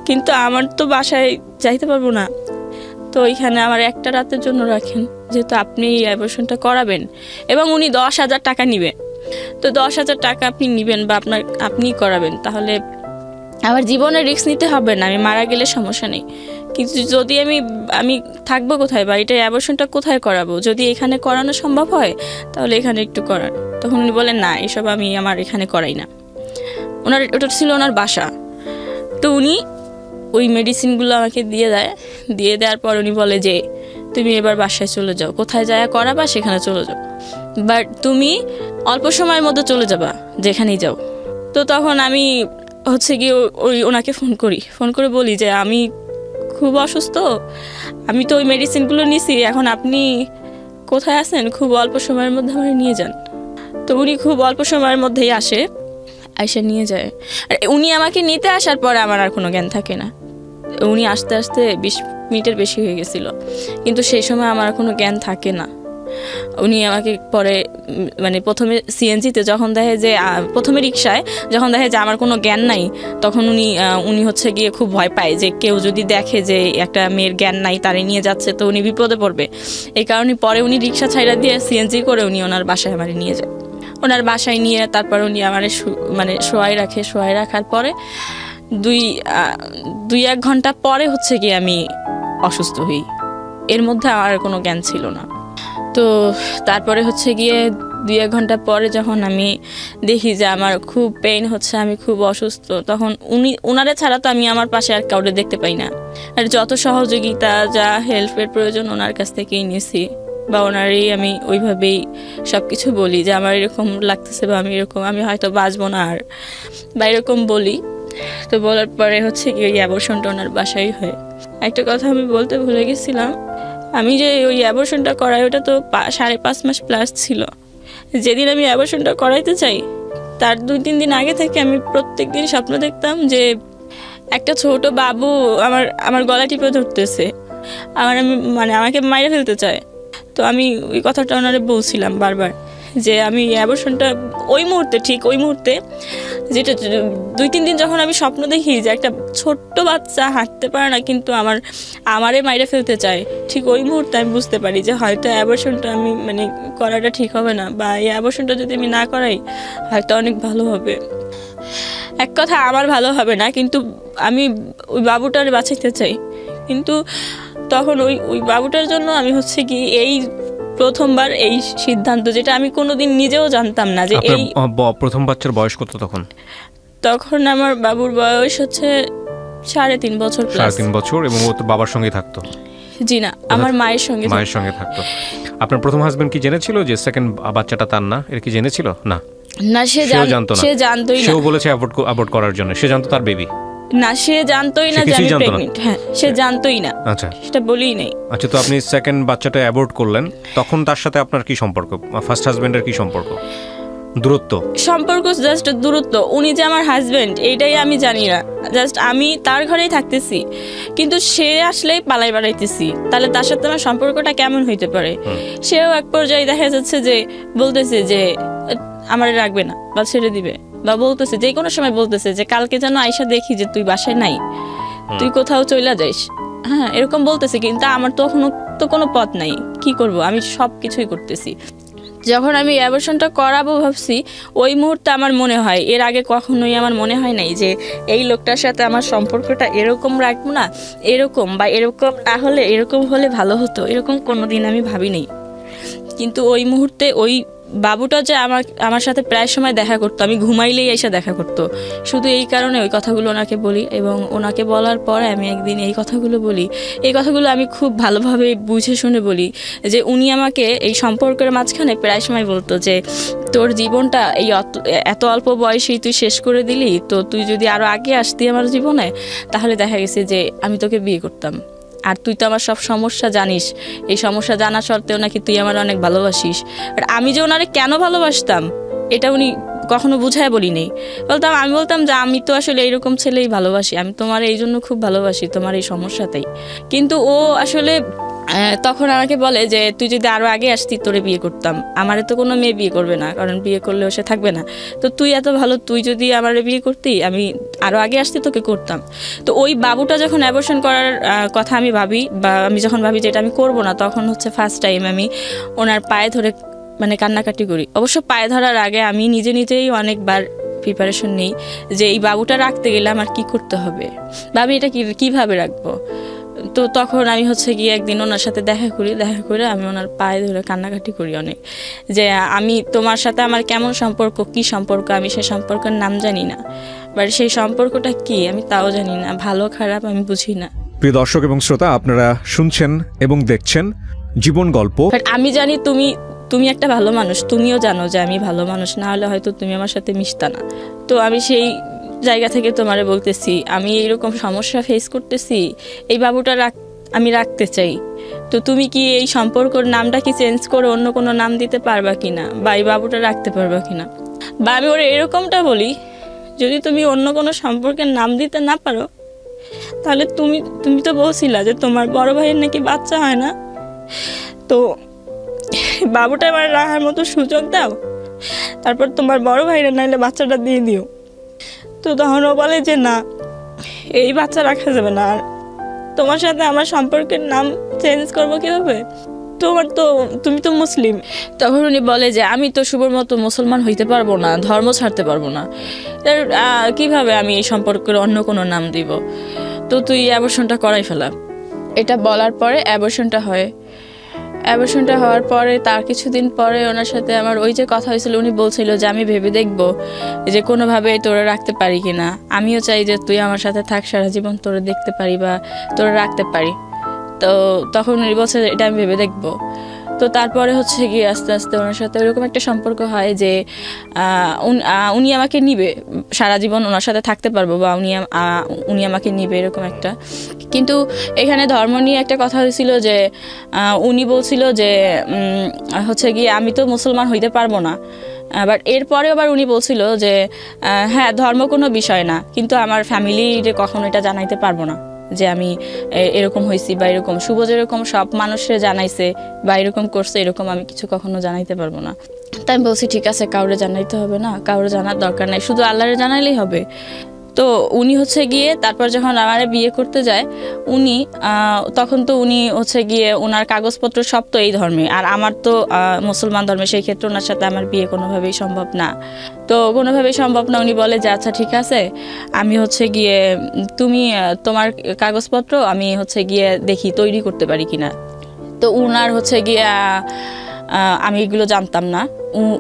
কিন্তু আমার তো বাসায় যাইতে পারবো না, তো ওইখানে আমার একটা রাতের জন্য রাখেন, যেহেতু আপনি এই অ্যাবর্শনটা করাবেন এবং উনি 10,000 টাকা নিবে। তো 10,000 টাকা আপনি নেবেন বা আপনি করাবেন, তাহলে আমার জীবনের রিস্ক নিতে হবে না, আমি মারা গেলে সমস্যা নেই, কিন্তু যদি আমি থাকবো কোথায় বা এটা অ্যাবর্শনটা কোথায় করাবো, যদি এখানে করানো সম্ভব হয় তাহলে এখানে একটু করান। তখন উনি বলেন না, এসব আমি আমার এখানে করাই না। ওটা ছিল ওনার বাসা। তো উনি ওই মেডিসিনগুলো আমাকে দিয়ে দেওয়ার পর উনি বলে যে তুমি এবার বাসায় চলে যাও, কোথায় যায় করাবা সেখানে চলে যাও, বাট তুমি অল্প সময়ের মধ্যে চলে যাবা যেখানেই যাও। তো তখন আমি হচ্ছে গিয়ে ওনাকে ফোন করে বলি যে আমি খুব অসুস্থ, আমি তো ওই মেডিসিনগুলো নিছি, এখন আপনি কোথায় আছেন, খুব অল্প সময়ের মধ্যে আমার নিয়ে যান। তো উনি খুব অল্প সময়ের মধ্যেই আইসা নিয়ে যায়। আর উনি আমাকে নিতে আসার পরে আমার আর কোনো জ্ঞান থাকে না, উনি আস্তে আস্তে 20 মিনিটের বেশি হয়ে গেছিল, কিন্তু সেই সময় আমার কোনো জ্ঞান থাকে না। উনি আমাকে পরে মানে প্রথমে সিএনজিতে যখন দেখে যে প্রথমে রিক্সায় যখন দেখে যে আমার কোনো জ্ঞান নাই, তখন উনি হচ্ছে গিয়ে খুব ভয় পায় যে কেউ যদি দেখে যে একটা মেয়ের জ্ঞান নাই তারে নিয়ে যাচ্ছে তো উনি বিপদে পড়বে। এই কারণে পরে উনি রিক্সা ছাইড়া দিয়ে সিএনজি করে উনি ওনার বাসায় আমার নিয়ে যায়। ওনার বাসায় নিয়ে তারপর উনি আমার মানে শোয়াই রাখার পরে 2-1 ঘন্টা পরে হচ্ছে গিয়ে আমি অসুস্থ হই। এর মধ্যে আমার কোনো জ্ঞান ছিল না। তো তারপরে হচ্ছে গিয়ে 2-1 ঘন্টা পরে যখন আমি দেখি যে আমার খুব পেইন হচ্ছে, আমি খুব অসুস্থ, তখন উনারে ছাড়া তো আমি আমার পাশে আর কাউকে দেখতে পাই না। আর যত সহযোগিতা যা হেল্পের প্রয়োজন ওনার কাছ থেকেই নিয়েছি, বা ওনারই আমি ওইভাবেই সব কিছু বলি যে আমার এরকম লাগতেছে বা আমি হয়তো বাঁচবো না আর, বা এরকম বলি। তো বলার পরে হচ্ছে কি ওই অ্যাবর্শনটা ওনার বাসায় হয়। একটা কথা আমি বলতে ভুলে গেছিলাম, আমি যে ওই অ্যাবর্শনটা করাই ওটা তো 5.5 মাস প্লাস ছিল। যেদিন আমি অ্যাবর্শনটা করাইতে চাই তার 2-3 দিন আগে থেকে আমি প্রত্যেক দিন স্বপ্ন দেখতাম যে একটা ছোট বাবু আমার গলা টিপে ধরতেছে, আমাকে মাইরে ফেলতে চায়। তো আমি ওই কথাটা ওনারে বলছিলাম বারবার যে আমি অ্যাবর্শনটা ওই মুহূর্তে যেটা 2-3 দিন যখন আমি স্বপ্ন দেখি যে একটা ছোট্ট বাচ্চা হাঁটতে পারে না কিন্তু আমারে মাইরে ফেলতে চায়, ঠিক ওই মুহূর্তে আমি বুঝতে পারি যে হয়তো অ্যাবর্শনটা আমি করাটা ঠিক হবে না, বা এই অ্যাবর্শনটা যদি আমি না করাই হয়তো অনেক ভালো হবে। এক কথা আমার ভালো হবে না, কিন্তু আমি ওই বাবুটার বাঁচাইতে চাই। কিন্তু তখন ওই বাবুটার জন্য আমি হচ্ছে কি এই প্রথমবার এই সিদ্ধান্ত, যেটা আমি কোনোদিন নিজেও জানতাম না যে এই প্রথম বাচ্চার বয়স কত তখন আমার বাবুর বয়স হচ্ছে 3.5 বছর। 3.5 বছর। এবং ও তো বাবার সঙ্গে থাকতো? জি না, আমার মায়ের সঙ্গে থাকতো। আপনার প্রথম হাজবেন্ড কি জেনেছিল যে সেকেন্ড বাচ্চাটা তার না? এর কি জেনেছিল? না, সে জানতো না। সেও বলেছে অ্যাবর্ট করার জন্য। সে জানতো তার বেবি? না, সে জানতোই না যে আমি প্রেগন্যান্ট। হ্যাঁ, সে জানতোই না। আচ্ছা, সেটা বলেই নাই। আচ্ছা, তো আপনি সেকেন্ড বাচ্চাটা অ্যাবর্ট করলেন, তখন তার সাথে আপনার কি সম্পর্ক? ফার্স্ট হাজবেন্ডের কি সম্পর্ক? সম্পর্ক জাস্ট দূরত্ব। উনি যে আমার হাজবেন্ড এইটাই আমি জানি না, জাস্ট আমি তার ঘরেই থাকতেছি, কিন্তু সে আসলেই পালাই বেড়াইতেছি, তাহলে তার সাথে আমার সম্পর্কটা কেমন হইতে পারে? সেও এক পর্যায়ে দেখা যাচ্ছে যে বলতেছে যে আমার রাখবে না বা ছেড়ে দিবে, বা বলতেছে যে কোনো সময় বলতেছে যে কালকে যেন আইসা দেখি যে তুই বাসায় নাই, তুই কোথাও চইলা যাইস। হ্যাঁ, এরকম বলতেছে, কিন্তু আমার তখনও তো কোনো পথ নাই, কি করব? আমি সব কিছুই করতেছি। যখন আমি অ্যাবর্শনটা করাবো ভাবছি, ওই মুহূর্তে আমার মনে হয়, এর আগে কখনোই আমার মনে হয় নাই যে এই লোকটার সাথে আমার সম্পর্কটা এরকম রাখবো না, এরকম না হলে এরকম হলে ভালো হতো, এরকম কোনোদিন আমি ভাবিনি। কিন্তু ওই মুহূর্তে ওই বাবুটা যে আমার সাথে প্রায় সময় দেখা করতো, আমি ঘুমাইলেই এসে দেখা করতো, শুধু এই কারণে ওই কথাগুলো ওনাকে বলি। এবং ওনাকে বলার পরে আমি একদিন এই কথাগুলো বলি, এই কথাগুলো আমি খুব ভালোভাবে বুঝে শুনে বলি যে উনি আমাকে এই সম্পর্কের মাঝখানে প্রায় সময় বলতো যে তোর জীবনটা এই এত অল্প বয়সেই তুই শেষ করে দিলি, তো তুই যদি আরও আগে আসতি আমার জীবনে তাহলে দেখা গেছে যে আমি তোকে বিয়ে করতাম। আর তুই তো আমার সব সমস্যা জানিস, এই সমস্যা জানা সত্ত্বেও নাকি তুই আমার অনেক ভালোবাসিস। আর আমি যে ওনারে কেন ভালোবাসতাম এটা উনি কখনো বুঝায় বলি নেই। আমি বলতাম যে আমি তো আসলে এইরকম ছেলেই ভালোবাসি, আমি তোমার এই জন্য খুব ভালোবাসি, তোমার এই সমস্যাতেই। কিন্তু ও আসলে তখন আমাকে বলে যে তুই যদি আরো আগে আসতি তোরে বিয়ে করতাম, আমারে তো কোনো মেয়ে বিয়ে করবে না, কারণ বিয়ে করলেও সে থাকবে না। তো তুই এত ভালো, তুই যদি আমারে বিয়ে করতি, আমি আরো আগে আসতি তোকে করতাম। তো ওই বাবুটা যখন অ্যাবর্শন করার কথা আমি ভাবি, বা আমি যখন ভাবি যে এটা আমি করবো না, তখন হচ্ছে ফার্স্ট টাইম আমি ওনার পায়ে ধরে মানে কান্নাকাটি করি। অবশ্য পায়ে ধরার আগে আমি নিজেই অনেকবার প্রিপারেশন নিই যে এই বাবুটা রাখতে গেলে আমার কি করতে হবে, ভাবি এটা কিভাবে রাখবো। তো তখন আমি হচ্ছে গিয়ে একদিন ওনার সাথে দেখা করে আমি ওনার পায়ে ধরে কান্নাকাটি করি অনেক, যে আমি তোমার সাথে আমার কেমন সম্পর্ক, কি সম্পর্ক, আমি সেই সম্পর্কের নাম জানি না, বাট সেই সম্পর্কটা কি আমি তাও জানি না, ভালো খারাপ আমি বুঝি না। প্রিয় দর্শক এবং শ্রোতা, আপনারা শুনছেন এবং দেখছেন জীবন গল্প। আমি জানি তুমি একটা ভালো মানুষ, তুমিও জানো যে আমি ভালো মানুষ, না হলে হয়তো তুমি আমার সাথে মিশতা না। তো আমি সেই জায়গা থেকে তোমারে বলতেছি আমি এইরকম সমস্যা ফেস করতেছি, এই বাবুটা আমি রাখতে চাই। তো তুমি কি এই সম্পর্কের নামটা কি চেঞ্জ করে অন্য কোনো নাম দিতে পারবা কিনা, বা এই বাবুটা রাখতে পারবা কিনা। বা আমি ওরা এরকমটা বলি, যদি তুমি অন্য কোনো সম্পর্কের নাম দিতে না পারো, তাহলে তুমি তো বলছিলা যে তোমার বড় ভাইয়ের নাকি বাচ্চা হয় না, তো বাবুটা আমার রাখার মতো সুযোগ দাও, তারপর তোমার বড় ভাইরা নাইলে বাচ্চাটা দিয়ে দিও। তো তখন ও বলে যে না, এই বাচ্চা রাখা যাবে না, আর তোমার সাথে আমার সম্পর্কের নাম চেঞ্জ করবো কিভাবে, তুমি তো মুসলিম। তখন উনি বলে যে আমি তো শুভর মতো মুসলমান হইতে পারবো না, ধর্ম ছাড়তে পারবো না, কিভাবে আমি এই সম্পর্কের অন্য কোনো নাম দিব, তো তুই অ্যাবর্শনটা করাই ফেলা। এটা বলার পরে অ্যাবর্শনটা হওয়ার পরে তার কিছুদিন পরে ওনার সাথে আমার ওই যে কথা হয়েছিল, উনি বলছিল যে আমি ভেবে দেখবো যে কোনোভাবে তোরা রাখতে পারি কিনা, আমিও চাই যে তুই আমার সাথে থাক সারা জীবন, তোরা দেখতে পারি বা তোরা রাখতে পারি। তো তখন উনি বলছে এটা আমি ভেবে দেখবো। তো তারপরে হচ্ছে গিয়ে আস্তে আস্তে ওনার সাথে ওরকম একটা সম্পর্ক হয় যে উনি আমাকে নিবে, সারা জীবন ওনার সাথে থাকতে পারবো, বা উনি আমাকে নিবে, এরকম একটা। কিন্তু এখানে ধর্ম নিয়ে একটা কথা হয়েছিল যে উনি বলছিল যে হচ্ছে গিয়ে আমি তো মুসলমান হইতে পারবো না, বাট এরপরে আবার উনি বলছিল যে হ্যাঁ ধর্ম কোনো বিষয় না, কিন্তু আমার ফ্যামিলিরে কখনো এটা জানাইতে পারবো না যে আমি এরকম হয়েছি, বা এরকম শুভ যেরকম সব মানুষের জানাইছে বা এরকম করছে, এরকম আমি কিছু কখনো জানাইতে পারবো না। তাই আমি বলছি ঠিক আছে, কাউরে জানাইতে হবে না, কাউরে জানার দরকার নাই, শুধু আল্লাহরে জানাইলেই হবে। তো উনি হচ্ছে গিয়ে তারপর যখন আমার বিয়ে করতে যায় তখন তো উনি হচ্ছে গিয়ে ওনার কাগজপত্র সব তো এই ধর্মে, আর আমার তো মুসলমান ধর্মে, সেই ক্ষেত্রে ওনার সাথে আমার বিয়ে কোনোভাবেই সম্ভব না। তো কোনোভাবেই সম্ভব না। উনি বলে যে আচ্ছা ঠিক আছে, আমি হচ্ছে গিয়ে তোমার কাগজপত্র আমি হচ্ছে গিয়ে দেখি তৈরি করতে পারি কিনা। তো উনার হচ্ছে গিয়ে আমি এগুলো জানতাম না,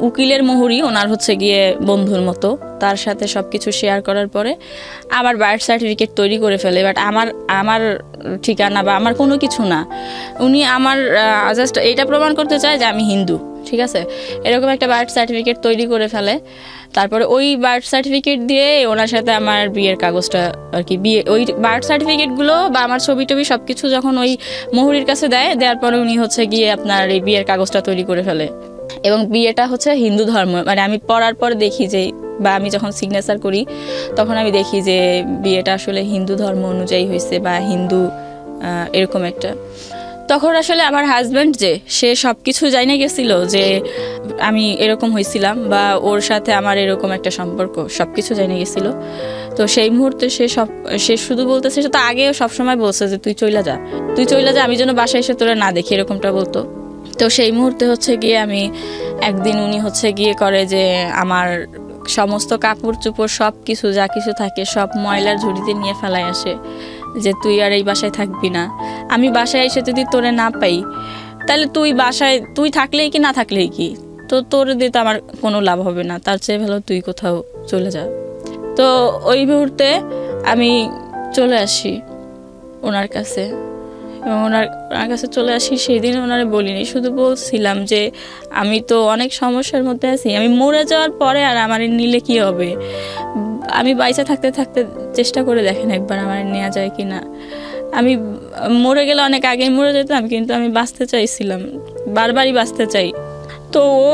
উকিলের মোহরি ওনার হচ্ছে গিয়ে বন্ধুর মতো, তার সাথে সব কিছু শেয়ার করার পরে আমার বার্থ সার্টিফিকেট তৈরি করে ফেলে, বাট আমার ঠিকানা বা আমার কোনো কিছু না। উনি আমার জাস্ট এইটা প্রমাণ করতে চায় যে আমি হিন্দু, ঠিক আছে, এরকম একটা বার্থ সার্টিফিকেট তৈরি করে ফেলে। তারপরে ওই বার্থ সার্টিফিকেট দিয়ে ওনার সাথে আমার বিয়ের কাগজটা আর কি, ওই বার্থ সার্টিফিকেটগুলো বা আমার ছবি টবি সব কিছু যখন ওই মোহরির কাছে দেওয়ার পরে উনি হচ্ছে গিয়ে আপনার এই বিয়ের কাগজটা তৈরি করে ফেলে। এবং বিয়েটা হচ্ছে হিন্দু ধর্ম, মানে আমি পড়ার পর দেখি যে, বা আমি যখন সিগনেচার করি তখন আমি দেখি যে বিয়েটা আসলে হিন্দু ধর্ম অনুযায়ী হয়েছে, বা হিন্দু এরকম একটা। তখন আসলে আমার হাজব্যান্ড যে সে সব কিছু জানিয়ে গেছিল যে আমি এরকম হয়েছিলাম, বা ওর সাথে আমার এরকম একটা সম্পর্ক, সব কিছু জানিয়ে গেছিল। তো সেই মুহূর্তে সে শুধু বলতেছে, সে তো আগে সবসময় বলছে যে তুই চইলা যা, আমি যেন বাসায় এসে তোরা না দেখি, এরকমটা বলতো। তো সেই মুহূর্তে হচ্ছে গিয়ে আমি একদিন উনি হচ্ছে গিয়ে করে যে আমার সমস্ত কাপড় চোপড় সব কিছু যা কিছু থাকে সব ময়লার ঝুড়িতে নিয়ে ফেলাই আসে, যে তুই আর এই বাসায় থাকবি না। আমি বাসায় এসে যদি তোরে না পাই, তাহলে তুই থাকলেই কি না থাকলেই কি, তো তোর দিতে আমার কোনো লাভ হবে না, তার চেয়ে ভালো তুই কোথাও চলে যা। তো ওই মুহূর্তে আমি চলে আসি ওনার কাছে, এবং ওনার কাছে চলে আসি। সেই দিন ওনারে বলিনি, শুধু বলছিলাম যে আমি তো অনেক সমস্যার মধ্যে আছি, আমি মরে যাওয়ার পরে আর আমার নিলে কি হবে, আমি বাইচা থাকতে থাকতে চেষ্টা করে দেখেন একবার আমার নেওয়া যায় কি না। আমি মরে গেলে অনেক আগেই মরে যেতাম, কিন্তু আমি বাঁচতে চাইছিলাম, বারবারই বাঁচতে চাই। তো ও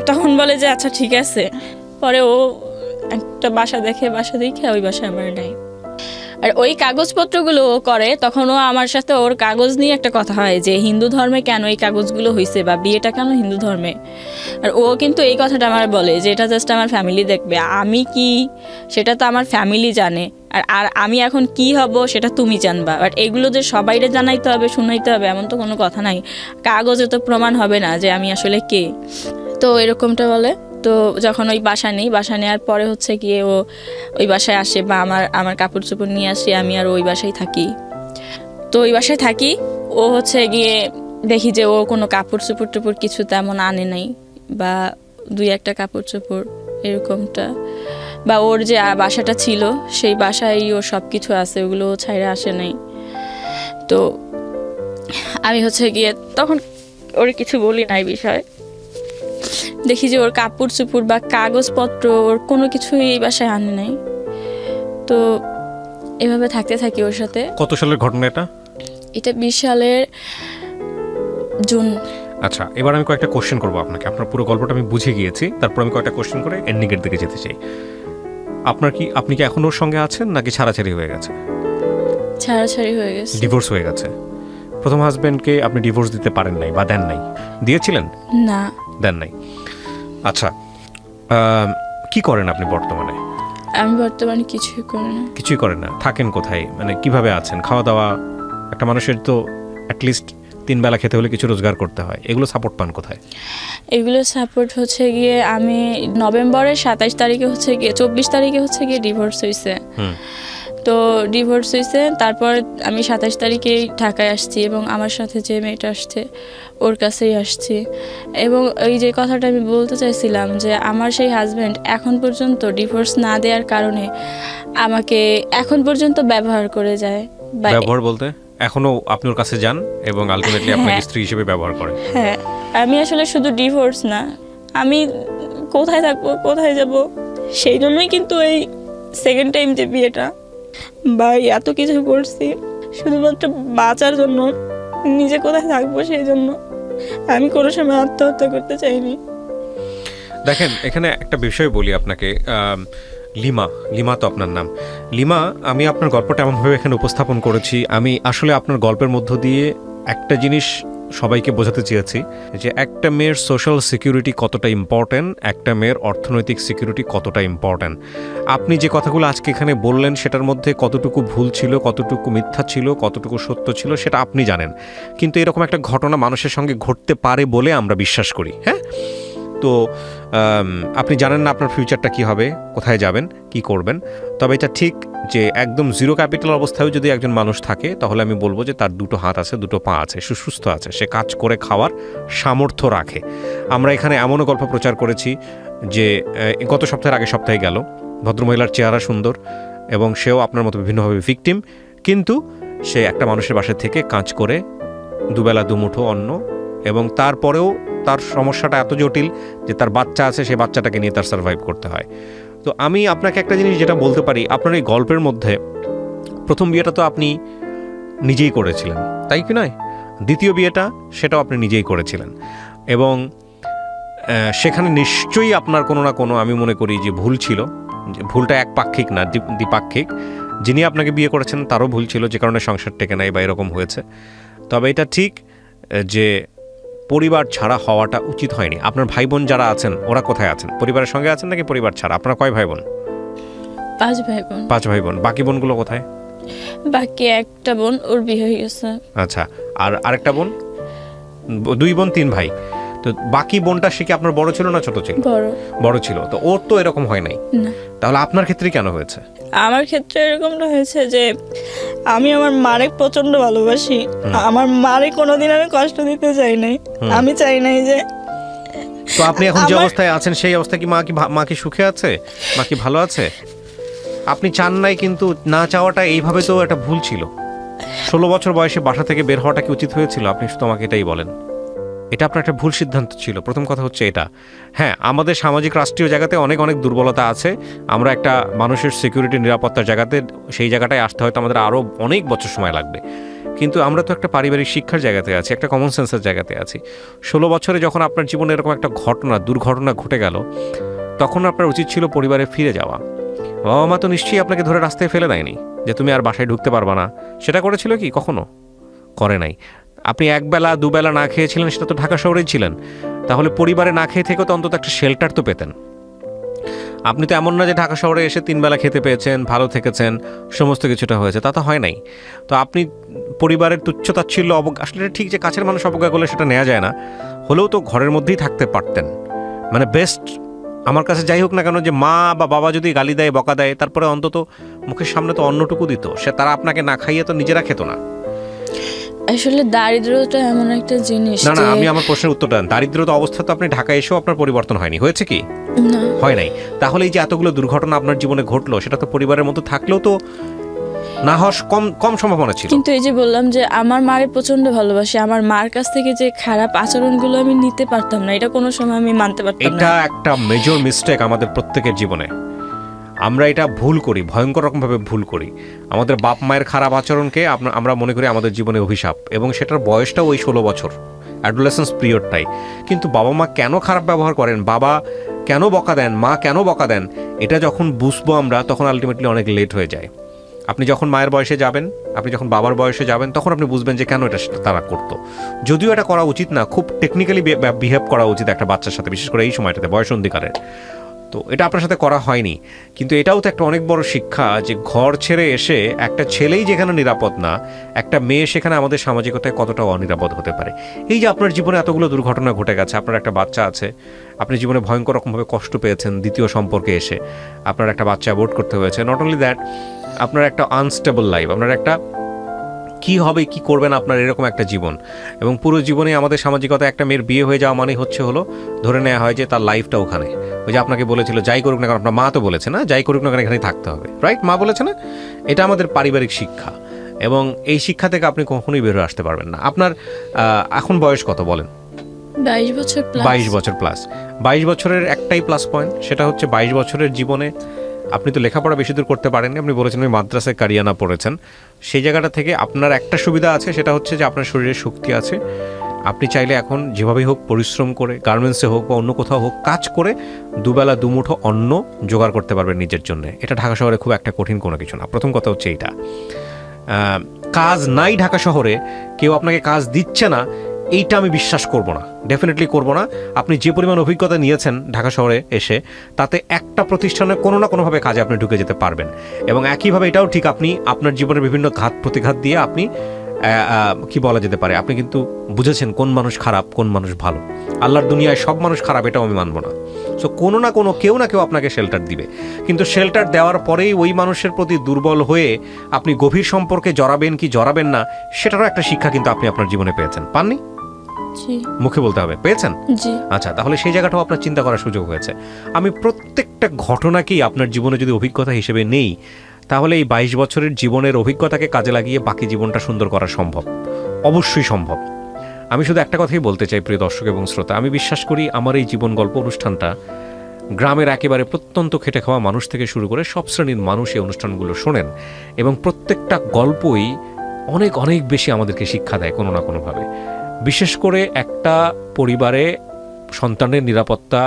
তখন বলে যে আচ্ছা ঠিক আছে। পরে ও একটা বাসা দেখে ওই বাসায় আমার নেয়। আর ওই কাগজপত্রগুলো ও করে, তখন ও আমার সাথে ওর কাগজ নিয়ে একটা কথা হয় যে হিন্দু ধর্মে কেন এই কাগজগুলো হয়েছে, বা বিয়েটা কেন হিন্দু ধর্মে। আর ও কিন্তু এই কথাটা আমার বলে যে এটা জাস্ট আমার ফ্যামিলি দেখবে, আমি কি সেটা তো আমার ফ্যামিলি জানে, আর আমি এখন কি হব সেটা তুমি জানবা। বাট এগুলো যে সবাইরে জানাইতে হবে, শুনাইতে হবে এমন তো কোনো কথা নাই, কাগজে তো প্রমাণ হবে না যে আমি আসলে কে। তো এরকমটা বলে। তো যখন ওই বাসা নেওয়ার পরে হচ্ছে গিয়ে ও ওই বাসায় আসে, বা আমার কাপড় চোপড় নিয়ে আসি, আমি আর ওই বাসায় থাকি। তো ওই বাসায় থাকি, ও হচ্ছে গিয়ে দেখি যে ও কোনো কাপড় চোপড় কিছু তেমন আনে নাই, বা 2-1টা কাপড় চোপড় এরকমটা, বা ওর যে বাসাটা ছিল সেই বাসায় ওর সব কিছু আছে, ওগুলো ও ছাইড়ে আসে নাই। তো আমি হচ্ছে গিয়ে তখন ওর কিছু বলি না এই বিষয়ে। দেখি যে ওর কাপড় চোপড় বা কাগজপত্র ওর কোনো কিছুই এই বাসায় আনে নাই। তো এভাবে থাকতে থাকি ওর সাথে। কত সালের ঘটনা এটা? এটা 20 সালের জুন। আচ্ছা, এবার আমি কয়েকটা কোশ্চেন করবো আপনাকে। আপনার পুরো গল্পটা আমি বুঝে গিয়েছি, তারপর আমি কয়েকটা কোশ্চেন করে এন্ডিংয়ের দিকে যেতে চাই। আপনি কি এখন ওর সঙ্গে আছেন, নাকি ছাড়াছাড়ি হয়ে গেছে? ছাড়াছাড়ি হয়ে গেছে, ডিভোর্স হয়ে গেছে। প্রথম হাজবেন্ডকে আপনি ডিভোর্স দিতে পারেন নাই বা দেন নাই? দিয়েছিলেন? না, দেন নাই। আচ্ছা, কি করেন আপনি বর্তমানে? আমি বর্তমানে কিছুই করি না। থাকেন কোথায়, মানে কিভাবে আছেন? খাওয়া দাওয়া, একটা মানুষের তো অ্যাটলিস্ট 3 বেলা খেতে হলে কিছু রোজগার করতে হয়, এগুলো সাপোর্ট পান কোথায়? এগুলো সাপোর্ট হচ্ছে গিয়ে আমি নভেম্বরের 27 তারিখে হচ্ছে গিয়ে 24 তারিখে হচ্ছে গিয়ে ডিভোর্স হয়েছে। তো ডিভোর্স হয়েছে, তারপর আমি 27 তারিখেই ঢাকায় আসছি, এবং আমার সাথে যে মেয়েটা আসছে ওর কাছেই আসছি। এবং এই যে কথাটা আমি বলতে চাইছিলাম যে আমার সেই হাজব্যান্ড এখন পর্যন্ত ডিভোর্স না দেওয়ার কারণে আমাকে এখন পর্যন্ত ব্যবহার করে যায়। ব্যবহার বলতে এখনো আপনি ওর কাছে যান এবং আলটিমেটলি আপনাকে স্ত্রী হিসেবে ব্যবহার করে? হ্যাঁ, আমি আসলে শুধু ডিভোর্স না, আমি কোথায় থাকবো, কোথায় যাব, সেই জন্যই কিন্তু এই সেকেন্ড টাইম যে বিয়েটা, বা এত কিছু করছি শুধুমাত্র বাঁচার জন্য, নিজে কোথায় থাকবো সেই জন্য। আমি কোনো সময় আত্মহত্যা করতে চাইনি। দেখেন, এখানে একটা বিষয় বলি আপনাকে। লিমা তো আপনার নাম। লিমা, আমি আপনার গল্পটা এমনভাবে এখানে উপস্থাপন করেছি, আমি আসলে আপনার গল্পের মধ্য দিয়ে একটা জিনিস সবাইকে বোঝাতে চেয়েছি, যে একটা মেয়ের সোশ্যাল সিকিউরিটি কতটা ইম্পর্ট্যান্ট, একটা মেয়ের অর্থনৈতিক সিকিউরিটি কতটা ইম্পর্ট্যান্ট। আপনি যে কথাগুলো আজকে এখানে বললেন সেটার মধ্যে কতটুকু ভুল ছিল, কতটুকু মিথ্যা ছিল, কতটুকু সত্য ছিল সেটা আপনি জানেন, কিন্তু এরকম একটা ঘটনা মানুষের সঙ্গে ঘটতে পারে বলে আমরা বিশ্বাস করি। হ্যাঁ, তো আপনি জানেন না আপনার ফিউচারটা কী হবে, কোথায় যাবেন, কি করবেন। তবে এটা ঠিক যে একদম জিরো ক্যাপিটাল অবস্থায়ও যদি একজন মানুষ থাকে, তাহলে আমি বলবো যে তার 2 হাত আছে, 2 পা আছে, সুস্থ আছে, সে কাজ করে খাওয়ার সামর্থ্য রাখে। আমরা এখানে এমনও গল্প প্রচার করেছি যে গত সপ্তাহে গেল, ভদ্রমহিলার চেহারা সুন্দর এবং সেও আপনার মতো বিভিন্নভাবে ভিকটিম, কিন্তু সে একটা মানুষের বাসায় থেকে কাজ করে 2 বেলা 2 মুঠো অন্ন, এবং তারপরেও তার সমস্যাটা এত জটিল যে তার বাচ্চা আছে, সে বাচ্চাটাকে নিয়ে তার সার্ভাইভ করতে হয়। তো আমি আপনাকে একটা জিনিস যেটা বলতে পারি, আপনার এই গল্পের মধ্যে প্রথম বিয়েটা তো আপনি নিজেই করেছিলেন, তাই কি নয়? দ্বিতীয় বিয়েটা সেটাও আপনি নিজেই করেছিলেন, এবং সেখানে নিশ্চয়ই আপনার কোনো না কোনো, আমি মনে করি যে ভুল ছিল। ভুলটা একপাক্ষিক না, দ্বিপাক্ষিক। যিনি আপনাকে বিয়ে করেছেন তারও ভুল ছিল, যে কারণে সংসার টেকে নাই বা এরকম হয়েছে। তবে এটা ঠিক যে পরিবার ছাড়া হওয়াটা উচিত হয়নি। আপনার ভাই বোন যারা আছেন ওরা কোথায় আছেন? পরিবারের সঙ্গে আছেন নাকি পরিবার ছাড়া? আপনার কয় ভাই বোন? 5 ভাই বোন। 5 ভাই বোন। বাকি বোনগুলো কোথায়? বাকি একটা বোন, ওর বিয়ে হয়ে গেছে। আচ্ছা, আর আরেকটা বোন? 2 বোন 3 ভাই। তো বাকি বোনটা সে কি আপনার বড় ছিল না ছোট ছিল? বড় ছিল। তো ওর তো এরকম হয় নাই, তাহলে আপনার ক্ষেত্রে কেন হয়েছে? আমার ক্ষেত্রে এরকমটা হয়েছে যে আমি আমার মারে প্রচন্ড ভালোবাসি, আমার মারে কোনোদিন আমি কষ্ট দিতে চাই নাই। আমি চাই নাই যে তো আপনি এখন যে আমার- অবস্থায় আছেন সেই অবস্থায় কি মা কি সুখে আছে, মা কি ভালো আছে? আপনি চান নাই, কিন্তু না চাওয়াটা এইভাবে তো একটা ভুল ছিল। 16 বছর বয়সে বাসা থেকে বের হওয়াটা কি উচিত হয়েছিল? আপনি শুধু আমাকে এটাই বলেন। এটা আপনার একটা ভুল সিদ্ধান্ত ছিল। প্রথম কথা হচ্ছে এটা। হ্যাঁ, আমাদের সামাজিক রাষ্ট্রীয় জায়গাতে অনেক অনেক দুর্বলতা আছে। আমরা একটা মানুষের সিকিউরিটি, নিরাপত্তার জায়গাতে, সেই জায়গাটায় আসতে হয়তো আমাদের আরও অনেক বছর সময় লাগবে। কিন্তু আমরা তো একটা পারিবারিক শিক্ষার জায়গাতে আছি, একটা কমন সেন্সের জায়গাতে আছি। 16 বছরে যখন আপনার জীবনে এরকম একটা দুর্ঘটনা ঘটে গেল, তখন আপনার উচিত ছিল পরিবারে ফিরে যাওয়া। বাবা মা তো নিশ্চয়ই আপনাকে ধরে রাস্তায় ফেলে দেয়নি যে তুমি আর বাসায় ঢুকতে পারবা না। সেটা করেছিল কি? কখনো করে নাই। আপনি একবেলা দুবেলা না খেয়েছিলেন, সেটা তো ঢাকা শহরেই ছিলেন। তাহলে পরিবারে না খেয়ে থেকেও তো অন্তত একটা শেল্টার তো পেতেন। আপনি তো এমন না যে ঢাকা শহরে এসে 3 বেলা খেতে পেয়েছেন, ভালো থেকেছেন, সমস্ত কিছুটা হয়েছে, তা তো হয় নাই। তো আপনি পরিবারের তুচ্ছতাচ্ছিল্য আসলে ঠিক যে কাছের মানুষ অবজ্ঞা করলে সেটা নেওয়া যায় না, হলেও তো ঘরের মধ্যেই থাকতে পারতেন। মানে বেস্ট আমার কাছে যাই হোক না কেন, যে মা বা বাবা যদি গালি দেয়, বকা দেয়, তারপরে অন্তত মুখের সামনে তো অন্নটুকু দিত। তারা আপনাকে না খাইয়ে তো নিজেরা খেত না। আসলে দারিদ্রতা এমন একটা জিনিস না, আমি আমার প্রশ্নের উত্তরটা দেন। দারিদ্রতা অবস্থা তো আপনি ঢাকায় এসেও আপনার পরিবর্তন হয়নি, হয়েছে কি? না, হয় নাই। তাহলে এই যে এতগুলো দুর্ঘটনা আপনার জীবনে ঘটলো, সেটা তো পরিবারের মধ্যে থাকলেও তো না হওয়ার কম সম্ভাবনা ছিল। কিন্তু এই যে বললাম যে আমার মারে প্রচন্ড ভালোবাসি, আমার মার কাছ থেকে যে খারাপ আচরণগুলো আমি নিতে পারতাম না, এটা কোনো সময় আমি মানতে পারতাম না। এটা একটা মেজর মিস্টেক আমাদের প্রত্যেকের জীবনে। আমরা এটা ভুল করি, ভয়ঙ্কর রকমভাবে ভুল করি। আমাদের বাপ মায়ের খারাপ আচরণকে আমরা মনে করি আমাদের জীবনে অভিশাপ, এবং সেটার বয়সটাও ওই 16 বছর, অ্যাডোলেসেন্স পিরিয়ডটাই। কিন্তু বাবা মা কেন খারাপ ব্যবহার করেন, বাবা কেন বকা দেন, মা কেন বকা দেন, এটা যখন বুঝবো আমরা, তখন আলটিমেটলি অনেক লেট হয়ে যায়। আপনি যখন মায়ের বয়সে যাবেন, আপনি যখন বাবার বয়সে যাবেন, তখন আপনি বুঝবেন যে কেন এটা তারা করতো। যদিও এটা করা উচিত না, খুব টেকনিক্যালি বিহেভ করা উচিত একটা বাচ্চার সাথে, বিশেষ করে এই সময়টাতে, বয়সন্ধিকারের। তো এটা আপনার সাথে করা হয়নি। কিন্তু এটাও তো একটা অনেক বড় শিক্ষা যে ঘর ছেড়ে এসে একটা ছেলেই যেখানে নিরাপদ না, একটা মেয়ে সেখানে আমাদের সামাজিকতায় কতটা অনিরাপদ হতে পারে। এই যে আপনার জীবনে এতগুলো দুর্ঘটনা ঘটে গেছে, আপনার একটা বাচ্চা আছে, আপনি জীবনে ভয়ঙ্কর রকমভাবে কষ্ট পেয়েছেন দ্বিতীয় সম্পর্কে এসে, আপনার একটা বাচ্চা অ্যাবর্ট করতে হয়েছে। নট অনলি দ্যাট, আপনার একটা আনস্টেবল লাইফ, আপনার একটা কী হবে কী করবেন আপনার এরকম একটা জীবন। এবং পুরো জীবনে আমাদের সামাজিকতা একটা মেয়ের বিয়ে হয়ে যাওয়া মানে হলো ধরে নেওয়া হয় যে তার লাইফটা ওখানে। ওই যে আপনাকে বলেছিল যাই করুক না কেন, আপনার মা তো বলেছে না যাই করুক না কেন এখানেই থাকতে হবে, রাইট? মা বলেছে না? এটা আমাদের পারিবারিক শিক্ষা, এবং এই শিক্ষা থেকে আপনি কখনোই বের হয়ে আসতে পারবেন না। আপনার এখন বয়স কত বলেন? 22 বছর প্লাস। 22 বছর প্লাস। 22 বছরের একটাই প্লাস পয়েন্ট, সেটা হচ্ছে 22 বছরের জীবনে আপনি তো লেখাপড়া বেশি দূর করতে পারেননি। আপনি বলেছেন আপনি মাদ্রাসায় কারিয়ানা পড়েছেন। সেই জায়গাটা থেকে আপনার একটা সুবিধা আছে, সেটা হচ্ছে যে আপনার শরীরে শক্তি আছে। আপনি চাইলে এখন যেভাবেই হোক পরিশ্রম করে, গার্মেন্টসে হোক বা অন্য কোথাও হোক, কাজ করে দুবেলা দুমুঠো অন্ন জোগাড় করতে পারবেন নিজের জন্য। এটা ঢাকা শহরে খুব একটা কঠিন কোনো কিছু না। প্রথম কথা হচ্ছে এইটা। কাজ নাই ঢাকা শহরে, কেউ আপনাকে কাজ দিচ্ছে না, এইটা আমি বিশ্বাস করব না, ডেফিনেটলি করব না। আপনি যে পরিমাণ অভিজ্ঞতা নিয়েছেন ঢাকা শহরে এসে, তাতে একটা প্রতিষ্ঠানে কোনো না কোনোভাবে কাজে আপনি ঢুকে যেতে পারবেন। এবং একইভাবে এটাও ঠিক, আপনি আপনার জীবনের বিভিন্ন ঘাত প্রতিঘাত দিয়ে আপনি কি বলা যেতে পারে, আপনি কিন্তু বুঝেছেন কোন মানুষ খারাপ, কোন মানুষ ভালো। আল্লাহর দুনিয়ায় সব মানুষ খারাপ, এটাও আমি মানব না। সো কোনো না কোনো কেউ না কেউ আপনাকে শেল্টার দিবে, কিন্তু শেল্টার দেওয়ার পরেই ওই মানুষের প্রতি দুর্বল হয়ে আপনি গভীর সম্পর্কে জড়াবেন কি জড়াবেন না, সেটারও একটা শিক্ষা কিন্তু আপনি আপনার জীবনে পেয়েছেন। পাননি? জি। মুখে বলতে হবে পেয়েছেন। জি। আচ্ছা, তাহলে সেই জায়গাটাও আপনার চিন্তা করার সুযোগ হয়েছে। আমি প্রত্যেকটা ঘটনাকেই আপনার জীবনে যদি অভিজ্ঞতা হিসেবে নেই, তাহলে এই 22 বছরের জীবনের অভিজ্ঞতাকে কাজে লাগিয়ে বাকি জীবনটা সুন্দর করা সম্ভব, অবশ্যই সম্ভব। আমি শুধু একটা কথাই বলতে চাই প্রিয় দর্শক এবং শ্রোতা, আমি বিশ্বাস করি আমার এই জীবন গল্প অনুষ্ঠানটা গ্রামের একেবারে প্রত্যন্ত খেটে খাওয়া মানুষ থেকে শুরু করে সব শ্রেণীর মানুষ এই অনুষ্ঠানগুলো শোনেন, এবং প্রত্যেকটা গল্পই অনেক অনেক বেশি আমাদেরকে শিক্ষা দেয় কোনো না কোনোভাবে। বিশেষ করে একটা পরিবারে সন্তানের নিরাপত্তা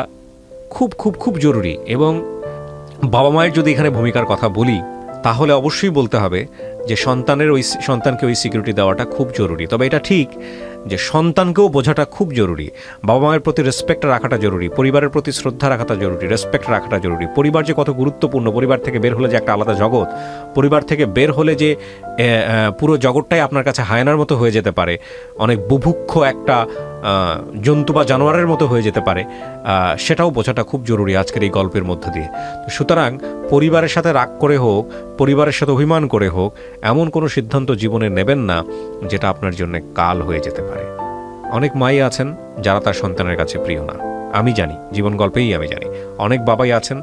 খুব খুব খুব জরুরি। এবং বাবা মায়ের যদি এখানে ভূমিকার কথা বলি, তাহলে অবশ্যই বলতে হবে যে সন্তানকে ওই সিকিউরিটি দেওয়াটা খুব জরুরি। তবে এটা ঠিক যে সন্তানকেও বোঝাটা খুব জরুরি। বাবা মায়ের প্রতি রেসপেক্ট রাখাটা জরুরি, পরিবারের প্রতি শ্রদ্ধা রাখাটা জরুরি, রেসপেক্ট রাখাটা জরুরি। পরিবার যে কত গুরুত্বপূর্ণ, পরিবার থেকে বের হলে যে একটা আলাদা জগৎ, পরিবার থেকে বের হলে যে পুরো জগৎটাই আপনার কাছে হায়নার মতো হয়ে যেতে পারে, অনেক বুভুক্ষ একটা জন্তু বা জানোয়ারের মতো হয়ে যেতে পারে, সেটাও বোঝাটা খুব জরুরি আজকের এই গল্পের মধ্য দিয়ে। সুতরাং পরিবারের সাথে রাগ করে হোক, পরিবারের সাথে অভিমান করে হোক, এমন কোনো সিদ্ধান্ত জীবনে নেবেন না যেটা আপনার জন্য কাল হয়ে যেতে পারে। অনেক মাই আছেন যারা তার সন্তানের কাছে প্রিয় না। আমি জানি, জীবন গল্পেই আমি জানি অনেক বাবাই আছেন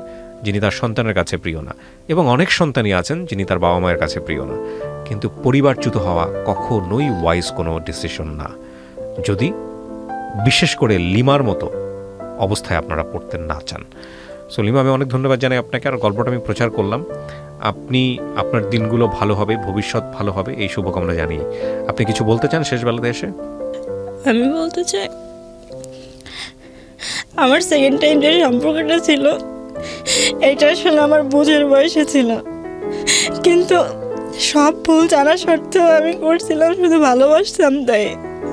যিনি তার সন্তানের কাছে প্রিয় না, এবং অনেক সন্তানই আছেন যিনি তার বাবা মায়ের কাছে প্রিয় না। কিন্তু পরিবারচ্যুত হওয়া কখনোই ওয়াইজ কোনো ডিসিশন না, যদি বিশেষ করে লিমার মতো অবস্থায় আপনারা পড়তে না চান। সো লিমা, আমি অনেক ধন্যবাদ জানাই আপনাকে। আর গল্পটা আমি প্রচার করলাম, আপনি আপনার দিনগুলো ভালো হবে, ভবিষ্যৎ ভালো হবে, এই শুভকামনা জানিয়ে আপনি কিছু বলতে চান শেষ বেলাতে এসে? আমি বলতে চাই, আমার সেকেন্ড টাইম যে সম্পর্কটা ছিল এটা আসলে আমার বুঝের বয়সে ছিল, কিন্তু সব ভুল জানা সত্ত্বেও আমি করছিলাম শুধু ভালোবাসতাম তাই।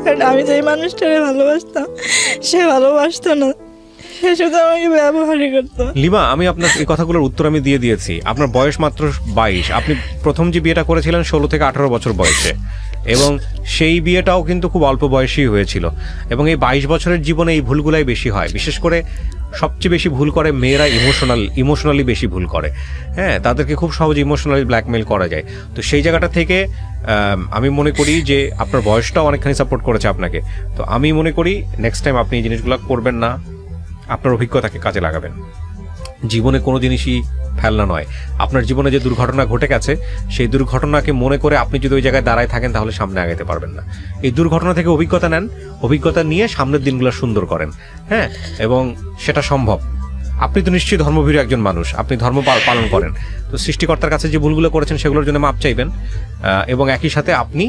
কারণ আমি যে মানুষটাকে ভালোবাসতাম সে ভালোবাসতো না, সে শুধু আমাকে ব্যবহারই করতো। লিমা, আমি আপনার এই কথাগুলোর উত্তর আমি দিয়ে দিয়েছি। আপনার বয়স মাত্র 22, আপনি প্রথম যে বিয়েটা করেছিলেন 16 থেকে 18 বছর বয়সে, এবং সেই বিয়েটাও কিন্তু খুব অল্প বয়সেই হয়েছিল। এবং এই 22 বছরের জীবনে এই ভুলগুলাই বেশি হয়, বিশেষ করে সবচেয়ে বেশি ভুল করে মেয়েরা ইমোশনালি বেশি ভুল করে। হ্যাঁ, তাদেরকে খুব সহজে ইমোশনালি ব্ল্যাকমেল করা যায়। তো সেই জায়গাটা থেকে আমি মনে করি যে আপনার বয়সটাও অনেকখানি সাপোর্ট করেছে আপনাকে। তো আমি মনে করি নেক্সট টাইম আপনি এই জিনিসগুলো করবেন না, আপনার অভিজ্ঞতাকে কাজে লাগাবেন। জীবনে কোনো জিনিসই ফেলনা নয়। আপনার জীবনে যে দুর্ঘটনা ঘটে গেছে সেই দুর্ঘটনাকে মনে করে আপনি যদি ওই জায়গায় দাঁড়ায় থাকেন তাহলে সামনে আগাতে পারবেন না। এই দুর্ঘটনা থেকে অভিজ্ঞতা নেন, অভিজ্ঞতা নিয়ে সামনের দিনগুলো সুন্দর করেন। হ্যাঁ, এবং সেটা সম্ভব। আপনি তো নিশ্চয়ই ধর্মভীরু একজন মানুষ, আপনি ধর্ম পালন করেন, তো সৃষ্টিকর্তার কাছে যে ভুলগুলো করেছেন সেগুলোর জন্য মাপ চাইবেন, এবং একই সাথে আপনি